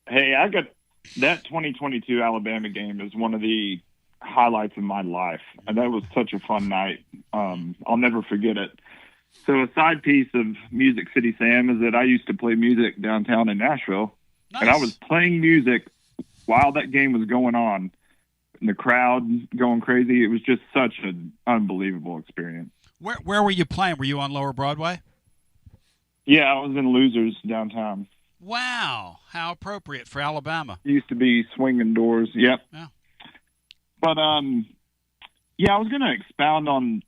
Hey, I got that 2022 Alabama game is one of the highlights of my life, and that was such a fun night. I'll never forget it. So a side piece of Music City Sam is that I used to play music downtown in Nashville, and I was playing music while that game was going on, and the crowd going crazy. It was just such an unbelievable experience. Where were you playing? Were you on Lower Broadway? Yeah, I was in Losers downtown. Wow, how appropriate for Alabama. Used to be swinging doors. Yep. Yeah. But I was going to expound on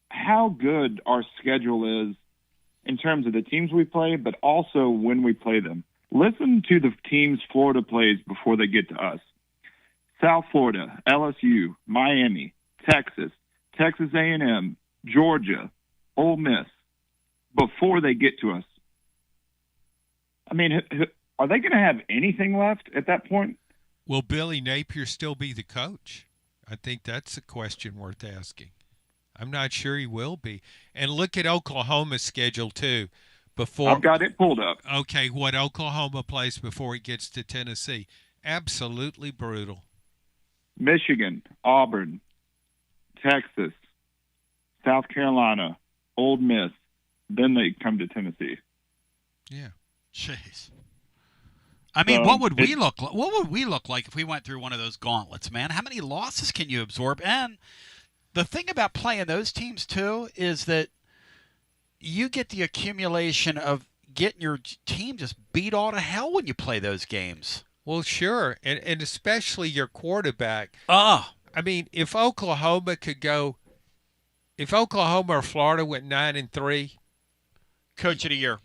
how good our schedule is in terms of the teams we play, but also when we play them. Listen to the teams Florida plays before they get to us. South Florida, LSU, Miami, Texas, Texas A&M, Georgia, Ole Miss, before they get to us. I mean, are they going to have anything left at that point? Will Billy Napier still be the coach? I think that's a question worth asking. I'm not sure he will be. And look at Oklahoma's schedule, too. I've got it pulled up. Okay, what Oklahoma plays before he gets to Tennessee. Absolutely brutal. Michigan, Auburn, Texas, South Carolina, Ole Miss. Then they come to Tennessee. Yeah. Jeez. I mean, So what would we look like? What would we look like if we went through one of those gauntlets, man? How many losses can you absorb? And the thing about playing those teams too is that you get the accumulation of getting your team just beat all to hell when you play those games. Well, sure, and especially your quarterback. I mean, if Oklahoma or Florida went 9-3, Coach of the Year,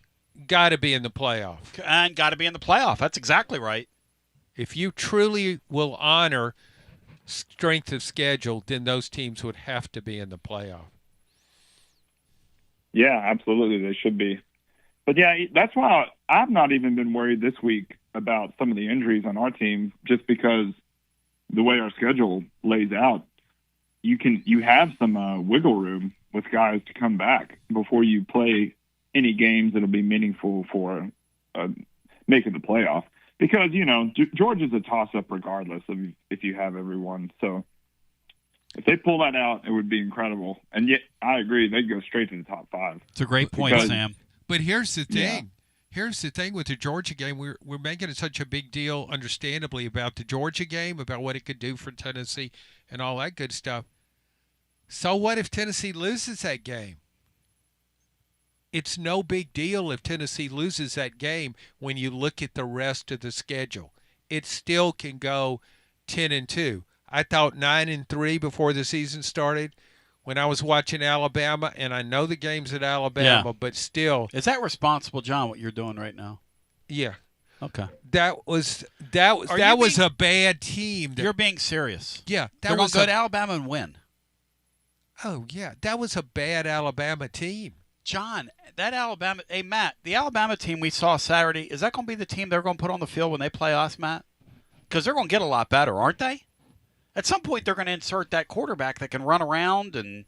got to be in the playoff. And got to be in the playoff. That's exactly right. If you truly will honor strength of schedule, then those teams would have to be in the playoff. Yeah, absolutely, they should be. But yeah, that's why I've not even been worried this week about some of the injuries on our team, just because the way our schedule lays out, you have some wiggle room with guys to come back before you play any games that'll be meaningful for making the playoff. Because, Georgia's a toss-up regardless of if you have everyone. So if they pull that out, it would be incredible. And yet, I agree, they'd go straight to the top 5. It's a great point, Sam. But here's the thing. Yeah. Here's the thing with the Georgia game. We're making such a big deal, understandably, about the Georgia game, about what it could do for Tennessee and all that good stuff. So what if Tennessee loses that game? It's no big deal if Tennessee loses that game when you look at the rest of the schedule. It still can go 10-2. I thought 9-3 before the season started when I was watching Alabama, and I know the games at Alabama, but still. Is that responsible, John, what you're doing right now? Yeah. Okay. That was a bad team. You're being serious. Yeah. They're going to go to Alabama and win. Oh, yeah. That was a bad Alabama team. John, that Alabama – hey, Matt, the Alabama team we saw Saturday, is that going to be the team they're going to put on the field when they play us, Matt? Because they're going to get a lot better, aren't they? At some point, they're going to insert that quarterback that can run around and,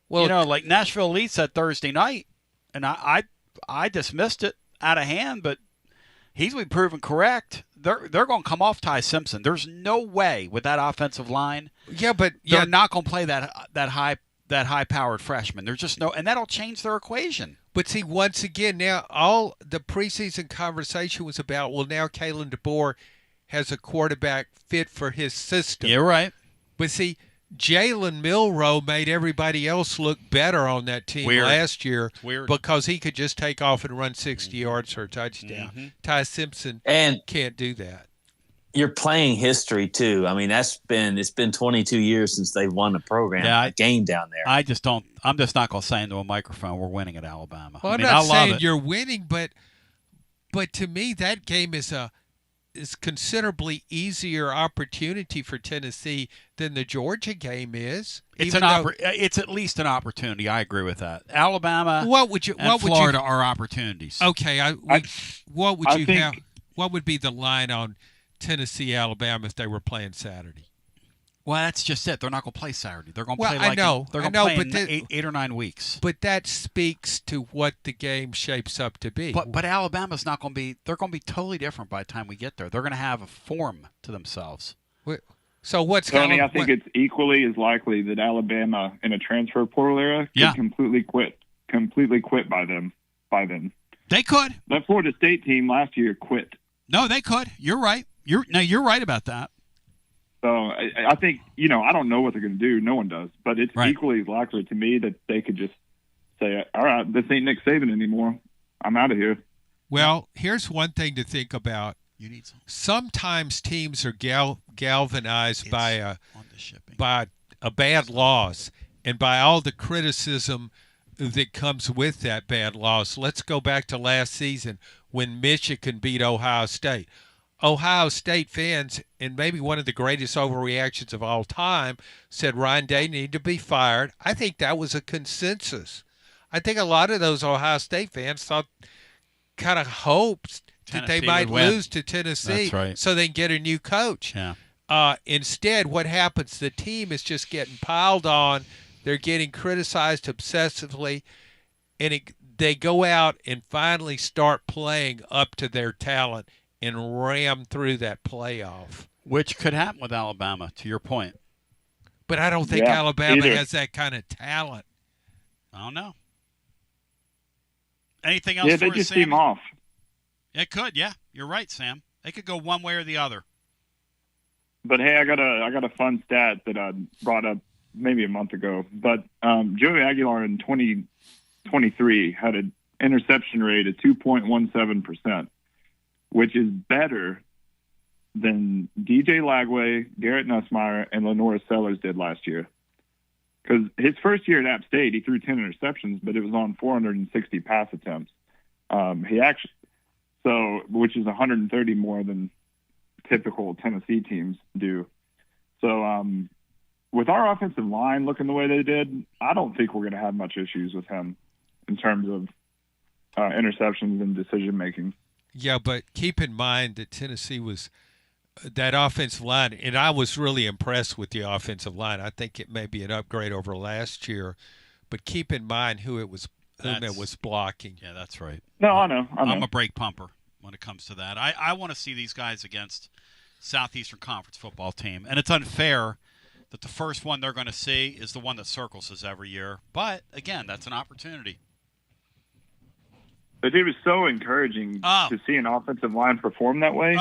like Nashville Elite said Thursday night, and I dismissed it out of hand, but he's been proven correct. They're going to come off Ty Simpson. There's no way with that offensive line. Yeah, but they're not going to play that high-powered freshman. There's just no, and that'll change their equation. But see, once again, now all the preseason conversation was about, well, now Kalen DeBoer has a quarterback fit for his system. You're right. But see, Jalen Milroe made everybody else look better on that team last year because he could just take off and run 60 yards for a touchdown. Mm-hmm. Ty Simpson can't do that. You're playing history too. I mean, it's been 22 years since they've won a game down there. I'm just not going to say into a microphone we're winning at Alabama. Well, I'm not saying you're winning, but to me that game is considerably easier opportunity for Tennessee than the Georgia game is. It's at least an opportunity. I agree with that. Alabama and Florida are opportunities. Okay, what would be the line on Tennessee, Alabama if they were playing Saturday? Well, that's just it. They're not going to play Saturday. They're going to play play in 8 or 9 weeks. But that speaks to what the game shapes up to be. But Alabama's not going to be. They're going to be totally different by the time we get there. They're going to have a form to themselves. So what's Tony? I think it's equally as likely that Alabama in a transfer portal era could completely quit by then. They could. That Florida State team last year quit. No, they could. You're right. You're right about that. So I think, I don't know what they're going to do. No one does. But it's equally as likely to me that they could just say, all right, this ain't Nick Saban anymore. I'm out of here. Well, here's one thing to think about. You need some. Sometimes teams are galvanized by a bad loss and by all the criticism that comes with that bad loss. Let's go back to last season when Michigan beat Ohio State. Ohio State fans, and maybe one of the greatest overreactions of all time, said Ryan Day needed to be fired. I think that was a consensus. I think a lot of those Ohio State fans kind of hoped that they might lose to Tennessee so they can get a new coach. Yeah. Instead, what happens, the team is just getting piled on. They're getting criticized obsessively, and they go out and finally start playing up to their talent and ram through that playoff. Which could happen with Alabama, to your point. But I don't think Alabama has that kind of talent. I don't know. Anything else? Yeah, they just seem off. It could, yeah. You're right, Sam. They could go one way or the other. But hey, I got a fun stat that I brought up maybe a month ago. But Joey Aguilar in 2023 had an interception rate of 2.17%, which is better than DJ Lagway, Garrett Nussmeier, and Lenora Sellers did last year. Because his first year at App State, he threw 10 interceptions, but it was on 460 pass attempts. Which is 130 more than typical Tennessee teams do. So with our offensive line looking the way they did, I don't think we're going to have much issues with him in terms of interceptions and decision making. Yeah, but keep in mind that Tennessee was that offensive line, and I was really impressed with the offensive line. I think it may be an upgrade over last year, but keep in mind whom it was blocking. Yeah, that's right. No, I know. I'm a brake pumper when it comes to that. I want to see these guys against Southeastern Conference football team, and it's unfair that the first one they're going to see is the one that circles us every year. But again, that's an opportunity. But it was so encouraging to see an offensive line perform that way.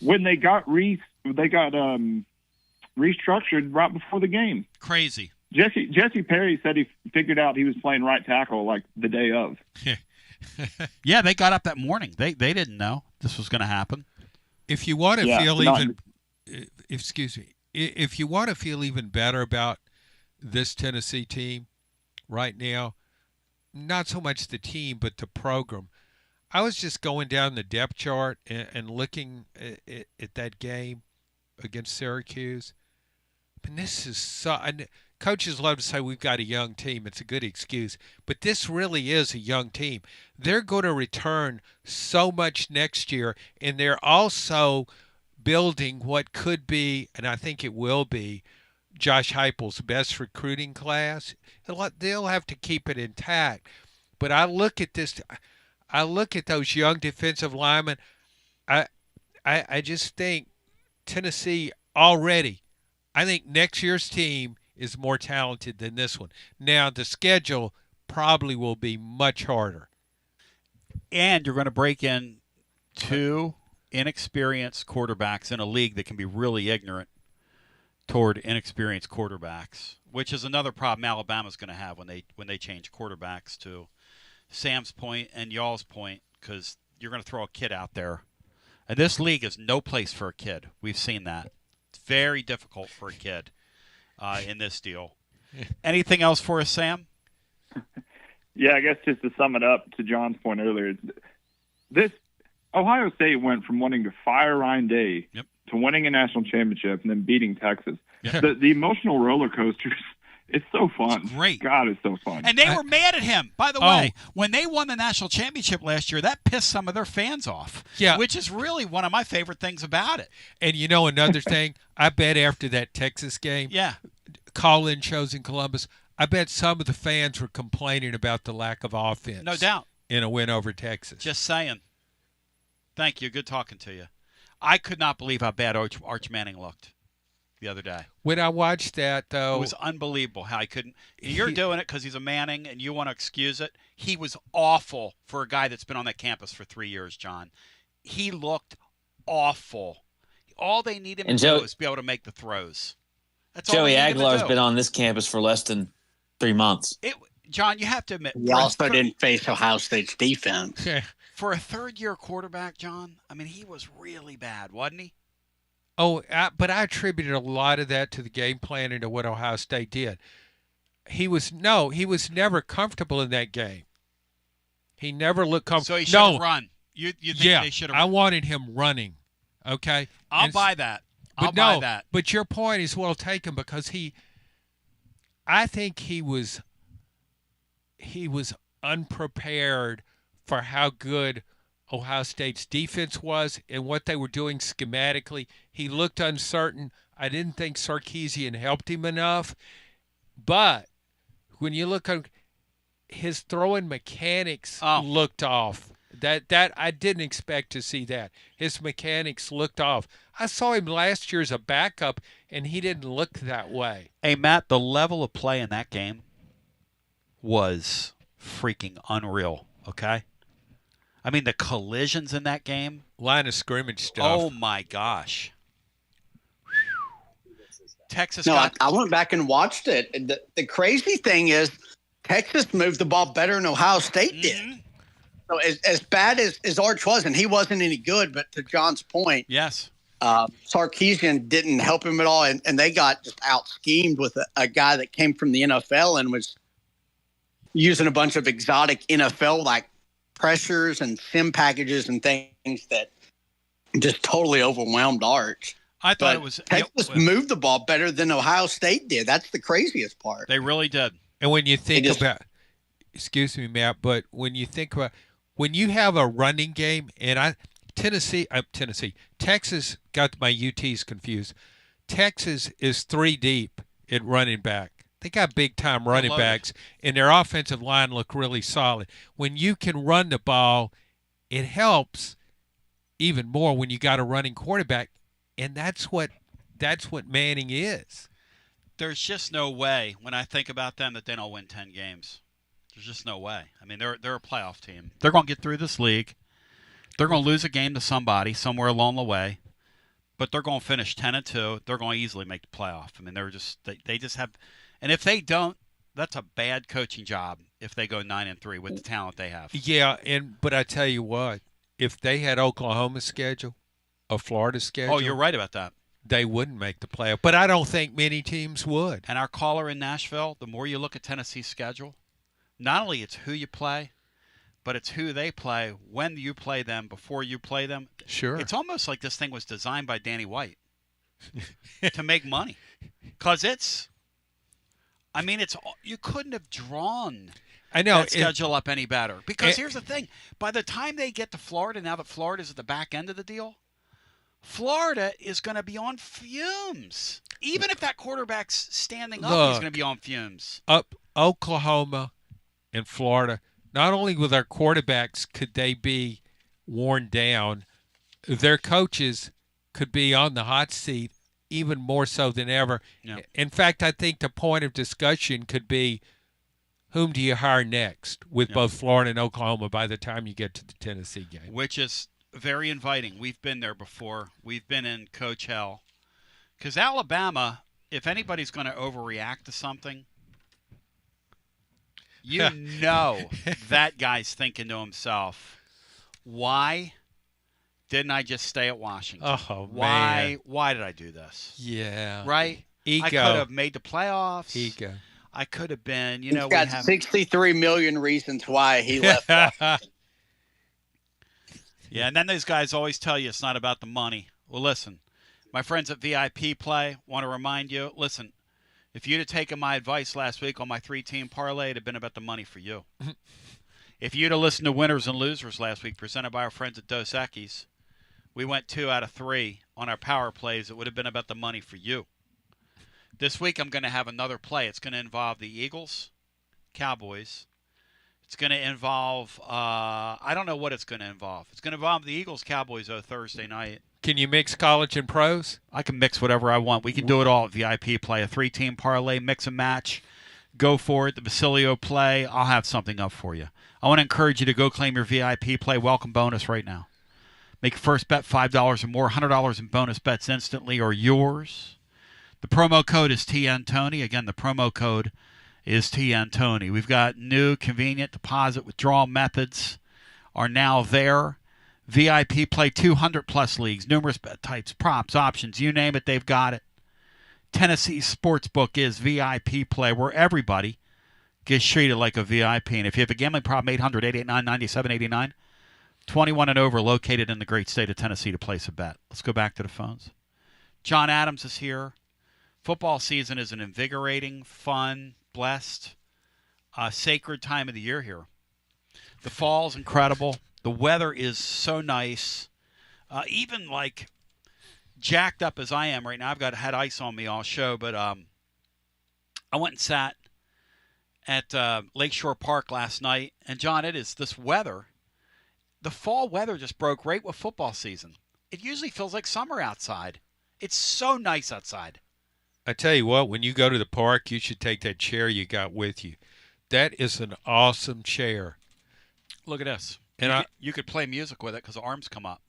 When they got restructured right before the game. Crazy. Jesse Perry said he figured out he was playing right tackle like the day of. Yeah, they got up that morning. They didn't know this was going to happen. If you want to if you want to feel even better about this Tennessee team right now, not so much the team but the program. I was just going down the depth chart and looking at that game against Syracuse. And this is so. And coaches love to say we've got a young team. It's a good excuse, but this really is a young team. They're going to return so much next year, and they're also building what could be, and I think it will be, Josh Heupel's best recruiting class. They'll have to keep it intact. But I look at this. I look at those young defensive linemen. I just think Tennessee already. I think next year's team is more talented than this one. Now the schedule probably will be much harder. And you're going to break in two inexperienced quarterbacks in a league that can be really ignorant toward inexperienced quarterbacks, which is another problem Alabama's going to have when they change quarterbacks, to Sam's point and y'all's point, because you're going to throw a kid out there. And this league is no place for a kid. We've seen that. It's very difficult for a kid in this deal. Anything else for us, Sam? Yeah, I guess just to sum it up to John's point earlier, this Ohio State went from wanting to fire Ryan Day to winning a national championship and then beating Texas. The emotional roller coasters, it's so fun. It's great. God, it's so fun. And they were mad at him. By the way, when they won the national championship last year, that pissed some of their fans off. Yeah. Which is really one of my favorite things about it. And you know another thing? I bet after that Texas game, call-in shows in Columbus, I bet some of the fans were complaining about the lack of offense. No doubt. In a win over Texas. Just saying. Thank you. Good talking to you. I could not believe how bad Arch Manning looked the other day. When I watched that, though, it was unbelievable how I couldn't. You're doing it because he's a Manning and you want to excuse it. He was awful for a guy that's been on that campus for 3 years, John. He looked awful. All they need him to do is be able to make the throws. That's all Joey Aguilar's been on this campus for less than 3 months. John, you have to admit. He also didn't face Ohio State's defense. For a third-year quarterback, John, I mean, he was really bad, wasn't he? Oh, but I attributed a lot of that to the game plan and to what Ohio State did. He was never comfortable in that game. He never looked comfortable. So he should have run. You think they should have? I wanted him running. Okay, I'll buy that. I'll buy that. But your point is well taken, because I think he was unprepared for how good Ohio State's defense was and what they were doing schematically. He looked uncertain. I didn't think Sarkisian helped him enough. But when you look at his throwing mechanics, looked off. That I didn't expect to see that. His mechanics looked off. I saw him last year as a backup, and he didn't look that way. Hey, Matt, the level of play in that game was freaking unreal, okay? I mean, the collisions in that game. Line of scrimmage stuff. Oh, my gosh. Texas No, I went back and watched it. The crazy thing is Texas moved the ball better than Ohio State did. So as bad as Arch was, and he wasn't any good, but to John's point, yes, Sarkisian didn't help him at all, and they got just out-schemed with a guy that came from the NFL and was using a bunch of exotic NFL-like pressures and sim packages and things that just totally overwhelmed Arch. I thought it was Texas moved the ball better than Ohio State did. That's the craziest part. They really did. And when you think about, excuse me, Matt, but when you think about when you have a running game, and Texas got my UTs confused. Texas is 3 deep at running back. They got big time running backs, and their offensive line look really solid. When you can run the ball, it helps even more when you got a running quarterback. And that's what Manning is. There's just no way when I think about them that they don't win 10 games. There's just no way. I mean, they're a playoff team. They're going to get through this league. They're going to lose a game to somebody somewhere along the way, but they're going to finish 10-2. They're going to easily make the playoff. I mean, they just have, and if they don't, that's a bad coaching job. If they go 9-3 with the talent they have. Yeah, but I tell you what, if they had Oklahoma's schedule, a Florida schedule. Oh, you're right about that. They wouldn't make the playoff, but I don't think many teams would. And our caller in Nashville, the more you look at Tennessee's schedule, not only it's who you play, but it's who they play, when you play them, before you play them. Sure. It's almost like this thing was designed by Danny White to make money. Because you couldn't have drawn that schedule up any better. Because here's the thing. By the time they get to Florida, now that Florida's at the back end of the deal, Florida is going to be on fumes. Even if that quarterback's standing up, he's going to be on fumes. Oklahoma and Florida, not only with their quarterbacks could they be worn down, their coaches could be on the hot seat even more so than ever. Yeah. In fact, I think the point of discussion could be, whom do you hire next with both Florida and Oklahoma by the time you get to the Tennessee game? Which is very inviting. We've been there before. We've been in coach hell. Because Alabama, if anybody's going to overreact to something, you know that guy's thinking to himself, why didn't I just stay at Washington? Oh, man. Why did I do this? Yeah. Right? Ego. I could have made the playoffs. Ego. I could have been, He's got 63 million reasons why he left Washington. Yeah, and then those guys always tell you it's not about the money. Well, listen, my friends at VIP Play want to remind you, listen, if you'd have taken my advice last week on my 3-team parlay, it'd have been about the money for you. If you'd have listened to Winners and Losers last week, presented by our friends at Dos Equis, we went 2 out of 3 on our power plays. It would have been about the money for you. This week I'm going to have another play. It's going to involve the Eagles, Cowboys. It's going to involve, I don't know what it's going to involve. It's going to involve the Eagles, Cowboys, Thursday night. Can you mix college and pros? I can mix whatever I want. We can do it all at VIP Play. A 3-team parlay, mix and match. Go for it. The Basilio play. I'll have something up for you. I want to encourage you to go claim your VIP Play welcome bonus right now. Make your first bet $5 or more. $100 in bonus bets instantly are yours. The promo code is TNTony. Again, the promo code is TNTony. We've got new convenient deposit withdrawal methods are now there. VIP Play 200-plus leagues, numerous bet types, props, options, you name it, they've got it. Tennessee Sportsbook is VIP Play, where everybody gets treated like a VIP. And if you have a gambling problem, 800-889-9789, 21 and over, located in the great state of Tennessee to place a bet. Let's go back to the phones. John Adams is here. Football season is an invigorating, fun, blessed, sacred time of the year here. The fall's incredible. The weather is so nice. Even like jacked up as I am right now, I've had ice on me all show, but I went and sat at Lakeshore Park last night, and John, it is this weather. The fall weather just broke right with football season. It usually feels like summer outside. It's so nice outside. I tell you what, when you go to the park, you should take that chair you got with you. That is an awesome chair. Look at this. And you could play music with it because the arms come up.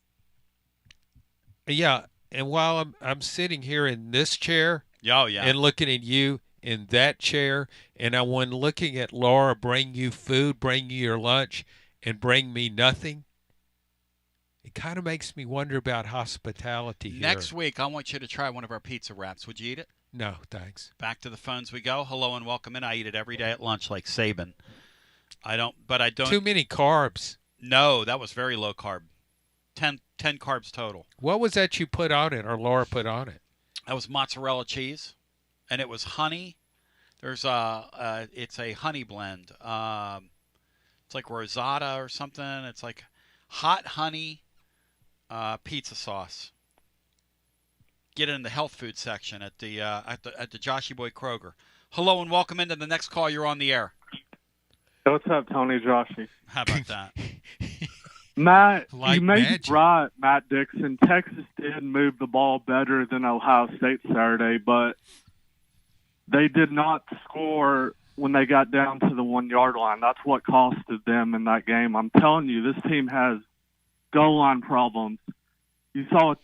Yeah, and while I'm sitting here in this chair, and looking at you in that chair, and when looking at Laura bring you food, bring you your lunch, and bring me nothing, it kind of makes me wonder about hospitality here. Next week, I want you to try one of our pizza wraps. Would you eat it? No, thanks. Back to the phones we go. Hello and welcome in. I eat it every day at lunch like Saban. I don't. Too many carbs. No, that was very low carb. 10 carbs total. What was that you put on it, or Laura put on it? That was mozzarella cheese, and it was honey. There's it's a honey blend. It's like rosata or something. It's like hot honey pizza sauce. Get it in the health food section at the Joshy Boy Kroger. Hello and welcome into the next call. You're on the air. What's up, Tony Joshy? How about that? Matt, Like you may magic. be right, Matt Dixon. Texas did move the ball better than Ohio State Saturday, but they did not score when they got down to the 1 yard line. That's what costed them in that game. I'm telling you, this team has goal line problems. You saw it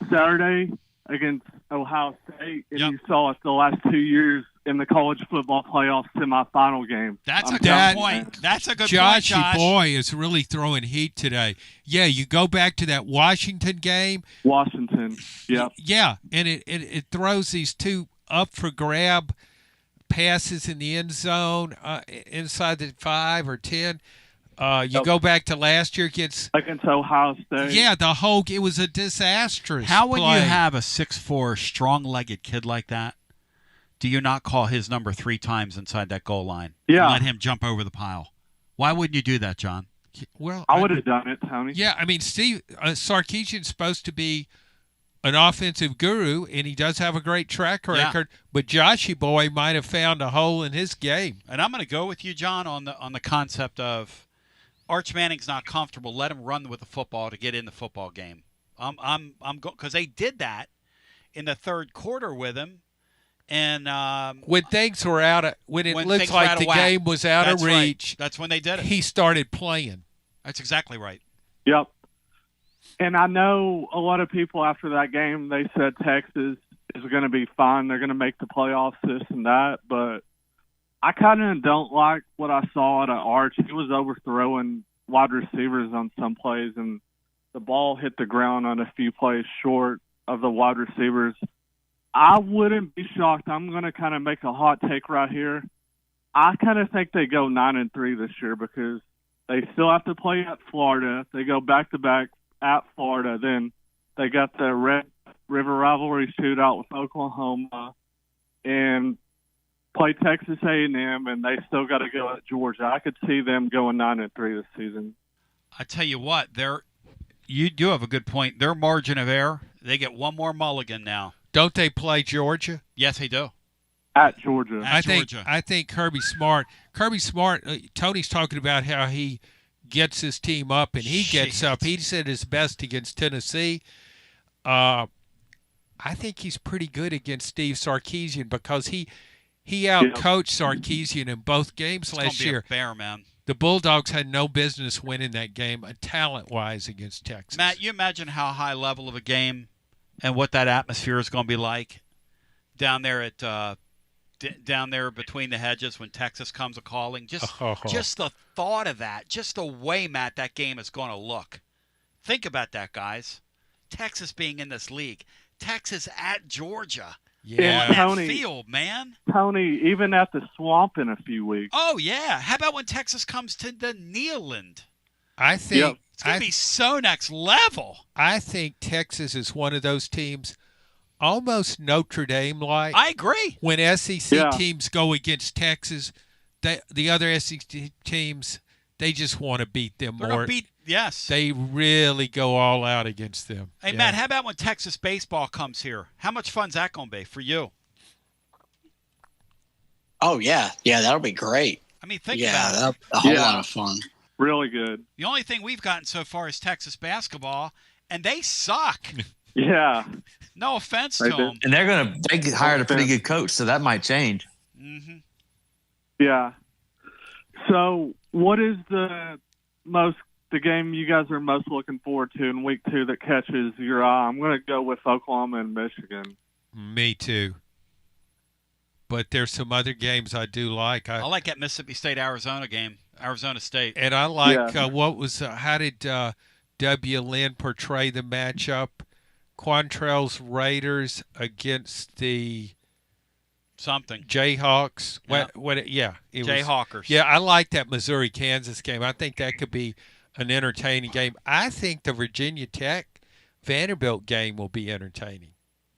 Saturday against Ohio State, and you saw it the last 2 years in the college football playoff semifinal game. That's I'm a telling good you, point. man. That's a good point, Joshy Josh. Boy is really throwing heat today. Yeah, you go back to that Washington game. Washington, yeah. Yeah, and it throws these two up for grab passes in the end zone inside the 5 or 10. You go back to last year against Ohio State. Yeah, it was a disastrous How would play. you have a 6'4", strong-legged kid like that? Do you not call his number 3 times inside that goal line? Yeah. And let him jump over the pile. Why wouldn't you do that, John? Well, I would have done it, Tony. Yeah, I mean, Steve Sarkisian's supposed to be an offensive guru, and he does have a great track record. But Joshy Boy might have found a hole in his game. And I'm going to go with you, John, on the concept of Arch Manning's not comfortable. Let him run with the football to get in the football game. I'm because they did that in the third quarter with him. And when things were when it looked things were like out of the whack. game was out That's of right. reach, That's when they did it. he started playing. That's exactly right. Yep. And I know a lot of people after that game, they said Texas is going to be fine. They're going to make the playoffs, this and that. But I kind of don't like what I saw at Arch. He was overthrowing wide receivers on some plays, and the ball hit the ground on a few plays short of the wide receivers. I wouldn't be shocked. I'm going to kind of make a hot take right here. I kind of think they go 9-3 this year because they still have to play at Florida. They go back-to-back at Florida. Then they got the Red River rivalry shootout with Oklahoma and play Texas A&M, and they still got to go at Georgia. I could see them going 9-3 this season. I tell you what, you do have a good point. Their margin of error, they get one more mulligan now. Don't they play Georgia? Yes, they do. At Georgia. I think Kirby Smart. Tony's talking about how he gets his team up, and he gets up. He said his best against Tennessee. I think he's pretty good against Steve Sarkisian because he outcoached Sarkisian in both games last year. It's fair, man. The Bulldogs had no business winning that game, talent-wise, against Texas. Matt, you imagine how high level of a game and what that atmosphere is going to be like down there at down there between the hedges when Texas comes a-calling. Just the thought of that, just the way, Matt, that game is going to look. Think about that, guys. Texas being in this league. Texas at Georgia. Yeah. On that Tony, field, man. Tony, even at the Swamp in a few weeks. Oh, yeah. How about when Texas comes to the Neyland? I think it's going to be so next level. I think Texas is one of those teams almost Notre Dame-like. I agree. When SEC teams go against Texas, the other SEC teams, they just want to beat them more. Yes. They really go all out against them. Hey, Matt, how about when Texas baseball comes here? How much fun's that going to be for you? Oh, yeah. Yeah, that'll be great. I mean, think about it. Yeah, a whole lot of fun. Really good. The only thing we've gotten so far is Texas basketball, and they suck. Yeah. No offense to them. And they hired a pretty good coach, so that might change. Yeah. So what is the most the game you guys are most looking forward to in week 2 that catches your eye? I'm going to go with Oklahoma and Michigan. Me too. But there's some other games I do like. I like that Mississippi State-Arizona game, Arizona State. And I like how did W. Lynn portray the matchup? Quantrell's Raiders against the Jayhawks. Jayhawkers. Yeah, I like that Missouri-Kansas game. I think that could be an entertaining game. I think the Virginia Tech-Vanderbilt game will be entertaining.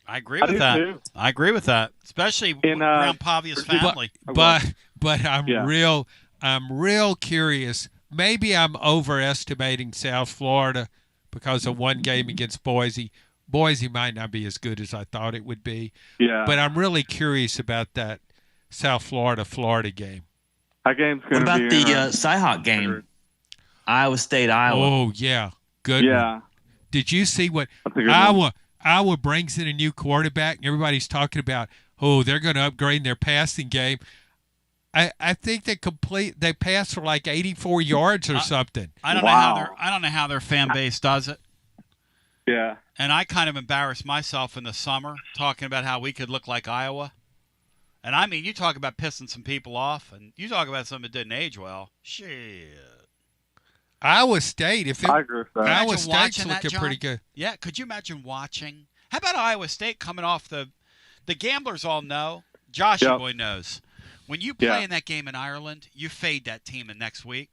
I agree with that. Too. I agree with that, especially around Pavia's family. But I'm real curious. Maybe I'm overestimating South Florida because of one game against Boise. Boise might not be as good as I thought it would be. Yeah. But I'm really curious about that South Florida game. That game's going to be. What about the Cyhawk game? Iowa State, Iowa. Oh, yeah. Good one. Did you see what Iowa brings in a new quarterback, and everybody's talking about, they're going to upgrade their passing game. I think they passed for like 84 yards or something. I don't know how their fan base does it. Yeah. And I kind of embarrassed myself in the summer talking about how we could look like Iowa. And I mean, you talk about pissing some people off, and you talk about something that didn't age well. Shit. Iowa State, I agree with that. Iowa State's looking pretty good. Yeah, could you imagine watching? How about Iowa State coming off the gamblers all know? Josh, your boy knows. When you play in that game in Ireland, you fade that team the next week.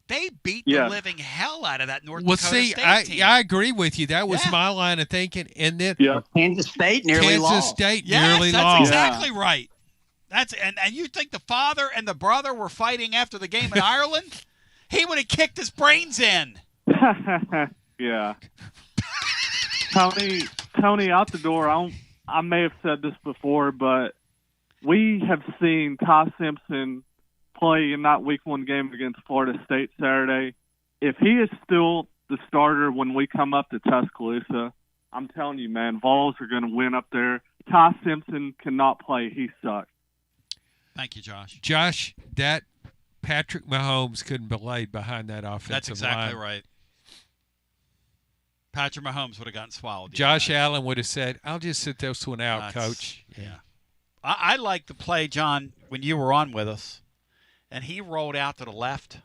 They beat the living hell out of that North Dakota State team. I agree with you. That was my line of thinking. And then Kansas State nearly lost. Kansas State nearly that's lost. Exactly right. And you think the father and the brother were fighting after the game in Ireland? He would have kicked his brains in. Yeah. Tony, out the door. I may have said this before, but we have seen Ty Simpson play in that Week 1 game against Florida State Saturday. If he is still the starter when we come up to Tuscaloosa, I'm telling you, man, Vols are going to win up there. Ty Simpson cannot play. He sucks. Thank you, Josh. Josh, that Patrick Mahomes couldn't be laid behind that offensive line. That's exactly right. Patrick Mahomes would have gotten swallowed. Josh Allen would have said, I'll just sit this one out, Coach. Yeah. I like the play, John, when you were on with us, and he rolled out to the left.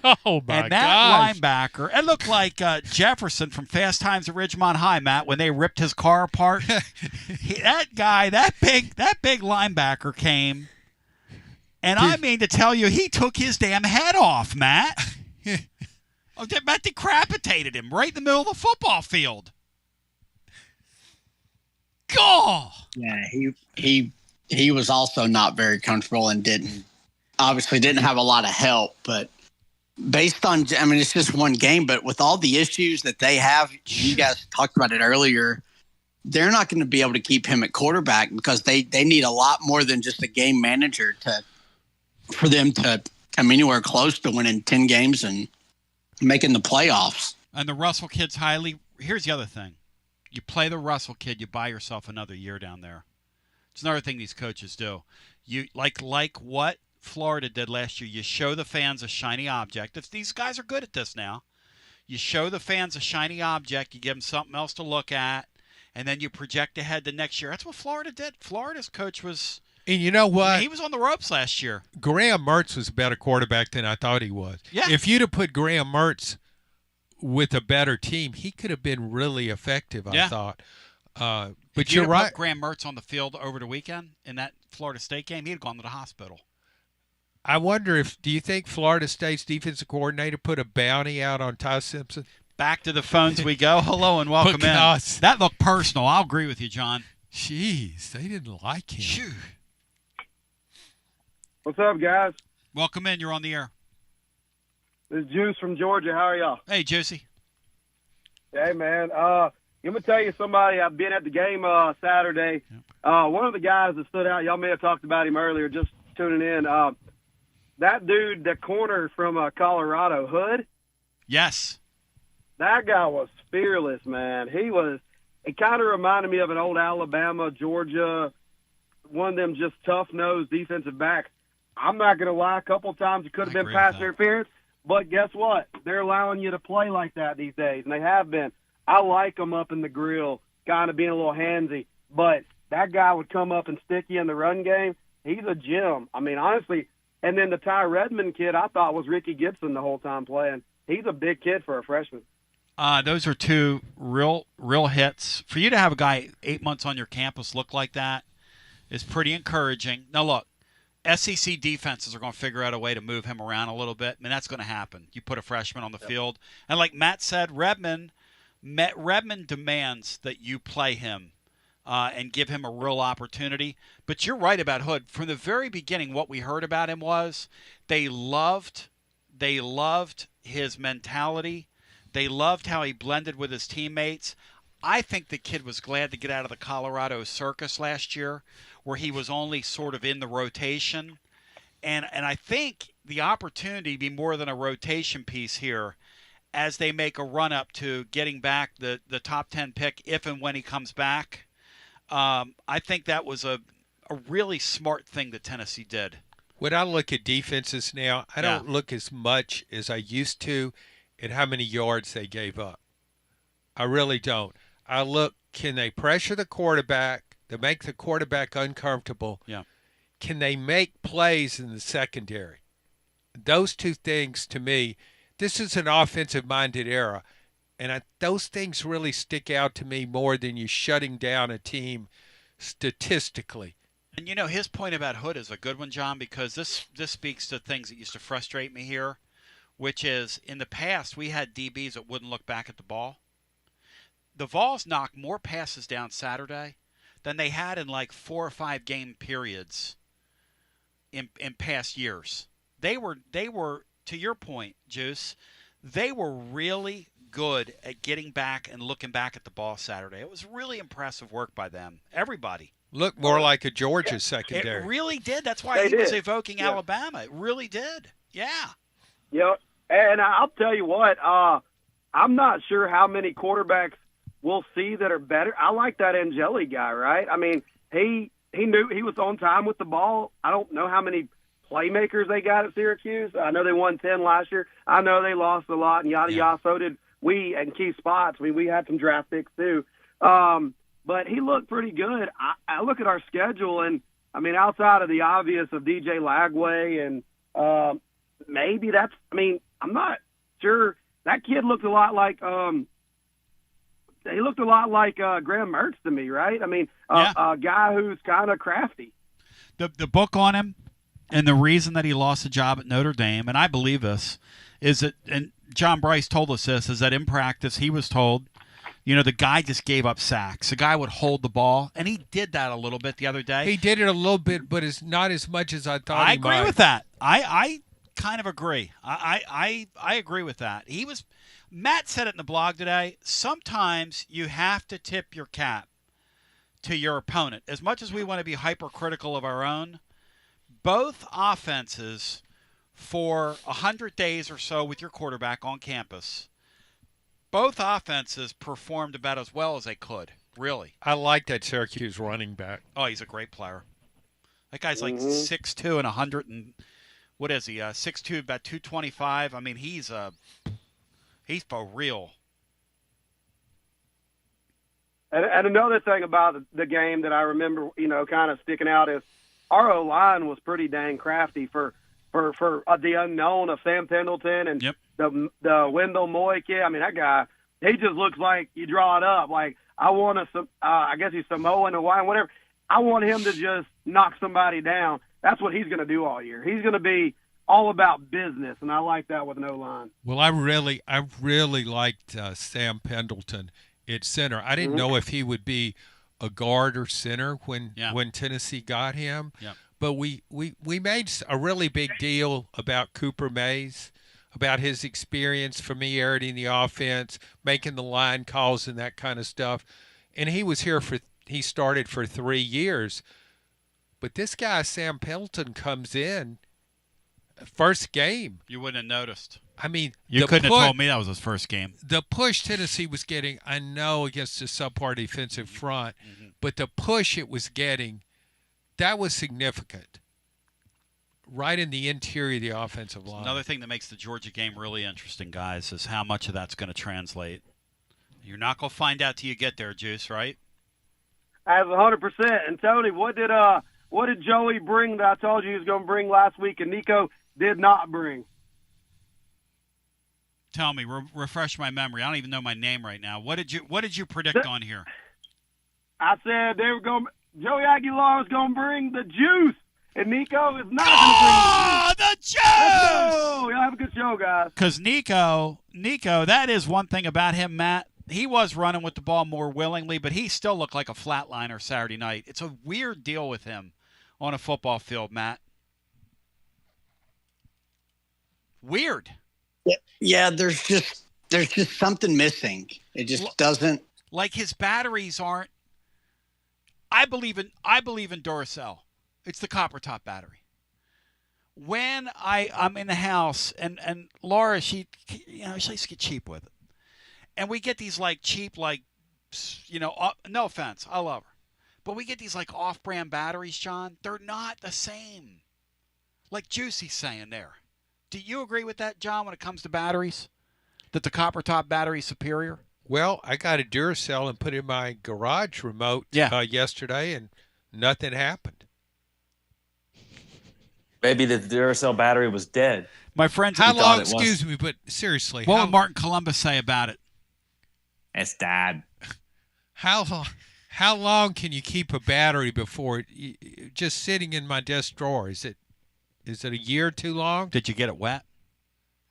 Oh, my And that linebacker, it looked like Jefferson from Fast Times at Ridgemont High, Matt, when they ripped his car apart. That big linebacker came, and I mean to tell you, he took his damn head off, Matt. Matt decapitated him right in the middle of the football field. God. Yeah, he was also not very comfortable and didn't have a lot of help, but based on, I mean, it's just one game, but with all the issues that they have, you guys talked about it earlier, they're not going to be able to keep him at quarterback because they need a lot more than just a game manager for them to come anywhere close to winning 10 games and making the playoffs. And the Russell kid's here's the other thing. You play the Russell kid, you buy yourself another year down there. It's another thing these coaches do. You like what Florida did last year. You show the fans a shiny object. If these guys are good at this now, you show the fans a shiny object, you give them something else to look at, and then you project ahead to next year. That's what Florida did. Florida's coach was. And you know what? He was on the ropes last year. Graham Mertz was a better quarterback than I thought he was. Yeah. If you'd have put Graham Mertz with a better team, he could have been really effective, I thought. But you're right. Put Graham Mertz on the field over the weekend in that Florida State game, he'd have gone to the hospital. I wonder do you think Florida State's defensive coordinator put a bounty out on Ty Simpson? Back to the phones we go. Hello and welcome in. That looked personal. I'll agree with you, John. Jeez, they didn't like him. Shoo. What's up, guys? Welcome in. You're on the air. This is Juice from Georgia. How are y'all? Hey, Juicy. Hey, man. I'm going to tell you somebody. I've been at the game Saturday. One of the guys that stood out, y'all may have talked about him earlier, just tuning in. That dude, the corner from Colorado, Hood. Yes. That guy was fearless, man. It kind of reminded me of an old Alabama, Georgia, one of them just tough-nosed defensive backs. I'm not going to lie, a couple of times it could have been pass interference, But guess what? They're allowing you to play like that these days, and they have been. I like them up in the grill, kind of being a little handsy. But that guy would come up and stick you in the run game. He's a gem. I mean, honestly. And then the Ty Redmond kid I thought was Ricky Gibson the whole time playing. He's a big kid for a freshman. Those are two real hits. For you to have a guy 8 months on your campus look like that is pretty encouraging. Now, look, SEC defenses are going to figure out a way to move him around a little bit. I mean, that's going to happen. You put a freshman on the field. And like Matt said, Redmond demands that you play him and give him a real opportunity. But you're right about Hood. From the very beginning, what we heard about him was they loved his mentality. They loved how he blended with his teammates. I think the kid was glad to get out of the Colorado circus last year, where he was only sort of in the rotation. And I think the opportunity to be more than a rotation piece here as they make a run-up to getting back the top 10 pick if and when he comes back. I think that was a really smart thing that Tennessee did. When I look at defenses now, I don't look as much as I used to at how many yards they gave up. I really don't. I look, can they pressure the quarterback to make the quarterback uncomfortable? Yeah. Can they make plays in the secondary? Those two things, to me, this is an offensive-minded era, and those things really stick out to me more than you shutting down a team statistically. And, you know, his point about Hood is a good one, John, because this speaks to things that used to frustrate me here, which is in the past we had DBs that wouldn't look back at the ball. The Vols knocked more passes down Saturday than they had in like 4 or 5 game periods in past years. They were, to your point, Juice, they were really good at getting back and looking back at the ball Saturday. It was really impressive work by them. Everybody. Looked more like a Georgia secondary. It really did. That's why he was evoking Alabama. It really did. Yeah. Yeah. And I'll tell you what, I'm not sure how many quarterbacks we'll see that are better. I like that Angeli guy, right? I mean, he knew he was on time with the ball. I don't know how many playmakers they got at Syracuse. I know they won 10 last year. I know they lost a lot and yada yada. So did we in key spots. I mean, we had some draft picks too. But he looked pretty good. I look at our schedule, and, I mean, outside of the obvious of DJ Lagway and maybe that's – I mean, I'm not sure. That kid looked a lot like Graham Mertz to me, right? I mean, a guy who's kind of crafty. The book on him and the reason that he lost the job at Notre Dame, and I believe this, is that – and John Bryce told us this, is that in practice he was told – you know, the guy just gave up sacks. The guy would hold the ball, and he did that a little bit the other day. He did it a little bit, but it's not as much as I thought I he might. agree with that. I kind of agree. I agree with that. Matt said it in the blog today. Sometimes you have to tip your cap to your opponent. As much as we want to be hypercritical of our own, both offenses for 100 days or so with your quarterback on campus, both offenses performed about as well as they could, really. I like that Syracuse running back. Oh, he's a great player. That guy's like 6'2" and 100 and what is he? 6'2", about 225. I mean, he's for real. And another thing about the game that I remember, you know, kind of sticking out is our O-line was pretty dang crafty for the unknown of Sam Pendleton and the Wendell Moy kid. I mean, that guy, he just looks like you draw it up. Like, I want I guess he's Samoan, Hawaiian, whatever. I want him to just knock somebody down. That's what he's going to do all year. He's going to be all about business, and I like that with an O-line. Well, I really liked Sam Pendleton at center. I didn't know if he would be a guard or center when Tennessee got him. Yeah. But we made a really big deal about Cooper Mays, about his experience, familiarity in the offense, making the line calls and that kind of stuff. And he was here he started for 3 years. But this guy, Sam Pendleton, comes in first game. You wouldn't have noticed. I mean, you couldn't have told me that was his first game. The push Tennessee was getting, I know, against a subpar defensive front, but the push it was getting, that was significant. right in the interior of the offensive line. Another thing that makes the Georgia game really interesting, guys, is how much of that's going to translate. You're not going to find out till you get there, Juice, right? As 100%. And Tony, what did Joey bring that I told you he was going to bring last week and Nico did not bring? Tell me, refresh my memory. I don't even know my name right now. What did you predict on here? I said Joey Aguilar was going to bring the juice, and Nico is not going to bring the juice. Let's go. Y'all have a good show, guys. Because Nico, that is one thing about him, Matt. He was running with the ball more willingly, but he still looked like a flatliner Saturday night. It's a weird deal with him on a football field, Matt. Weird. Yeah, there's just something missing. It just doesn't. Like his batteries aren't. I believe in Duracell. It's the copper top battery. When I'm in the house and Laura, she likes to get cheap with it, and we get these like cheap no offense, I love her, but we get these like off-brand batteries, John. They're not the same. Like Juicy's saying there. Do you agree with that, John, when it comes to batteries? That the copper top battery is superior? Well, I got a Duracell and put in my garage remote yesterday, and nothing happened. Maybe the Duracell battery was dead. My friends, how long? Excuse me, but seriously, what would Martin Columbus say about it? It's dead. How long can you keep a battery before it just sitting in my desk drawer? Is it a year too long? Did you get it wet?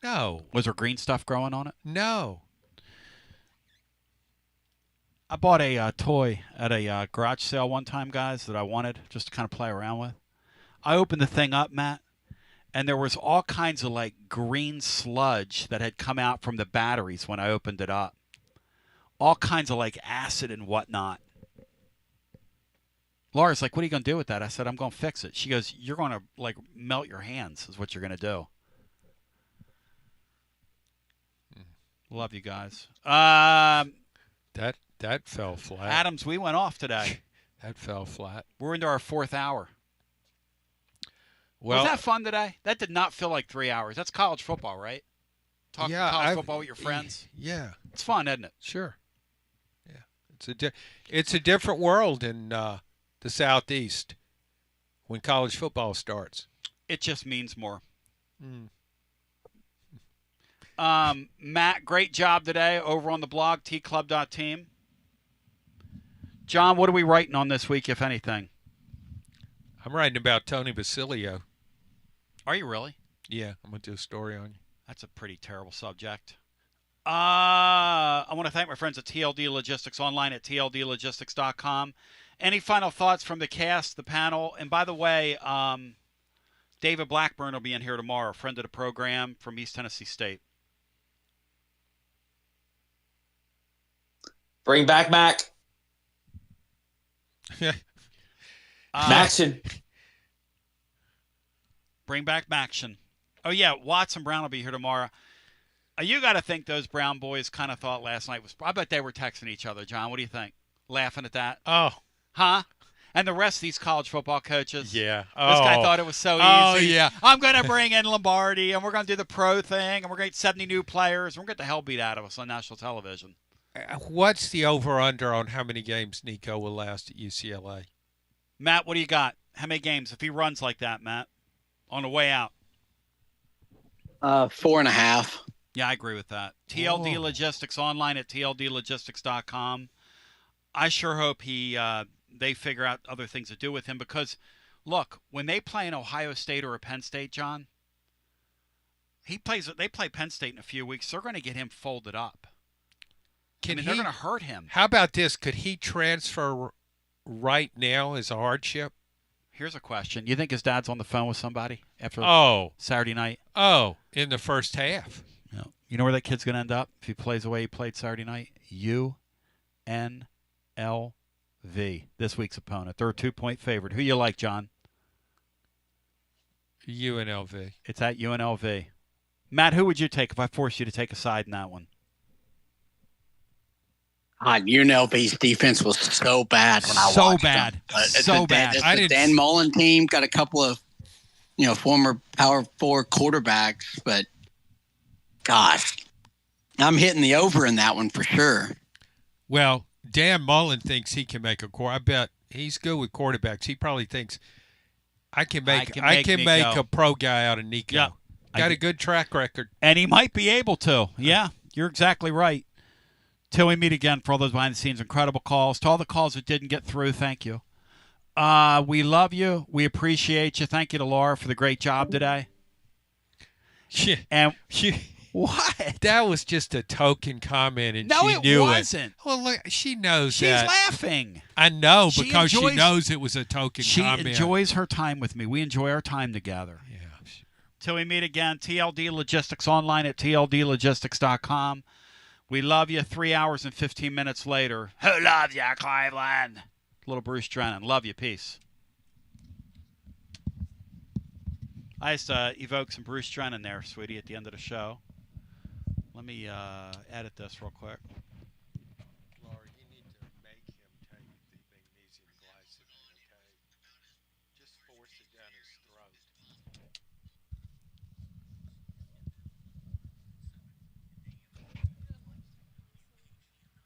No. Was there green stuff growing on it? No. I bought a toy at a garage sale one time, guys, that I wanted just to kind of play around with. I opened the thing up, Matt, and there was all kinds of like green sludge that had come out from the batteries when I opened it up. All kinds of like acid and whatnot. Laura's like, what are you going to do with that? I said, I'm going to fix it. She goes, you're going to like melt your hands is what you're going to do. Love you guys. That fell flat. Adams, we went off today. That fell flat. We're into our 4th hour. Well, was that fun today? That did not feel like 3 hours. That's college football, right? Talking college football with your friends. Yeah. It's fun, isn't it? Sure. Yeah. It's a different world in the Southeast when college football starts. It just means more. Mm. Matt, great job today over on the blog, tclub.team. John, what are we writing on this week, if anything? I'm writing about Tony Basilio. Are you really? Yeah, I'm going to do a story on you. That's a pretty terrible subject. I want to thank my friends at TLD Logistics, online at tldlogistics.com. Any final thoughts from the cast, the panel? And by the way, David Blackburn will be in here tomorrow, a friend of the program from East Tennessee State. Bring back Mac. Maction. Bring back Maction. Oh, yeah, Watson Brown will be here tomorrow. You got to think those Brown boys kind of thought last night was – I bet they were texting each other, John. What do you think? Laughing at that? Oh. Huh? And the rest of these college football coaches. Yeah. This guy thought it was so easy. Oh, yeah. I'm going to bring in Lombardi, and we're going to do the pro thing, and we're going to get 70 new players, and we're going to get the hell beat out of us on national television. What's the over-under on how many games Nico will last at UCLA? Matt, what do you got? How many games? If he runs like that, Matt, on the way out? 4.5. Yeah, I agree with that. TLD Logistics, online at tldlogistics.com. I sure hope they figure out other things to do with him because, look, when they play in Ohio State or a Penn State, John, they play Penn State in a few weeks. They're going to get him folded up. They're going to hurt him. How about this? Could he transfer right now as a hardship? Here's a question. You think his dad's on the phone with somebody after Saturday night? Oh, in the first half. No. You know where that kid's going to end up if he plays the way he played Saturday night? UNLV, this week's opponent. They're a 2-point favorite. Who you like, John? UNLV. It's at UNLV. Matt, who would you take if I forced you to take a side in that one? UNLV's defense was so bad when I watched them. So bad. The Dan Mullen team got a couple of, former Power 4 quarterbacks, but gosh, I'm hitting the over in that one for sure. Well, Dan Mullen thinks he can make a quarterback. I bet he's good with quarterbacks. He probably thinks I can make a pro guy out of Nico. Yeah. Got a good track record. And he might be able to. Yeah, you're exactly right. Till we meet again, for all those behind-the-scenes incredible calls, to all the calls that didn't get through, thank you. We love you. We appreciate you. Thank you to Laura for the great job today. What? That was just a token comment, and no, she knew wasn't. it. Well, look, she knows She's that. laughing. I know, She because enjoys- she knows it was a token comment. She enjoys her time with me. We enjoy our time together. Yeah. Till we meet again, TLD Logistics online at tldlogistics.com. We love you. 3 hours and 15 minutes later. Who loves you, Cleveland? Little Bruce Drennan. Love you. Peace. I just evoke some Bruce Drennan there, sweetie, at the end of the show. Let me edit this real quick. Laura, you need to make him take the magnesium glycine, okay? Just force it down his throat.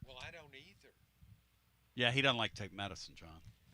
Well, I don't either. Yeah, he doesn't like to take medicine, John.